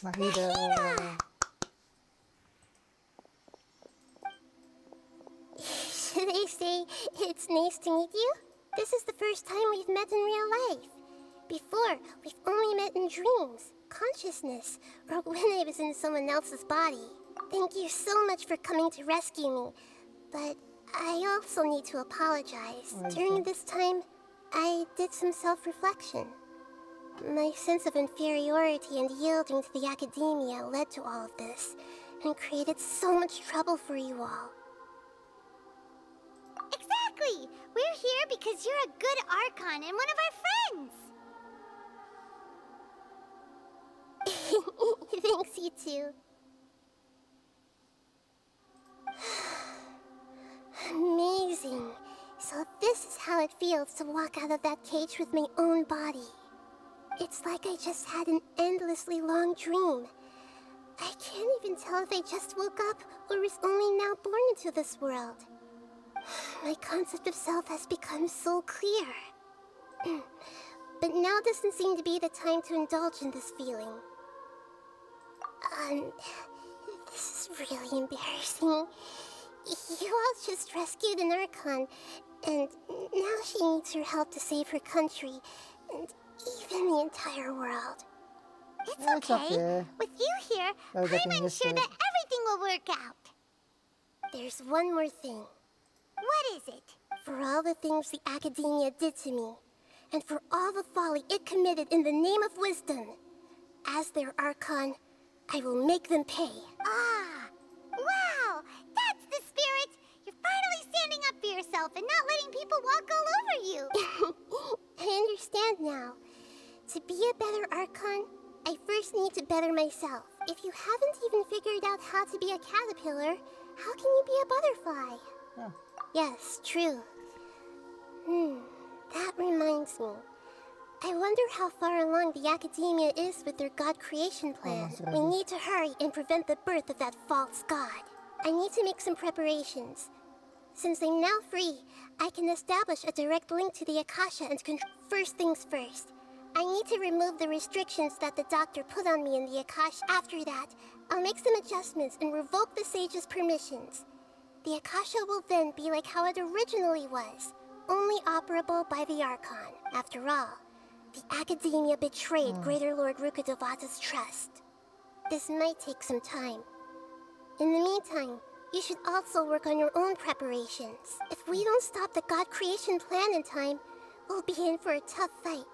Nahida. Should I say it's nice to meet you? This is the first time we've met in real life. Before, we've only met in dreams, consciousness, or when I was in someone else's body. Thank you so much for coming to rescue me, but I also need to apologize. During this time, I did some self-reflection. My sense of inferiority and yielding to the academia led to all of this, and created so much trouble for you all. Exactly! We're here because you're a good Archon and one of our friends! Thanks, you too. Amazing. So this is how it feels to walk out of that cage with my own body. It's like I just had an endlessly long dream, I can't even tell if I just woke up or was only now born into this world. My concept of self has become so clear. But now doesn't seem to be the time to indulge in this feeling. This is really embarrassing. You all just rescued an Archon, and now she needs your help to save her country, and even the entire world. It's okay. With you here, I'm sure that everything will work out. There's one more thing. What is it? For all the things the Academia did to me, and for all the folly it committed in the name of wisdom, as their Archon, I will make them pay. Ah! Wow! That's the spirit! You're finally standing up for yourself and not letting people walk all over you! I understand now. To be a better Archon, I first need to better myself. If you haven't even figured out how to be a caterpillar, how can you be a butterfly? Yeah. Yes, true. That reminds me. I wonder how far along the Academia is with their god creation plan. We need to hurry and prevent the birth of that false god. I need to make some preparations. Since I'm now free, I can establish a direct link to the Akasha and control. First things first. I need to remove the restrictions that the doctor put on me in the Akasha. After that, I'll make some adjustments and revoke the sage's permissions. The Akasha will then be like how it originally was, only operable by the Archon. After all, the Academia betrayed Greater Lord Rukkhadevata's trust. This might take some time. In the meantime, you should also work on your own preparations. If we don't stop the god creation plan in time, we'll be in for a tough fight.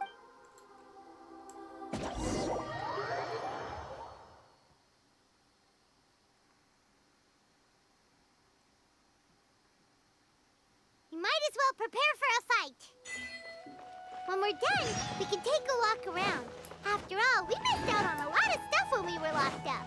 You might as well prepare for a fight. When we're done, we can take a walk around. After all, we missed out on a lot of stuff when we were locked up.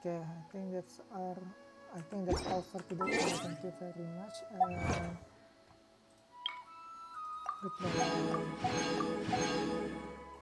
Okay, I think that's all for today. Thank you very much. Goodbye.